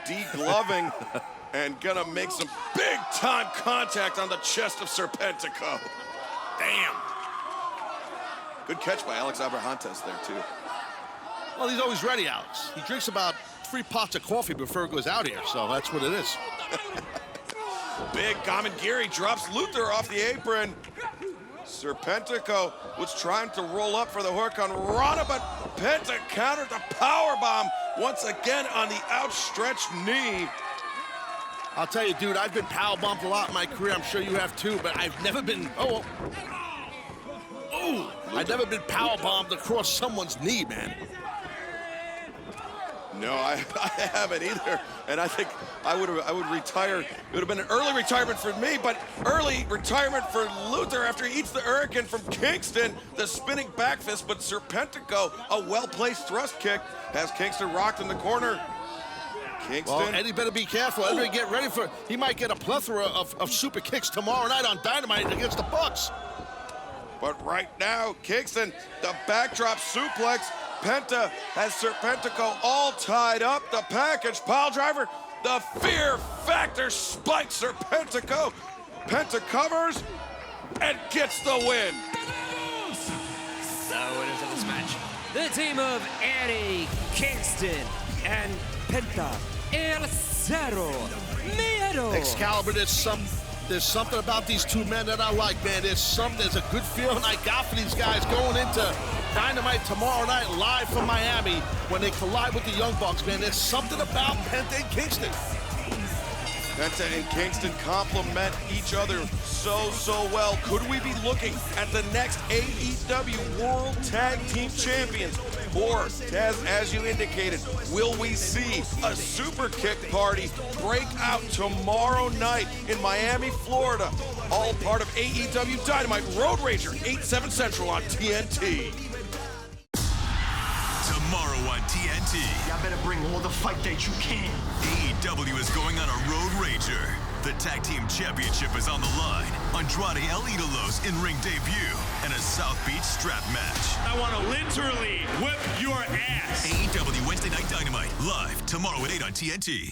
degloving, and gonna make some big-time contact on the chest of Serpentico. Damn. Good catch by Alex Abrahantes there, too.
Well, he's always ready, Alex. He drinks about 3 pots of coffee before he goes out here, so that's what it is.
Big Gamengiri drops Luther off the apron. Serpentico was trying to roll up for the hook on Rana, but Penta countered the powerbomb once again on the outstretched knee.
I'll tell you, dude, I've been powerbombed a lot in my career. I'm sure you have too, but I've never been, I've never been powerbombed across someone's knee, man.
No, I haven't either, and I think I would retire. It would have been an early retirement for me, but early retirement for Luther after he eats the Hurricane from Kingston, the spinning back fist, but Serpentico, a well-placed thrust kick, has Kingston rocked in the corner. Kingston.
Well, Eddie better be careful. Everybody get ready for, he might get a plethora of super kicks tomorrow night on Dynamite against the Bucks.
But right now, Kingston, the backdrop suplex. Penta has Serpentico all tied up. The package pile driver. The fear factor spikes Serpentico. Penta covers and gets the win.
So winners of this match, the team of Eddie Kingston and Penta El Zero Miedo.
Excalibur, there's something about these 2 men that I like, man. There's a good feeling I got for these guys going into Dynamite tomorrow night live from Miami when they collide with the Young Bucks, man. There's something about Penta and Kingston.
Penta and Kingston complement each other so well. Could we be looking at the next AEW World Tag Team Champions? Or, as you indicated, will we see a super kick party break out tomorrow night in Miami, Florida? All part of AEW Dynamite Road Rager, 8/7 Central on TNT.
Tomorrow on TNT.
Y'all better bring all the fight that you can.
AEW is going on a Road Rager. The Tag Team Championship is on the line. Andrade El Idolo's in-ring debut and a South Beach strap match.
I want to literally whip your ass.
AEW Wednesday Night Dynamite, live tomorrow at 8 on TNT.